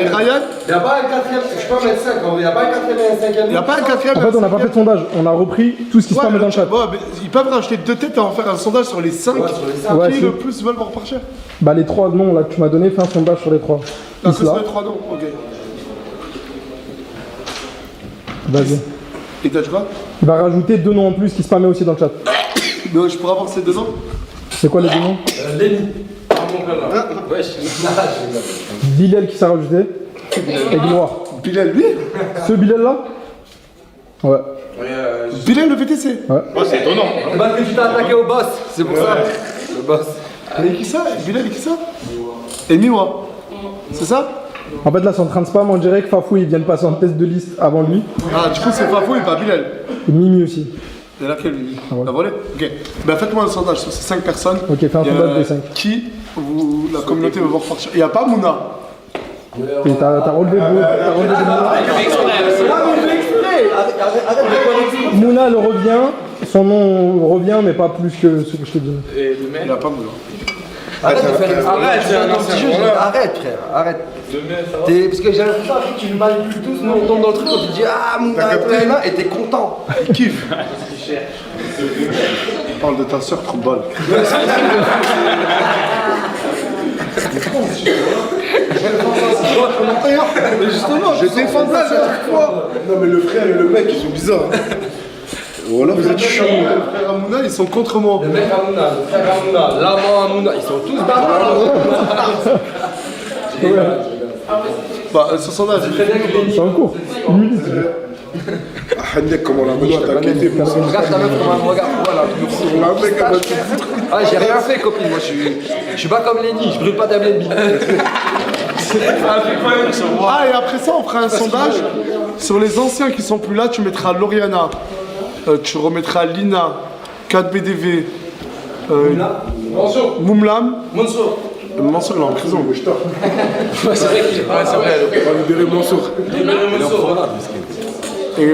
Ryan. Il n'y a pas un quatrième, je suis pas médecin, il n'y a pas un quatrième et un cinquième. Il n'y a pas un quatrième. En fait, on n'a pas fait de sondage. On a repris tout ce qui se permet dans le chat. Ouais, mais ils peuvent rajouter 2 têtes et en faire un sondage sur les 5 Ouais, qui si. le plus veulent voir partir. Bah, les 3 noms là que tu m'as donné, fais un sondage sur les 3. Donc, c'est Isla. les 3 noms, ok. Vas-y. Et t'as dit quoi? Il va rajouter 2 noms en plus qui se permet aussi dans le chat. Mais je pourrais avoir ces 2 noms? C'est quoi les 2 noms? Lenny. Wesh. Bilal qui s'est rajouté. Et Gloire. Bilal, lui? Ce Bilal là? Ouais. Bilal le VTC? Ouais. Oh, c'est étonnant. Parce que tu t'es attaqué au boss, c'est pour ça. Le boss. Et qui ça? Bilal et qui ça? Et Miwa. C'est ça? En fait là c'est en train de spam, on dirait que Fafou il vient de passer en test de liste avant lui. Ah, du coup c'est Fafou et pas Bilal. Et Mimi aussi. Et laquelle Mimi? La volée? Ok. Ben faites-moi un sondage sur ces 5 personnes. Ok, fais un sondage des 5. Qui la communauté veut voir partir? Il n'y a pas Mouna. Et t'as relevé des Mouna elle revient, son nom revient mais pas plus que ce que je t'ai dit. Et le mec? Il n'y a pas Mouna. Arrête de faire Arrête, c'est un ton petit jeu, ancien, je dis, voilà. arrête frère, arrête. Parce que j'ai l'impression après tu nous manipules tous, nous on tombe dans le truc, on te dit ah Mouna et t'es content. Il kiffe. Parle de ta soeur, trop de balles. Mais justement, je défends ça à chaque fois. Non mais le frère et le mec ils sont bizarres. Voilà, vous êtes chiants. Le frère Amouna, ils sont contre moi. Le mec Amouna, le frère Amouna, l'amant Amouna, ils sont tous d'accord. Bah, ce sondage. C'est en cours. Une minute. Hannek, comment la Amouna t'a inquiété pour ça. Regarde ta meuf comment elle me regarde, voilà. Ah, j'ai rien fait, copine, moi je suis pas comme Lenny, je brûle pas d'Airbnb. Ah, et après ça, on fera un sondage sur les anciens qui sont plus là. Tu mettras Lauriana, tu remettras Lina, 4BDV, Moumlam. Mansour. Mansour, il est en prison, mais je t'en. C'est vrai qu'il est. Ouais, c'est vrai. On va libérer Mansour. Et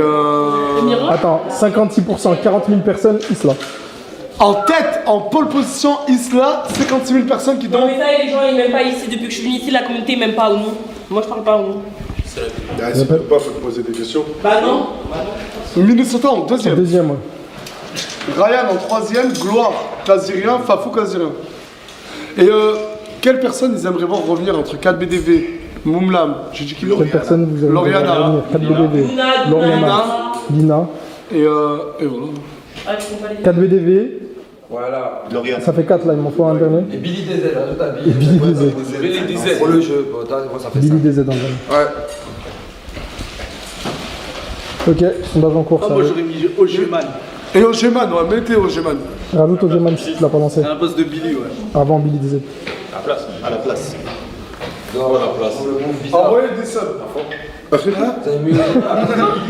Attends, 56%, 40 000 personnes, Isla. En tête, en pole position, Isla, 56 000 personnes qui Non, donnent. mais ça, les gens, ils m'aiment pas ici. Depuis que je suis venue ici, la communauté m'aime pas ou non. Moi, je parle pas ou non. Ah, si tu peux pas, faut te poser des questions. Bah non. Minnesota en deuxième. Deuxième, ouais. Ryan en troisième, Gloire, Kazirien, Fafou Kazirien. Et quelles personnes ils aimeraient voir revenir entre 4BDV, Moumlam, j'ai dit qui Quelle personne vous avez Lauriana, 4BDV, Lauriana, Lina. Et voilà. 4BDV. Voilà. Ça fait 4 là, il m'en faut un dernier. Et Billy DZ, ajoute à Et Billy DZ. Billy DZ. Pour le jeu, ça fait Billy ça. DZ en dernier. Ouais. Ok, sondage en cours. Ah, ça moi va. j'aurais mis Ogeman. Et Ogeman, ouais, mettez Ogeman. Rajoute Ogeman si tu l'as pas lancé. À la poste de Billy, ouais. Avant Billy DZ. À la place. Non, à la place. Envoyez des subs.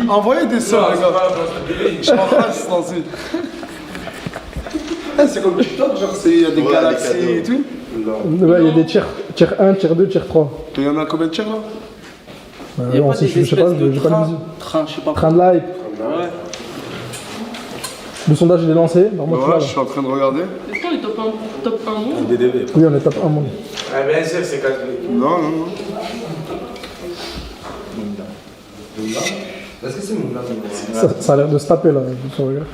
Envoyez des subs, les gars. Je m'embrasse, Nancy. C'est comme TikTok, genre il y a des galaxies et tout. Ouais, il y a des tiers 1, tiers 2, tiers 3. Et il y en a combien de tiers là? Non, je sais pas, j'ai pas le visu. Train, je sais pas. Train de live. Ouais. Le sondage il est lancé. Normalement, tu Ouais, l'as, je là. suis en train de regarder. Est-ce qu'on est top 1 monde? Oui, on est top 1 monde. Ah, bien sûr, c'est quand Non. Est-ce que c'est Moumlam? Ça a l'air de se taper là, sur le regard.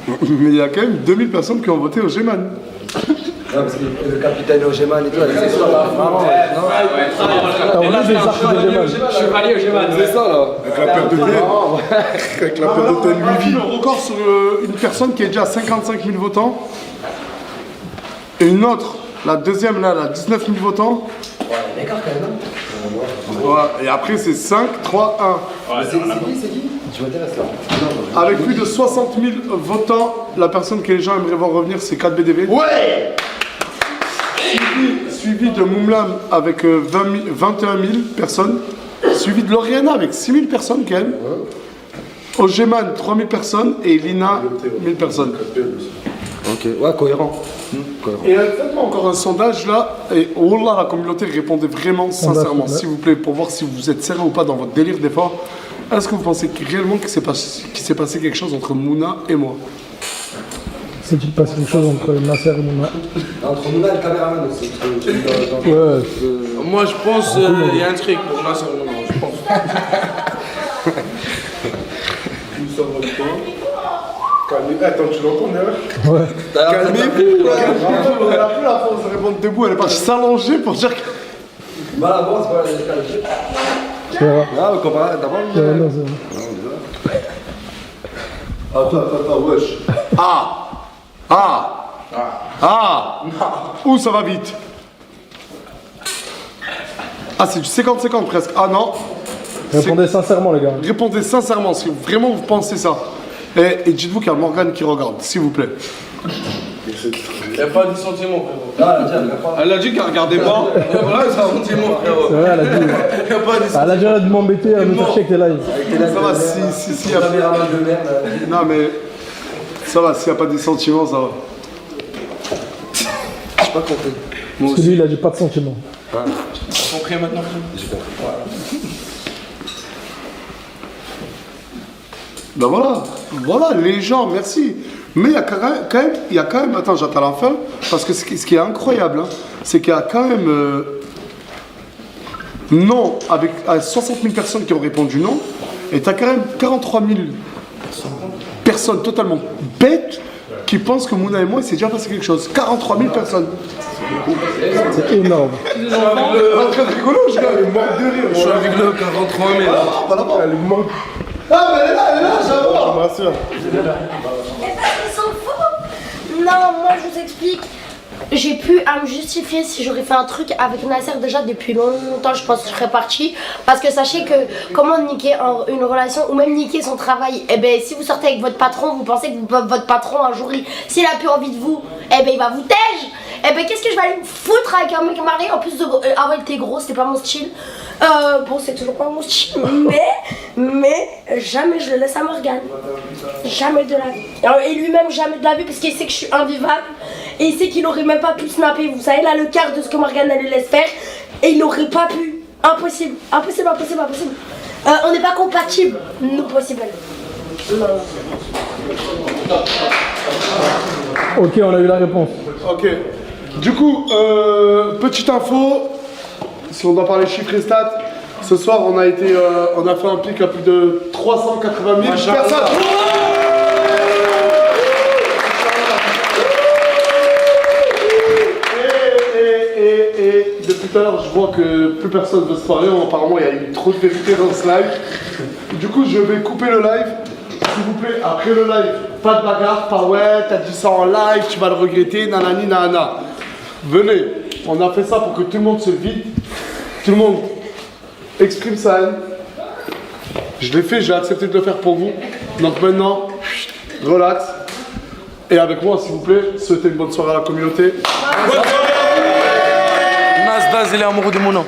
Mais il y a quand même 2000 personnes qui ont voté Ogeman. Non, parce que le capitaine Ogeman et tout, c'est ça là. Vraiment, T'as enlevé des arcs d'Ogeman. Chevalier Ogeman. C'est ça là. Avec la paire de tête. Avec la paire de tête Louis. Le record sur une personne qui est déjà à 55 000 votants. Et une autre, la deuxième là, elle a 19 000 votants. Ouais, d'accord quand même. Ouais, et après c'est 5, 3, 1. C'est qui? Je m'intéresse là. Avec plus de 60 000 votants, la personne que les gens aimeraient voir revenir, c'est 4BDV. Ouais. Suivi de Moumlam avec 21 000 personnes. Suivi de Lauriana avec 6 000 personnes quand même. Ogeman, 3 000 personnes. Et Lina, 1000 personnes. Ok, ouais, cohérent. Et faites-moi encore un sondage là. Et Wallah, la communauté, répondez vraiment sincèrement, s'il vous plaît, pour voir si vous êtes sérieux ou pas dans votre délire d'effort. Est-ce que vous pensez réellement qu'il s'est passé quelque chose entre Mouna et moi? S'est-il passé quelque chose entre Nasser et Mouna? Entre Mouna et le caméraman aussi. Ouais. Moi, je pense qu'il y a un truc pour Nasser, je pense. Attends, tu l'entends derrière? Ouais. Calmez-vous, calmez-vous. Elle a plus la force de répondre debout, elle est partie s'allonger pour dire que. Bah là, bon, c'est pas l'escalade. Tu verras. Ah, on comprend d'abord. Non, c'est vrai. Attends, wesh. Ouh, ça va vite. Ah, c'est du 50-50 presque. Ah non. Répondez sincèrement, les gars. Répondez sincèrement, si vraiment vous pensez ça. Et dites-vous qu'il y a Morgane qui regarde, s'il vous plaît. Il n'y a pas de sentiment, frérot. Ah, Elle a dit qu'elle regardait pas. Voilà, c'est un sentiment, frérot. C'est vrai, elle a dit. Il n'y a pas de Elle a déjà dû m'embêter à me faire chier avec tes lives. Ça va, si. Non, mais. Ça va, s'il n'y a pas des sentiments, ça va. J'ai pas compris. Parce que lui, il a dit pas de sentiments. T'as compris maintenant? J'ai compris. Ben voilà, les gens, merci. Mais il y a quand même, attends, j'attends la fin, parce que ce qui est incroyable, hein, c'est qu'il y a quand même non, avec 60 000 personnes qui ont répondu non, et tu as quand même 43 000 personnes totalement bêtes qui pensent que Mouna et moi, il s'est déjà passé quelque chose. 43 000 personnes. C'est énorme. Très rigolo, je est mort de rire. Je suis avec le 43 000. Elle est morte. Ah, mais elle est là, j'avoue. Je me rassure. Ils sont fous. Non, moi je vous explique. J'ai pu à me justifier si j'aurais fait un truc avec Nasser déjà depuis longtemps, je pense que je serais partie. Parce que sachez que comment niquer une relation ou même niquer son travail, eh ben si vous sortez avec votre patron, vous pensez que votre patron un jour, s'il a plus envie de vous, eh ben il va vous tège. Eh ben qu'est-ce que je vais aller me foutre avec un mec marié en plus de... Ah ouais, il était gros, c'était pas mon style. Bon, c'est toujours pas mon style, mais jamais je le laisse à Morgane. Jamais de la vie. Et lui-même jamais de la vie parce qu'il sait que je suis invivable. Et il sait qu'il aurait même pas pu snapper, vous savez, là le quart de ce que Morgane elle lui laisse faire. Et il aurait pas pu. Impossible, impossible, impossible, impossible. On n'est pas compatibles, nous possible. Non. Ok, on a eu la réponse. Ok. Du coup, petite info, si on doit parler chiffres et stats, ce soir on a fait un pic à plus de 380 000 personnes. Et depuis tout à l'heure, je vois que plus personne veut se parler. Apparemment, il y a eu trop de vérité dans ce live. Du coup, je vais couper le live. S'il vous plaît, après le live, pas de bagarre, pas ouais, t'as dit ça en live, tu vas le regretter, nanani, nanana. Venez, on a fait ça pour que tout le monde se vide, tout le monde exprime sa haine. Je l'ai fait, j'ai accepté de le faire pour vous. Donc maintenant, relax. Et avec moi, s'il vous plaît, souhaitez une bonne soirée à la communauté. Nasdaq, il est amoureux de mon nom.